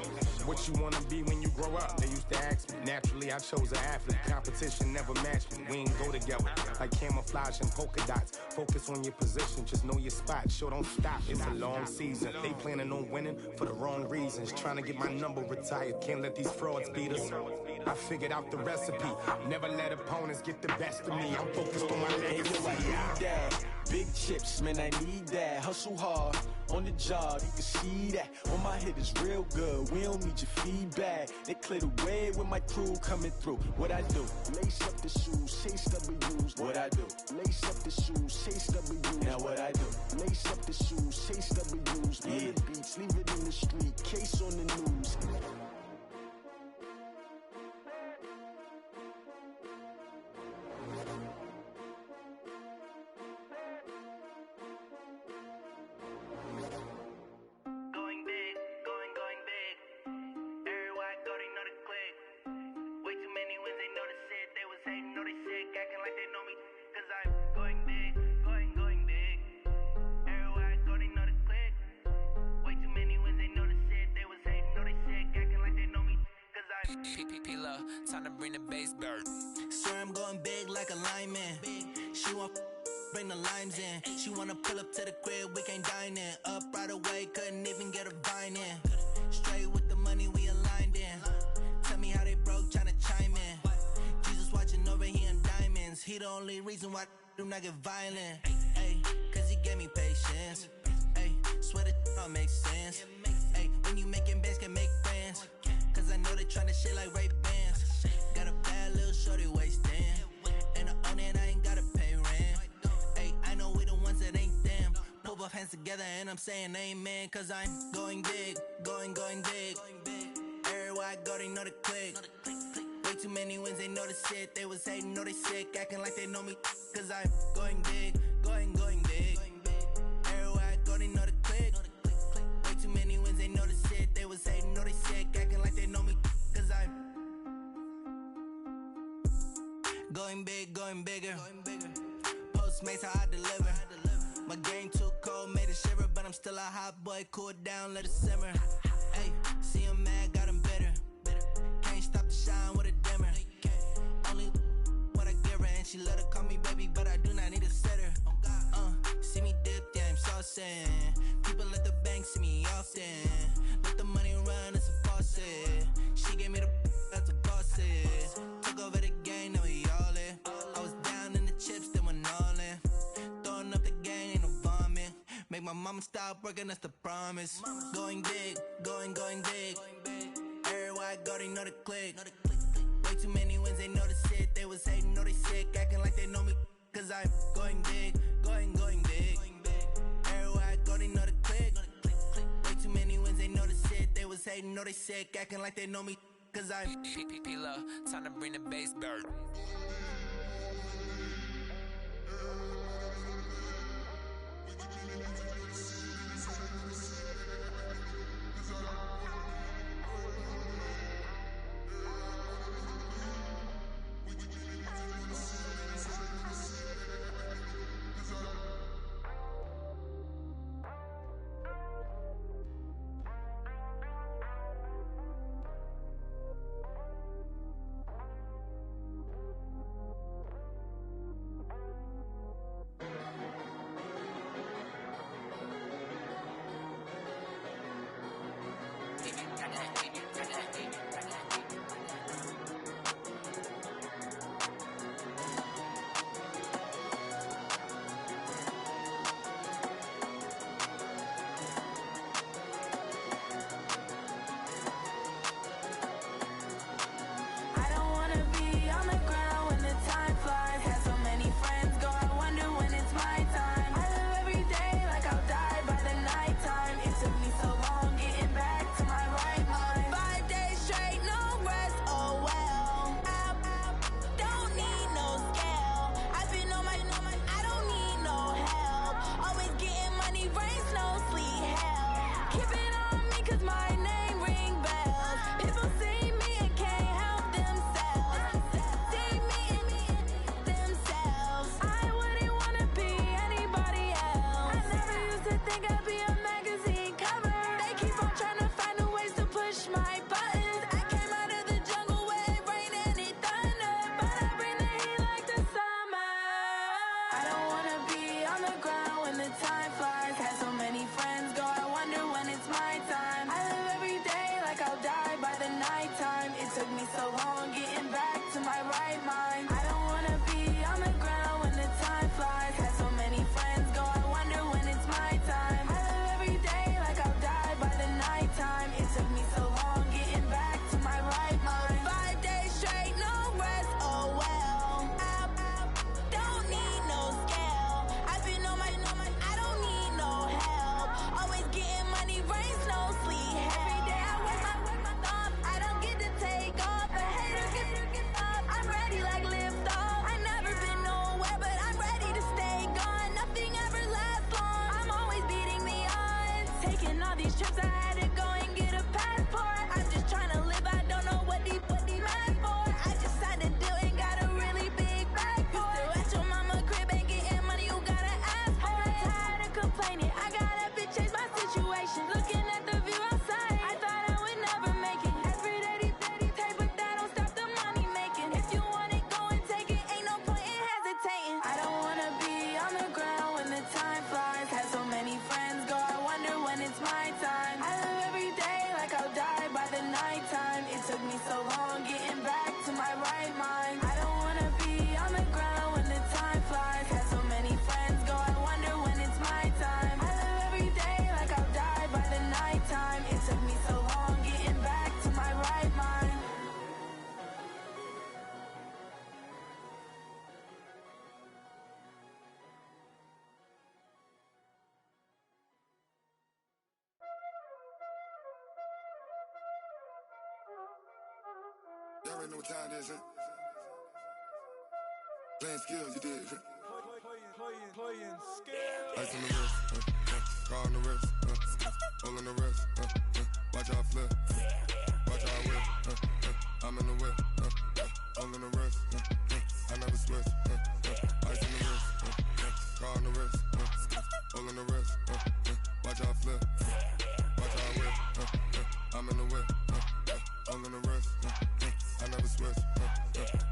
What you wanna be when you grow up? They used to ask me. Naturally, I chose an athlete. Competition never matched me. We ain't go together like camouflage and polka dots. Focus on your position, just know your spot. Sure, don't stop. It's a long season. They planning on winning for the wrong reasons. Trying to get my number retired. Can't let these frauds beat us. I figured out the recipe. Never let opponents get the best of me. I'm focused on my legacy. I need that. Big chips, man, I need that. Hustle hard on the job, you can see that. On my head is real good. We don't need your feedback. They clear the way with my crew coming through. What I do? Lace up the shoes, chase W's. What I do? Lace up the shoes, chase W's. Now what I do? Lace up the shoes, chase W's. Yeah. The beats, leave it in the street. Case on the news. Time to bring the bass bird. Swear I'm going big like a lineman. She want bring the limes in. She wanna pull up to the crib, we can't dine in. Up right away, couldn't even get a vine in. Straight with the money we aligned in. Tell me how they broke, tryna chime in. Jesus watching over here in diamonds. He the only reason why do not get violent. Ay, cause he gave me patience. Ay, swear that don't make sense. Ay, when you making bands can make friends. Cause I know they tryna shit like Ray Bans. Got a bad little shorty wasting. And I own it, I ain't gotta pay rent. Ay, I know we the ones that ain't them. Pull both hands together and I'm saying amen. Cause I'm going big, going big. Everywhere I go, they know the click. Way too many wins, they know the shit. They was hating, know they sick, acting like they know me. Cause I'm going big, going big. Everywhere I go, they know the click. Way too many wins, they know the shit. They was hating, know they sick, acting like they know me. Cause I'm going big, going bigger. Postmates how I deliver. My game too cold, made it shiver. But I'm still a hot boy, cool it down, let it simmer. Hey, see him mad, got him bitter. Can't stop the shine with a dimmer. Only what I give her, and she let her call me baby, but I do not need a sitter. See me dip, yeah, I'm saucing. People at the bank see me often. Let the money run, it's a faucet. She gave me the that's a boss it. Took over the game, now we all in. I was down in the chips, then went all in. Throwing up the game, ain't no vomit. Make my mama stop working, that's the promise. Going big, going big. Everywhere I go, they know the click. Way too many wins, they know the shit. They was hating, know they sick, acting like they know me. Cause I'm going big, going big. Everywhere I go, they know the click. Way too many wins, they know the shit. They was hating, know they sick, acting like they know me. Cause I'm P-P-P-Love, time to bring the bass bird. trips, I had to go and get a passport. I'm just trying to live, I don't know what these mad for. I just signed a deal and got a really big bag for it. You still at your mama crib ain't getting money, you gotta ask for it. I'm tired of complaining, I gotta bitch change my situation. Looking at the view outside, I thought I would never make it. Every day these take, but that don't stop the money making. If you want it, go and take it, ain't no point in hesitating. I don't wanna be on the ground when the time flies. Had so many friends go, I wonder when it's my time. I live every day like I'll die by the nighttime. It took me so long getting back to my right mind. I don't wanna be on the ground when the time flies. Had so many friends go, I wonder when it's my time. I live every day like I'll die by the nighttime. It took me so long getting back to my right mind. Y'all already know what time it is, huh? Playing skills, you did. Playing skills. Ice on the wrist, car on the wrist, all on the wrist, watch how I flip, watch how I whip, I'm in the whip, all on the wrist, I never switch, ice on the wrist, car on the wrist, all on the wrist, watch how I flip, watch how I whip, I'm in the whip, all on the wrist, I never switch,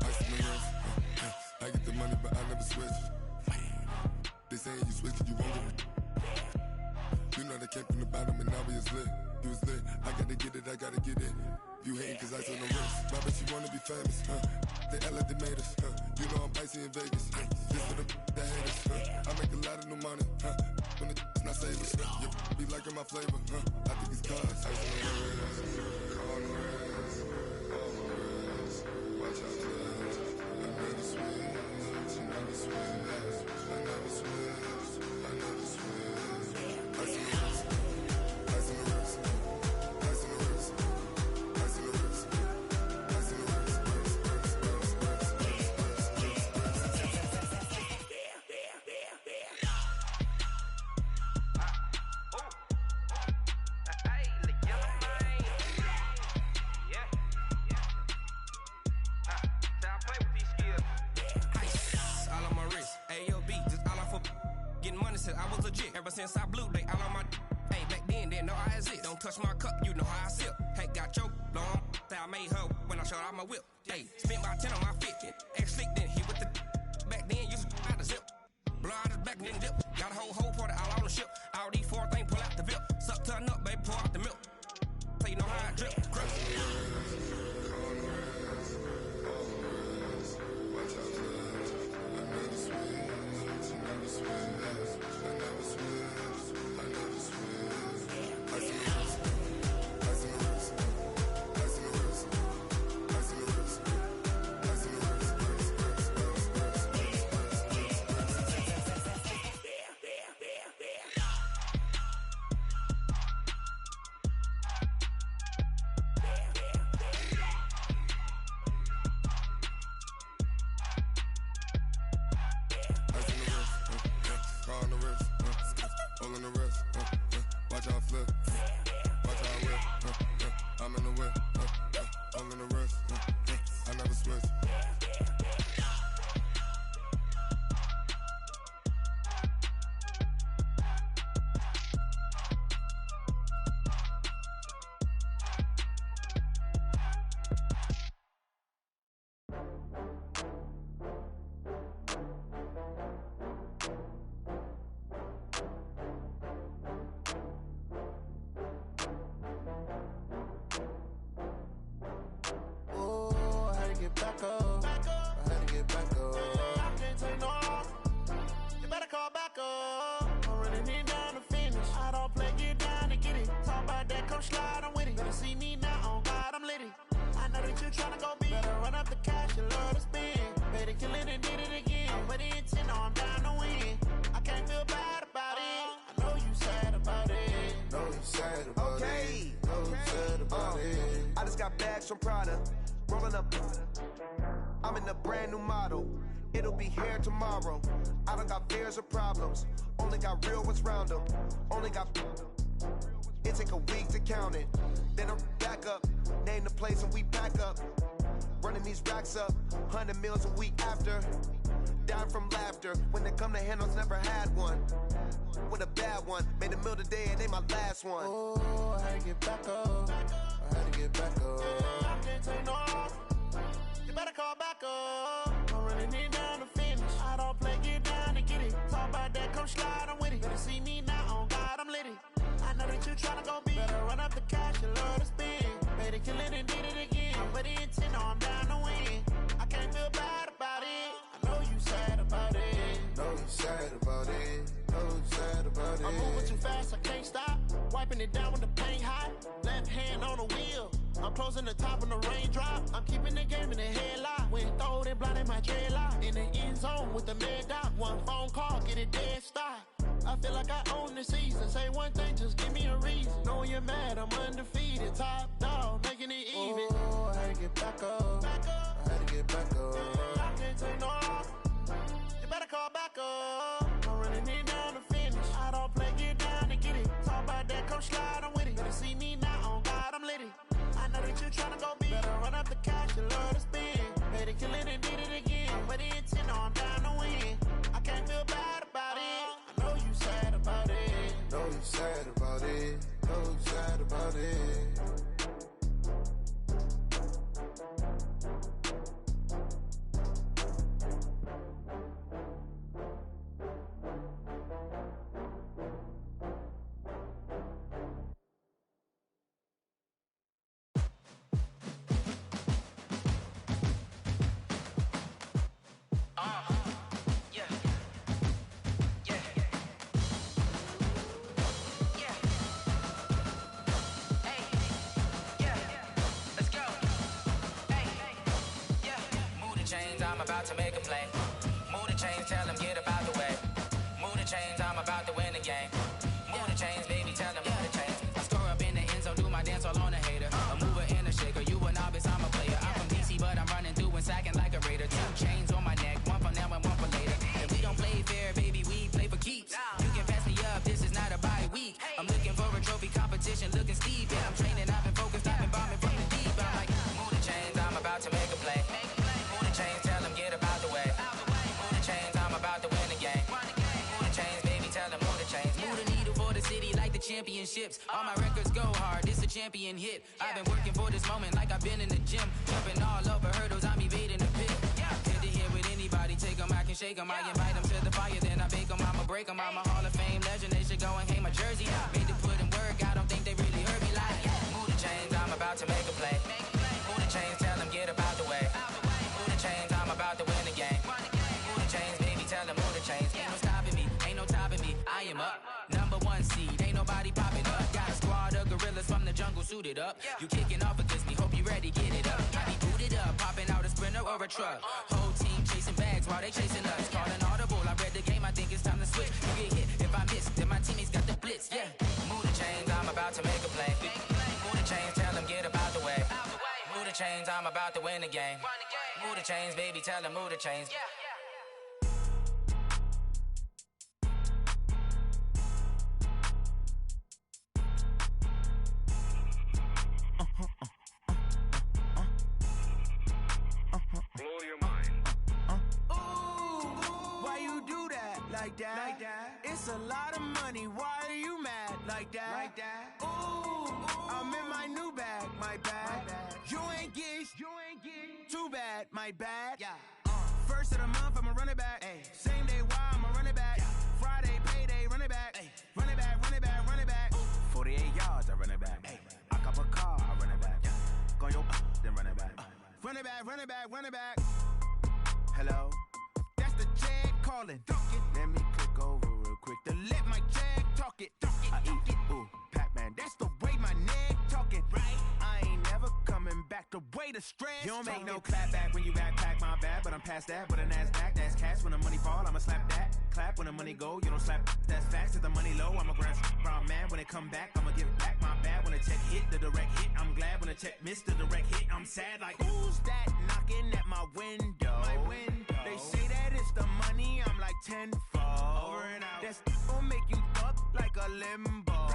ice on the wrist, I get the money but I never switch. They saying you switch, you won't get it. You know they came from the bottom and now we is lit. You was lit, I gotta get it, I gotta get it. You hating cause ice on the wrist. My bitch, you wanna be famous, They act like they made us, You know I'm icy in Vegas, Just for the that haters, I make a lot of new money, When it's not savers, You be liking my flavor, I think it's cause ice on the wrist, on the wrist, on the wrist. Watch out, cuz I never switch, I never switch. I never switch, I never switch. Ice in the wrist, ice in the wrist, ice in the wrist, ice in the wrist, ice in the wrist, I was legit ever since I blew they all on my hey back then didn't know I exist. Don't touch my cup, you know how I sip. Hey, got your long that I made her when I showed out my whip. Hey, spent my 10 on my 50. Ex slick then he with the back then used to out the zip. Blow out his back then dip. Got a whole party all on the ship. All these four things pull out the VIP. Suck to a nut, baby, pour out the milk. So you know how I drip. Crush. Watch out, cuz I never switch, I never switch. I never switch, I never switch. Ice in the wrist, ice in the wrist, ice in the wrist, ice in the wrist, ice in the wrist, car on the wrist, all on the wrist, watch how I flip, watch how I whip, I'm in the whip, all on the wrist, I never switch. Back up, I had to get back up. I can't take no loss. You better call back up. I'm running it down to finish. I don't play, get down to get it. Talk about that, come slide, I'm with it. Better see me now, on God, I'm litty. I know that you tryna go big. Better run up the cash, you love to spend. Better kill it and did it again. With the intent, I'm down to win. I can't feel bad about it. I know you sad about it. Know you sad about it. Know you sad about it. I just got bags from Prada. Rolling up, I'm in a brand new model. It'll be here tomorrow. I don't got fears or problems. Only got real ones round them. Only got. It's take a week to count it. Then I'm back up, name the place and we pack up. Running these racks up, 100 meals a week after. Dying from laughter, when they come to handles, never had one. With a bad one, made a meal today and they my last one. Oh, I had to get back up. I had to get back up. I can't take no off. You better call back up. I'm running it down to finish. I don't play, get down to get it. Talk about that, come slide, I'm with it. Better see me now, on God, I'm litty. I know that you tryna go big. Better run up the cash, you love to spend. Better kill it and did it again. I'm with the intent, no, I'm down to win. I can't feel bad about it. I know you sad about it. Know you sad about it. Know you sad about it. I'm moving too fast, I can't stop. Wiping it down with the paint hot. Left hand on the wheel. I'm closing the top when the raindrop. I'm keeping the game in the headlock. When throwed and blinded my dreadlock. In the end zone with the mad dot. One phone call, get it dead stop. I feel like I own the season. Say one thing, just give me a reason. Knowing you're mad, I'm undefeated. Top dog, making it even. Oh, I had to get back up. I had to get back up. I can't take no off. You better call back up. I'm running it down to finish. I don't play, get down to get it. Talk about that, come slide, I'm with it. Better see me now, on God, I'm litty. I know that you tryna go big. Better run up the cash, you love to spend. Better kill it and did it again. But the intent, no, I'm down to win. I can't feel bad about it. I know you sad about it. Know you sad about it. Know you sad about it. I'm about to make a play. Move the chains, tell them get up out the way. Move the chains, I'm about to win the game. Move the chains, baby, tell them move the chains. I score up in the end zone, do my dance all on a hater. A mover and a shaker, you a novice, I'm a player. I'm from DC, but I'm running through and sacking like a raider. 2 chains on my neck, one for now and one for later. And we don't play fair, baby, we play for keeps. You can pass me up, this is not a bye week. I'm looking for a trophy competition, looking steep. Yeah, I'm training, I've been focused, I've been bombing from the deep. I'm like, move the chains, I'm about to make a play. Move the chains, tell them get up out the way. Move the chains, I'm about to win the game. Move the chains, baby, tell them move the chains. Move the needle for the city like the championships. All my records go hard, this a champion hit. I've been working for this moment like I've been in the gym. Jumping all over hurdles, I'm evading the pit. Good to hear with anybody, take them, I can shake them. I invite them to the fire, then I bake them, I'ma break them. I'm a Hall of Fame legend, they should go and hang my jersey. Made to put in work, I don't think they really heard me like. Move the chains, I'm about to make a play. Move the chains, tell them get up out the way. Move the chains, I'm about to win the game. Move the chains, baby, tell them move the chains. Ain't no stopping me, ain't no topping me. I am up, #1 seed, ain't nobody popping up. Got a squad of gorillas from the jungle suited up. You kicking off against me, hope you ready, get it up. I be booted up, popping out a Sprinter or a truck. Whole team chasing bags while they chasing us. Calling audible, I read the game, I think it's time to switch. You get hit if I miss, then my teammates got the blitz, yeah. Move the chains, I'm about to make a play. Move the chains, tell them get up out the way. Move the chains, I'm about to win the game. Move the chains, baby, tell them move the chains. Blow your mind. Why you do that? Like that? Like that? It's a lot of money. Why are you mad? Like that? Like that? Ooh, I'm in my new bag. My bad. You ain't get. Too bad. My bad. Yeah. First of the month, I'ma run it back. Ay. Same day, why I'ma run it back. Yeah. Friday, payday, run it back. Ay. Run it back, run it back, run it back. 48 yards, I run it back. Ay. I cop a car, I run it back. Yeah. Go yo, then run it back. Run it back, run it back, run it back. Hello? That's the jag calling. Let me click over real quick to let my jag talk it. I eat it, ooh, Pac-Man. That's the way my neck talking. Right? I ain't never coming back the way the stress. You don't make no clap back when you backpack, my bad, but I'm past that. But a NASDAQ, that's cash. When the money fall, I'ma slap that. Clap when the money go, you don't slap. That's facts. If the money low, I'ma grab brown man. When it come back, I'ma give it back. My bad when the check hit, the direct hit. I'm glad when the check missed the direct hit. I'm sad like, who's that knocking at my window? My window. They say that it's the money, I'm like tenfold. Over and out. That's gon' make you up like a limbo.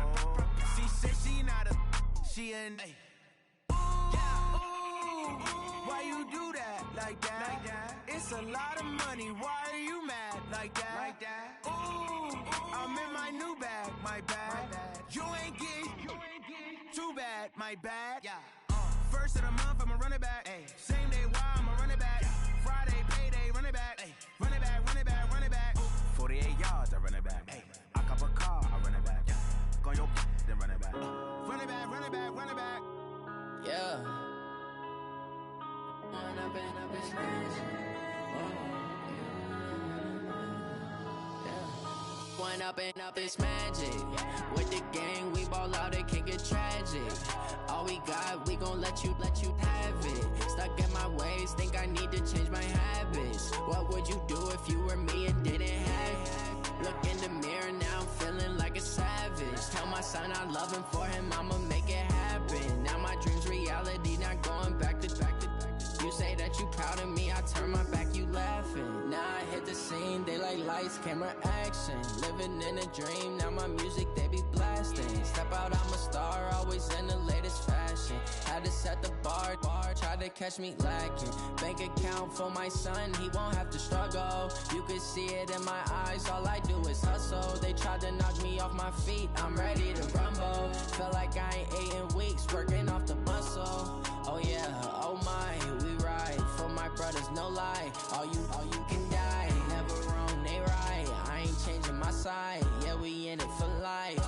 She said she she in. Yeah. Why you do that like that? It's a lot of money. Why are you mad like that? Ooh, I'm in my new bag, my bad. You ain't getting too bad, my bad. Yeah. First of the month, I'ma run it back. Ay. Same day, why I'ma run it back. Friday, payday, run it back. Ay. Run it back, run it back, run it back. 48 yards, I run it back. Ay. I cop a car, I run it back. Go on your then run it back. Run it back, run it back, run it back. Yeah. When I've been smashed. When up, it's magic. With the gang, we ball out, it can get tragic. All we got, we gon' let you have it. Stuck in my ways, think I need to change my habits. What would you do if you were me and didn't have it? Look in the mirror, now I'm feeling like a savage. Tell my son I love him, for him I'ma make it happen. Now my dream's reality, not going back to. You say that you proud of me, I turn my back, you laughing. Now I hit the scene, they like lights, camera, action. Living in a dream, now my music, they be blasting. Step out, I'm a star, always in the latest fashion. Had to set the bar, try to catch me lacking. Bank account for my son, he won't have to struggle. You can see it in my eyes, all I do is hustle. They tried to knock me off my feet, I'm ready to rumble. Feel like I ain't ate in weeks, working off the muscle. Oh yeah, oh my, we ride for my brothers, no lie. All you can die, never wrong, they right. I ain't changing my side, yeah, we in it for life.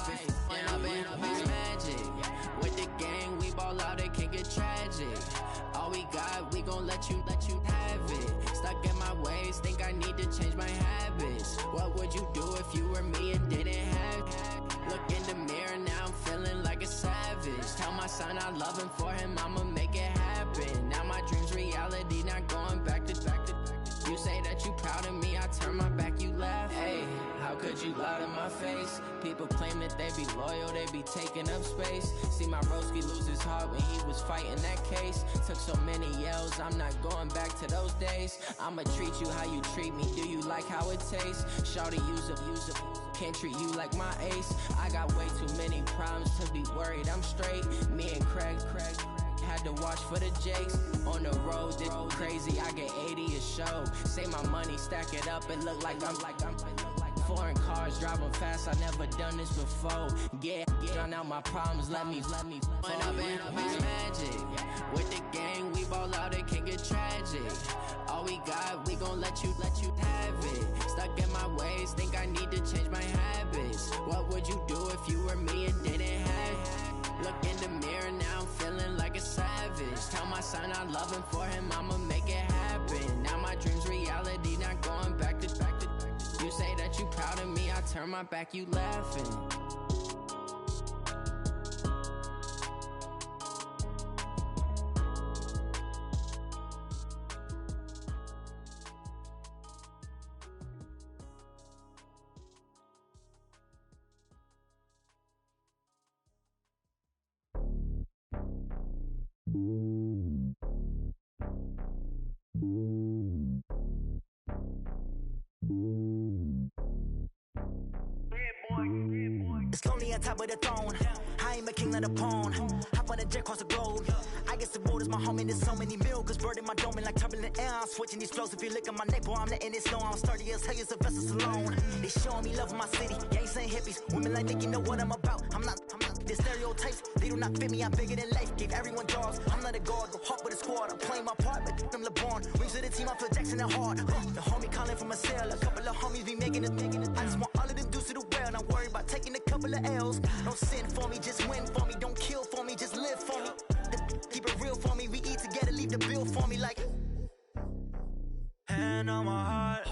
When I've been magic. With the gang, we ball out, it can get tragic. All we got, we gon' let you have it. Stuck in my ways, think I need to change my habits. What would you do if you were me and didn't have it? Look in the mirror, now I'm feeling like a savage. Tell my son I love him, for him I'ma make it happen. Now my dream's reality, not going back to. You say that you proud of me, I turn my back, you laugh. Hey, how could you lie to my face? People claim that they be loyal, they be taking up space. See my broski lose his heart when he was fighting that case. Took so many yells, I'm not going back to those days. I'ma treat you how you treat me, do you like how it tastes? Shawty, use up, can't treat you like my ace. I got way too many problems to be worried, I'm straight. Me and Craig had to watch for the Jakes. On the road, this crazy, I get 80 a show. Say my money, stack it up, it look like I'm foreign cars, driving fast, I never done this before. Get drown out my problems, let me When I've been magic. With the gang, we ball out, it can get tragic. All we got, we gon' let you have it. Stuck in my ways, think I need to change my habits. What would you do if you were me and didn't have it? Look in the mirror, now I'm feeling like a savage. Tell my son I love him, for him I'ma make it happen. Now my dream's reality, not going back to. You say that you proud of me, I turn my back, you laughing. It's lonely on top of the throne. I ain't a king, not a pawn. Hop on a jet across the globe. I guess the world is my home and there's so many milkers burning my dome like turbulent air. I'm switching these flows. If you look at my neck, boy, I'm letting it slow. I'm sturdy as hell, as a vessel alone. They showing me love in my city. Gangs and hippies. Women like think you know what I'm about. I'm not. The stereotypes, they do not fit me. I'm bigger than life. Gave everyone jobs. I'm not a guard. Go hard with a squad. I'm playing my part, but them LeBron. Rings to the team, I feel Jackson and hard. The homie calling from a cell. A couple of homies be making it. I just want all of them dudes to do well. Not worry about taking a couple of L's. Don't sin for me, just win for me. Don't kill for me, just live for me. Keep it real for me. We eat together, leave the bill for me like. Hand on my heart,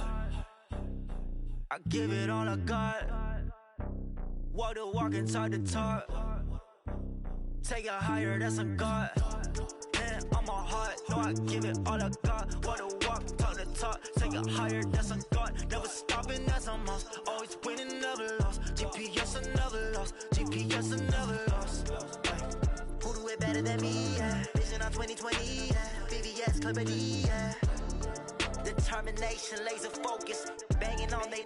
I give it all I got. Walk the walk and talk the talk. Take it higher, that's a God. Hand on my heart, no, I give it all I got. Walk the walk, talk the talk. Take it higher, that's a God. Never stopping, that's a must. Always winning, never lost. GPS, I never lost. GPS, I never lost. Who do it better than me? Yeah. Vision on 2020. Yeah. VVS, Clippity. Yeah. Determination, laser focus. Banging on they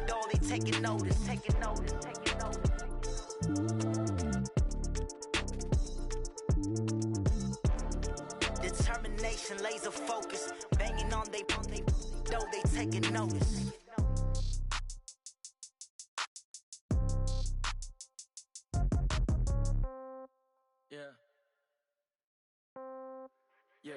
door, they taking notice. taking notice. Yeah. Yeah.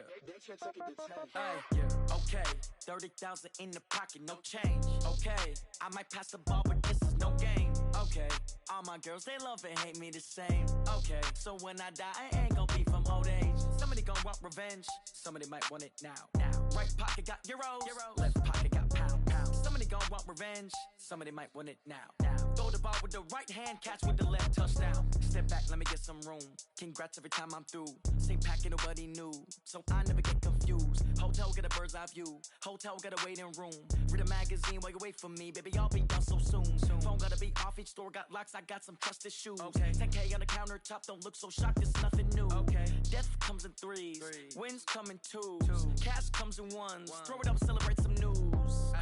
Hey, yeah. Okay. 30,000 in the pocket, no change. Okay. I might pass the ball, but this is no game. Okay. All my girls, they love and hate me the same. Okay. So when I die, I ain't gon' be from old age. Somebody gon' want revenge. Somebody might want it now. Right pocket got euros. Left pocket got pound. Somebody gon' want revenge. Somebody might want it now. Throw the ball with the right hand, catch with the left, touchdown. Step back, let me get some room. Congrats every time I'm through. Same packet, nobody knew. So I never get confused. Hotel get a bird's eye view. Hotel get a waiting room. Read a magazine while you wait for me. Baby, I'll be done so soon. Phone gotta be off, each store got locks. I got some trusted shoes. 10K on the countertop, don't look so shocked, it's nothing new. Death comes in threes. Wins come in twos. Cash comes in ones. Throw it up, celebrate some news.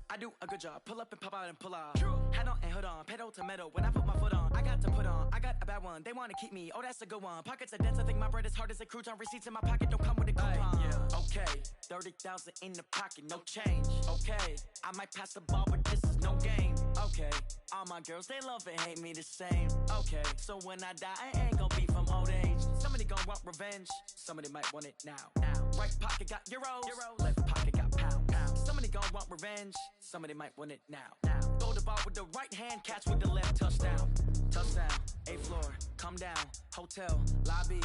I do a good job. Pull up and pop out and pull out. Head on and hood on. Pedal to metal. When I put my foot on, I got to put on. I got a bad one. They want to keep me. Oh, that's a good one. Pockets are dense. I think my bread is hard as a crouton. Receipts in my pocket don't come with a coupon. Okay. 30,000 in the pocket. No change. Okay. I might pass the ball, but this is no game. Okay. All my girls, they love and hate me the same. Okay. So when I die, I ain't gonna be from old age. Somebody gon' want revenge. Somebody might want it now. Right pocket got euros. Left pocket got pound. Somebody gon' want revenge. Somebody might want it now. Throw the ball with the right hand, catch with the left, touchdown. Touchdown, 8th floor, come down, hotel, lobby.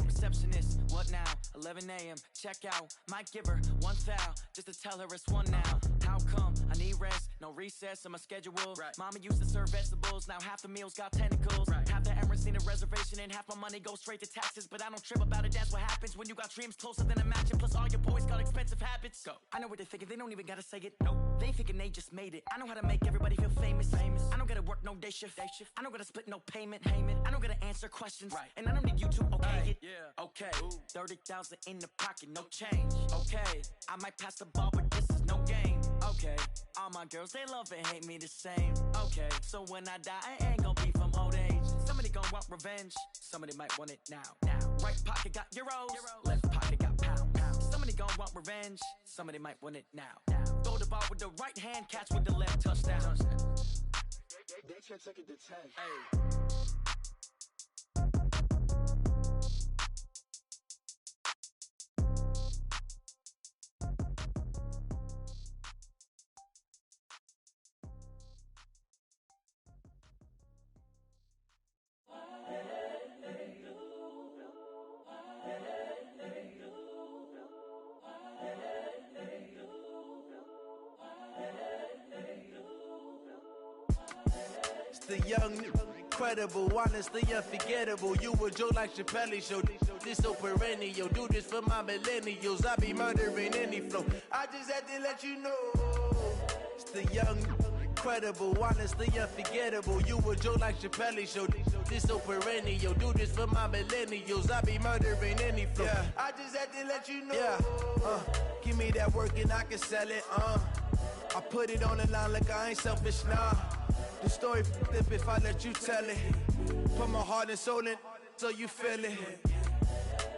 Receptionist, what now? 11 a.m., check out. Might give her one foul, just to tell her it's one now. How come? I need rest, no recess in my schedule. Mama used to serve vegetables, now half the meals got tentacles. Half the Emirates need a reservation and half my money goes straight to taxes. But I don't trip about it, that's what happens when you got dreams closer than a matching. Plus all your boys got expensive habits. Go. I know what they're thinking, they don't even gotta say it. Nope. They thinking they just made it. I know how to make everybody feel famous. I don't gotta work no day shift. I don't gotta split no payment. I don't gotta answer questions. And I don't need you to okay it. Okay, 30,000 in the pocket, no change. Okay, I might pass the ball, but this is no game. Okay, all my girls, they love and hate me the same. Okay, so when I die, I ain't gonna be from old age. Somebody gon' want revenge. Somebody might want it now. Right pocket got euros. Left pocket got pound. Somebody gon' want revenge. Somebody might want it now. Throw the ball with the right hand, catch with the left, touchdown. They can't take it to 10. Hey. The young, incredible, honestly unforgettable. You a Joe like Chappelle show. This so perennial. Do this for my millennials. I be murdering any flow. I just had to let you know. It's the young, incredible, honestly unforgettable. You a Joe like Chappelle show. This so perennial. Do this for my millennials. I be murdering any flow. I just had to let you know. Give me that work and I can sell it. I put it on the line like I ain't selfish, nah. The story flip if I let you tell it. Put my heart and soul in so you feel it.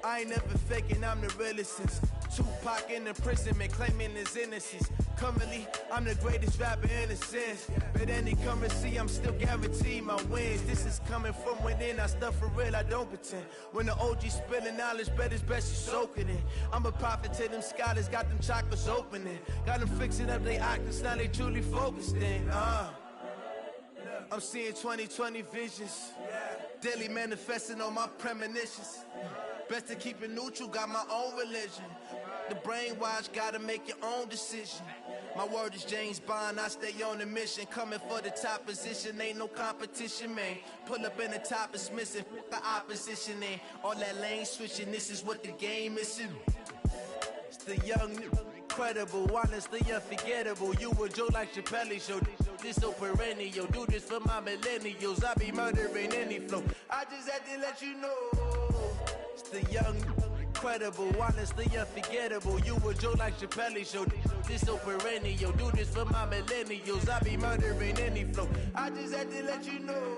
I ain't never faking, I'm the realest since Tupac in the imprisonment, claiming his innocence. Currently, I'm the greatest rapper in a sense. But any currency, I'm still guaranteed my wins. This is coming from within, I stuff for real, I don't pretend. When the OG spilling knowledge, bet it's best you soak it in. I'm a prophet to them scholars, got them chakras opening. Got them fixing up they octaves, now they truly focused in. I'm seeing 2020 visions. Daily manifesting on my premonitions. Best to keep it neutral, got my own religion. The brainwash, gotta make your own decision. My word is James Bond, I stay on a mission. Coming for the top position, ain't no competition, man. Pull up in the top, it's missing, the opposition in. All that lane switching, this is what the game is. It's the young, incredible, honestly unforgettable. You a Joe like Chappelle show. This so perennial. Do this for my millennials. I be murdering any flow. I just had to let you know. It's the young, incredible, honestly unforgettable. You a Joe like Chappelle show. This so perennial. Do this for my millennials. I be murdering any flow. I just had to let you know.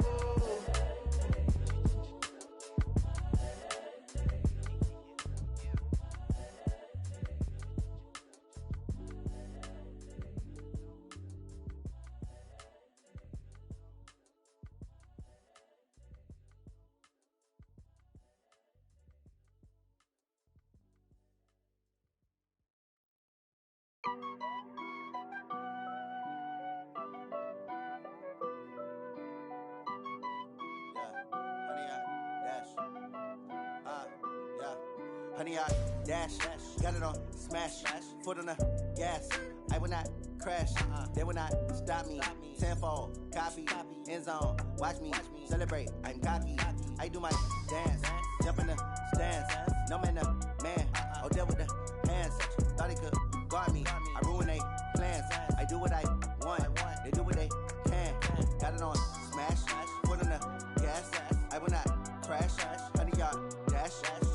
100 yard dash. Got it on smash, foot on the gas. I will not crash, they will not stop me. Tenfold, copy, end zone, watch me celebrate. I'm cocky, I do my dance, jump in the stands. No man, the man, Odell with the hands. Thought he could guard me, I ruin they plans. I do what I want, they do what they can. Got it on smash, foot on the gas. I will not crash, 100 yard dash,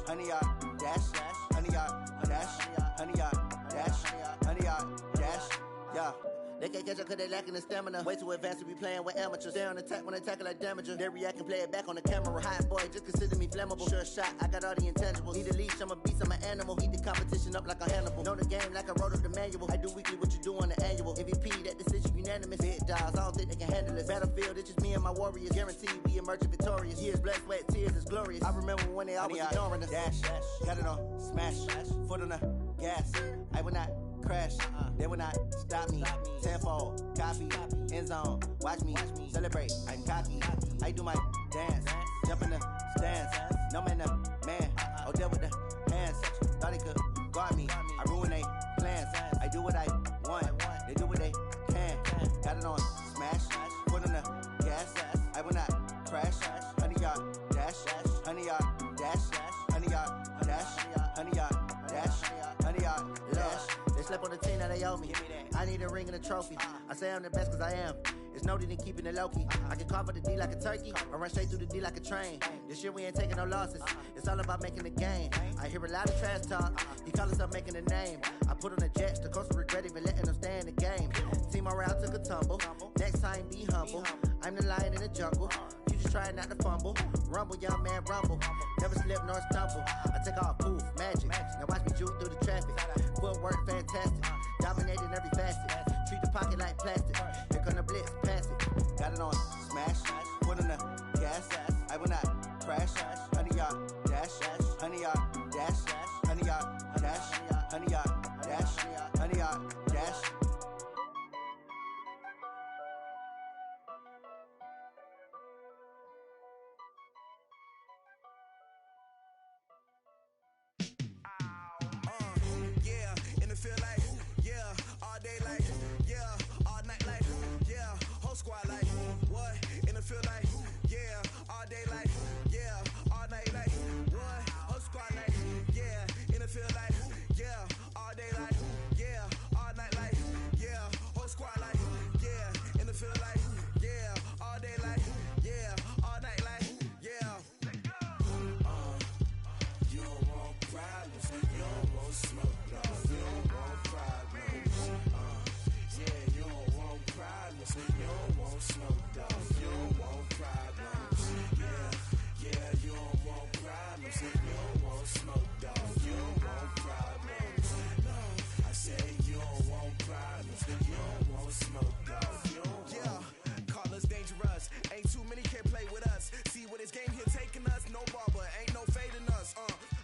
100 yard dash, 100 yard dash, 100 yard dash, 100 yard dash, yeah. They can't catch up cause they lacking the stamina. Way too advanced to be playing with amateurs. Stay on attack when they tackle like damager. They react and play it back on the camera. Hot boy, just consider me flammable. Sure shot, I got all the intangibles. Need a leash, I'm a beast, I'm an animal. Heat the competition up like a Hannibal. Know the game like I wrote up the manual. I do weekly what you do on the annual. MVP, that decision unanimous. Big dogs, I don't think they can handle it. Battlefield, it's just me and my warriors. Guaranteed we emerging victorious. Years, blood, sweat, tears, it's glorious. I remember when they always ignoring us. Dash, got it on smash, foot on the gas. I will not crash, they will not stop me. Tenfold, copy, end zone, watch me celebrate. I'm cocky, I do my dance, jump in the stands. No man, the man, Odell with the hands. Thought he could guard me, I ruin they plans. I do what I want, they do what they can. Got it on smash, foot on the gas. I will not crash, 100 yard dash, 100 yard dash, 100 yard dash, 100 yard dash, 100 yard dash. They slept on the team that they owe me. I need a ring and a trophy. I say I'm the best cause I am. It's noted in keeping it low-key. I can carve up the D like a turkey or run straight through the D like a train. This year we ain't taking no losses. It's all about making the game. I hear a lot of trash talk. He call us up making a name. I put on the jets. The coach will regret even letting them stay in the game. Team morale took a tumble. Next time be humble. I'm the lion in the jungle. You just trying not to fumble. Rumble, young man, rumble. Never slip nor stumble. I take off, poof, magic. Now watch me juke through the traffic. Footwork fantastic. Dominating every facet. Treat the pocket like plastic. Here come the blitz, pass it. Got it on smash, foot on the gas. I will not crash, 100 yard dash, 100 yard dash, 100 yard dash, 100 yard dash, 100 yard dash. Yeah, and it feel like, yeah, all day like, yeah, all night like, yeah, whole squad like, what? And it feel like, yeah, all day like, yeah, all night like, what? Whole squad like, yeah, and it feel like, yeah, all day like, yeah, all night like, yeah, whole squad like, yeah, and it feel like, yeah, all day like, yeah, all night like, yeah. You don't want problems, you don't want smoke, dog. You don't want problems. Yeah, you don't want problems, you don't want smoke, dog. You don't want problems. Yeah, you don't want problems, you don't want smoke, dog. You don't want problems. No, I say you don't want problems, you don't want smoke, dog. You don't want. Call us dangerous. Ain't too many can play with us. See what this game here taking us. No barber, ain't no fading us.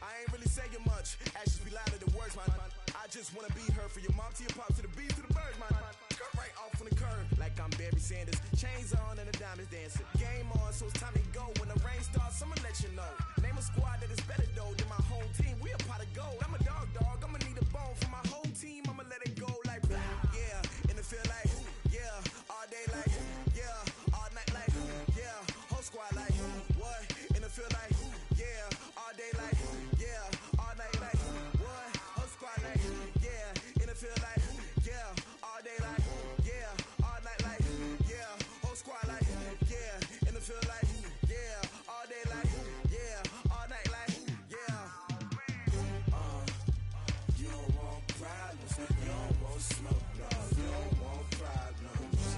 I ain't really saying much. Actions be louder than words, man. I just wanna be heard. For your mom to your pop to the beat to the birds, man. Cut right off on the curb like I'm Barry Sanders. Chains on and the diamonds dancing. Game on, so it's time to go. When the rain starts, I'ma let you know. Name a squad that is better though than my home team. We a pot of gold. I'm a dog. I'ma need a bone for my whole team. I'ma let it go like blah. Yeah, and it feel like, yeah, all day like, yeah, all night like, yeah, whole squad like, what? And it feel like, yeah, all day like, yeah, all night like, what? Whole squad like, yeah, and it feel like, yeah, all day like, yeah, all night like, yeah, whole squad like, yeah, and it feel like, yeah, all day like, yeah, all night like, yeah. You don't want problems, you don't want smoke, dog. You don't want problems.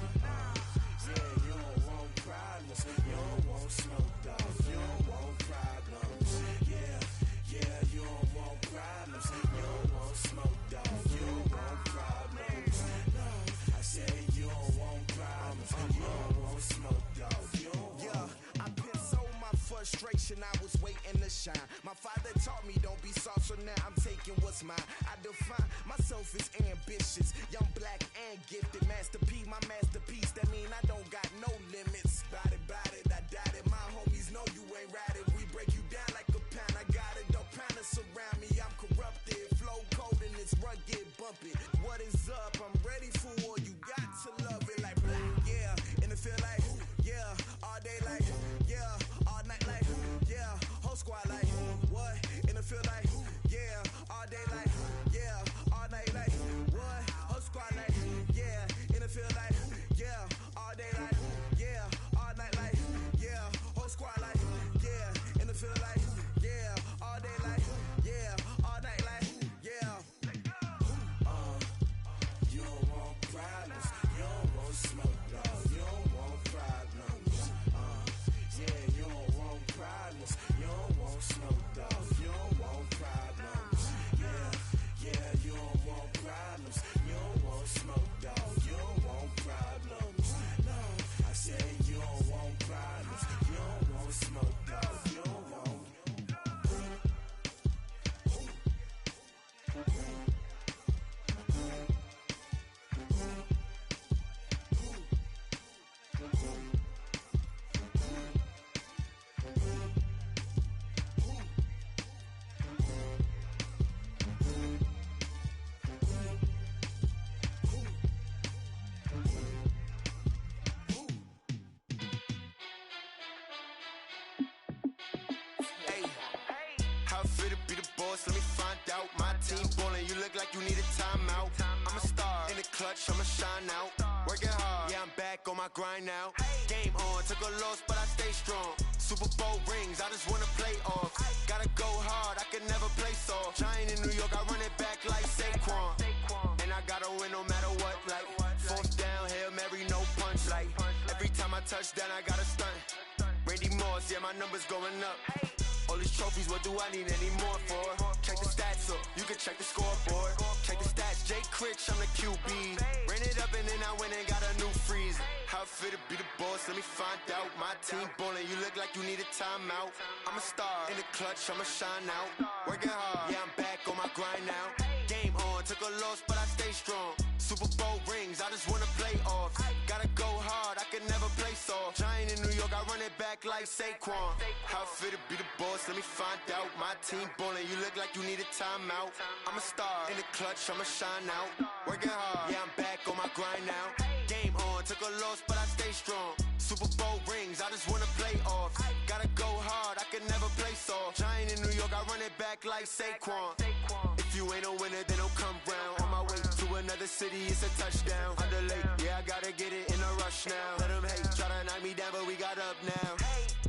Yeah, you don't want problems, you don't want smoke, dog. You don't want problems. Yeah, you don't want problems, you don't want smoke, dog. You don't want problems. No, I say you don't want problems, you don't want smoke, dog. You don't want. Yeah, I put so my frustration, I was waiting to shine. My father taught me don't be soft, so now I'm taking what's mine. I define myself as ambitious, young, black, and gifted. Master P, my masterpiece. That mean I don't got no limits. Bout it, I doubt it. My homies know you ain't ride it. We break you down like a pound. I got it, don't pound to surround me. How it feel to be the boss? Let me find out. My team ballin', you look like you need a timeout. I'm a star in the clutch, I'ma shine out. Working hard, yeah, I'm back on my grind now. Game on, took a loss, but I stay strong. Super Bowl rings, I just wanna play off. Gotta go hard, I can never play soft. Giant in New York, I run it back like Saquon. And I gotta win no matter what, like fourth down, Hail Mary, no punch. Like every time I touch down, I gotta stunt. Randy Moss, yeah, my numbers going up. All these trophies, what do I need any more for? Check the stats up, you can check the scoreboard. Check the stats, Jay Critch, I'm the QB. Ran it up and then I went and got a new freeze. How it feel to be the boss, let me find out. My team ballin', you look like you need a timeout. I'm a star in the clutch, I'ma shine out. Working hard, yeah, I'm back on my grind now. Game on, took a loss, but I stay strong. Super Bowl rings, I just wanna play off. Gotta go hard, I can never play soft. Giant in New York, I run it back like Saquon. How it feel to be the boss, let me find out. My team ballin', you look like you need a timeout. I'm a star in the clutch, I'ma shine out. Working hard, yeah, I'm back on my grind now. Game on, took a loss, but I stay strong. Super Bowl rings, I just wanna play off. Gotta go hard, I can never play soft. Giant in New York, I run it back like Saquon. If you ain't a winner, then don't come round. On my way to another city, it's a touchdown. Underlay, yeah, I gotta get it in a rush now. Let them hate, try to knock me down, but we got up now.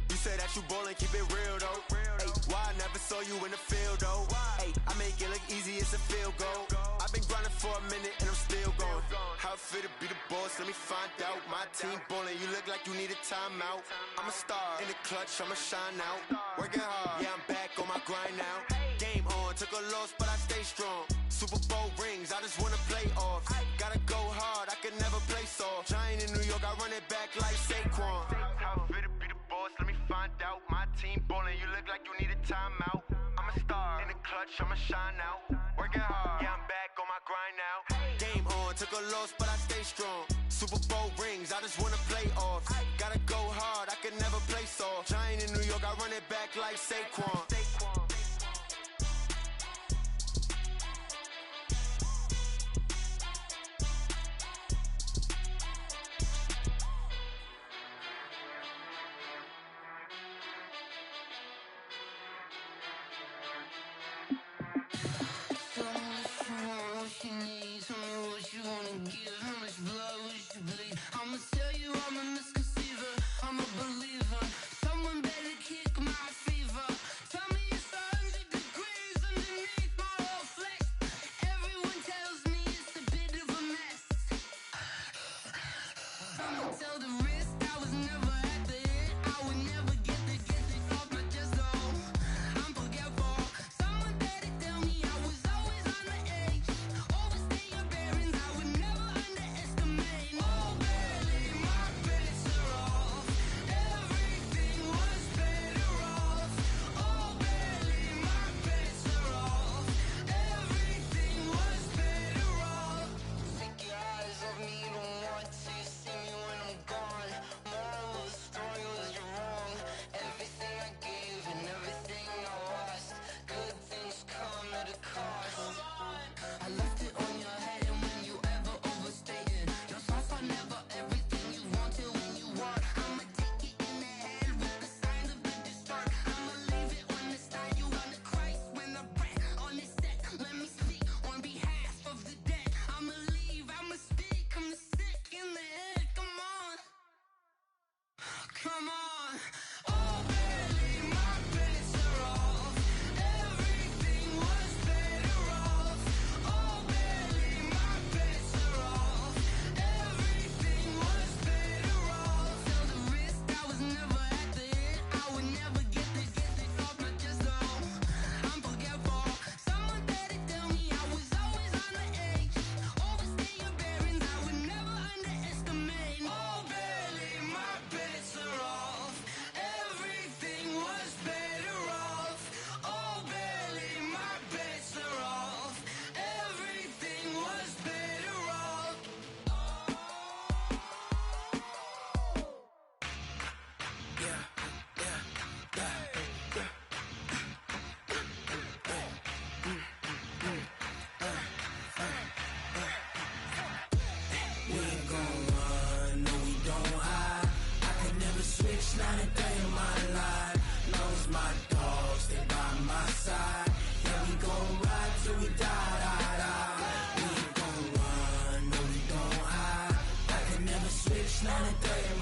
You say that you ballin', keep it real though. Ay, why I never saw you in the field though? Ay, I make it look easy, it's a field goal. I've been grinding for a minute and I'm still going. How it feel to be the boss, let me find out. My team ballin', you look like you need a timeout. I'm a star in the clutch, I'ma shine out. Working hard, yeah, I'm back on my grind now. Game on, took a loss, but I stay strong. Super Bowl rings, I just wanna play off. Gotta go hard, I can never play soft. Giant in New York, I run it back like Saquon. How it feel to be the boss, let me find out. My team ballin', you look like you need a timeout. I'm a star in the clutch, I'ma shine out. Working hard, yeah, I'm back on my grind now. Game on, took a loss, but I stay strong. Super Bowl rings, I just wanna play off. Gotta go hard, I can never play soft. Giant in New York, I run it back like Saquon. I'ma tell you I'm a misconceiver, I'm a believer. Someone better kick my fever.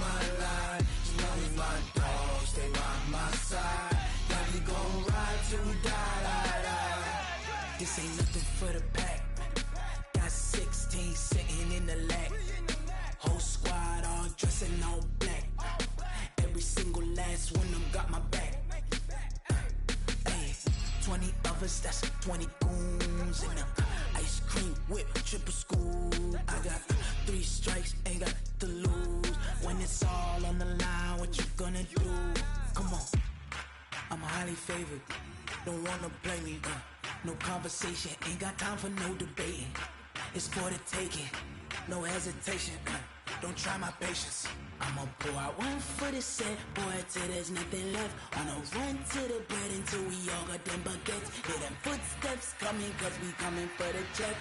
my life. As long as my dogs stay by my side. Yeah, we gon' ride till we die. This ain't nothing for the pack. Got 16 sitting in the lap. Whole squad all dressing all black. Every single last one of them got my back. 20 of us, that's 20 goons in the ice cream whip, triple scoop. I got 3 strikes, ain't got to lose. When it's all on the line, what you gonna do? Come on, I'm highly favored. Don't wanna play me, no conversation, ain't got time for no debating. It's for the taking, no hesitation. Don't try my patience. I'ma pour out one for the set, boy, till there's nothing left. On a run to the bread until we all got them baguettes. Hear them footsteps coming, cause we coming for the check.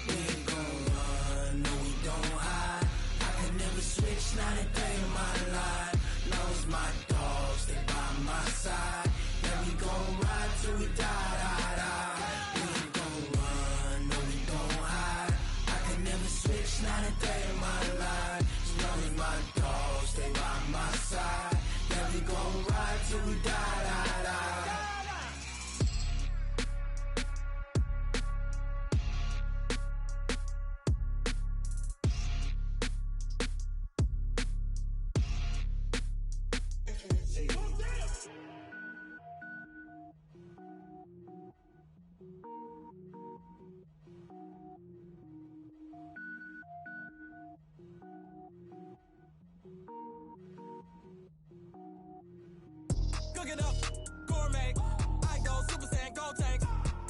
We ain't gon' run, no we don't hide. I can never switch, not a day in my life. Long as my dogs stay by my side. Yeah, we gon' ride till we die. We ain't gon' run, no we don't hide. I can never switch, not a day in my life. As long as my dogs stay by my side. Yeah, we gon' ride till we die. Cook it up, gourmet. I go Super Saiyan, gold tank.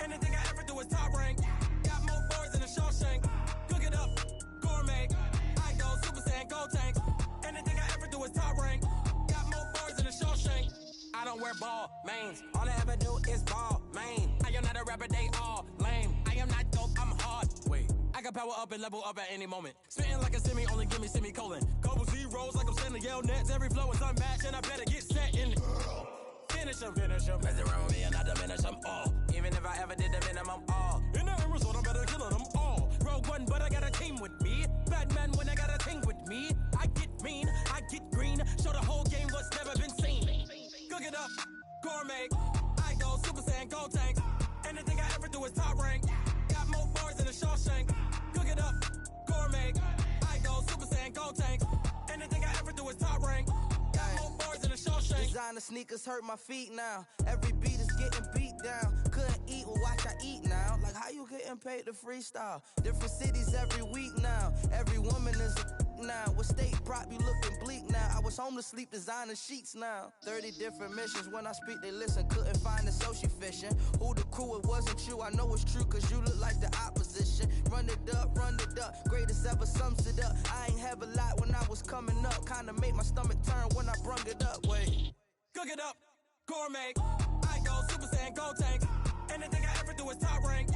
Anything I ever do is top rank. Got more boys than a Shawshank. Cook it up, gourmet. I go Super Saiyan, gold tank. Anything I ever do is top rank. Got more boys than a Shawshank. I don't wear ball mains. All I ever do is ball main. I am not a rapper, they all lame. I am not dope, I'm hard. Wait, I can power up and level up at any moment. Spitting like a semi, only give me semicolon. Couple zeros like I'm sending yell nets. Every flow is unmatched and I better get set in. Finish them. Mess around with me and I diminish them all. Even if I ever did the minimum all. In the end result, I'm better killing them all. Rogue One, but I got a team with me. Batman when I got a thing with me. I get mean, I get green. Show the whole game what's never been seen. Cook it up, gourmet. I go Super Saiyan, gold tank. Anything I ever do is top rank. Got more bars than a Shawshank. Cook it up, gourmet. I go Super Saiyan, gold tank. Anything I ever do is top rank. Got more bars than a Shawshank. Designer sneakers hurt my feet now. Every beat is getting beat down. Couldn't eat, well watch I eat now. Like how you getting paid to freestyle? Different cities every week now. Every woman is a now. With state prop you looking bleak now. I was home to sleep designer sheets now. 30 different missions. When I speak they listen. Couldn't find it so she fishing. Who the crew, it wasn't you. I know it's true cause you look like the opposition. Run it up. Greatest ever sums it up. I ain't have a lot when I was coming up. Kinda made my stomach turn when I brung it up. Wait. Cook it up, gourmet. I go Super Saiyan, gold tank. Anything I ever do is top rank.